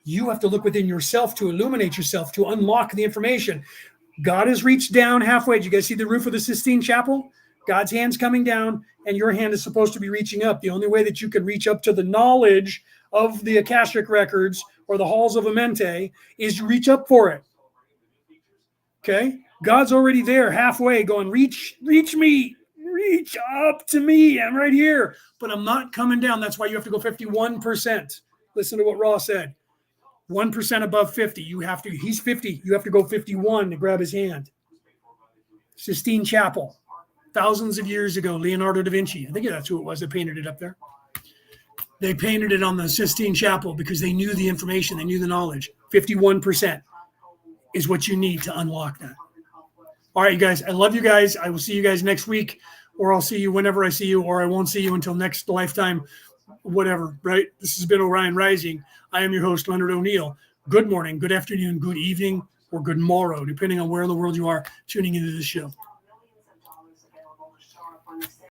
You have to look within yourself to illuminate yourself, to unlock the information. God has reached down halfway. Did you guys see the roof of the Sistine Chapel? God's hand's coming down, and your hand is supposed to be reaching up. The only way that you can reach up to the knowledge of the Akashic records or the halls of Amente is you reach up for it. Okay? God's already there halfway going, reach me, reach up to me. I'm right here, but I'm not coming down. That's why you have to go 51%. Listen to what Ra said. 1% above 50. He's 50. You have to go 51 to grab his hand. Sistine Chapel. Thousands of years ago, Leonardo da Vinci. I think that's who it was that painted it up there. They painted it on the Sistine Chapel because they knew the information. They knew the knowledge. 51% is what you need to unlock that. All right, you guys. I love you guys. I will see you guys next week, or I'll see you whenever I see you, or I won't see you until next lifetime, whatever, right? This has been Orion Rising. I am your host, Leonard O'Neill. Good morning, good afternoon, good evening, or good morrow, depending on where in the world you are tuning into this show.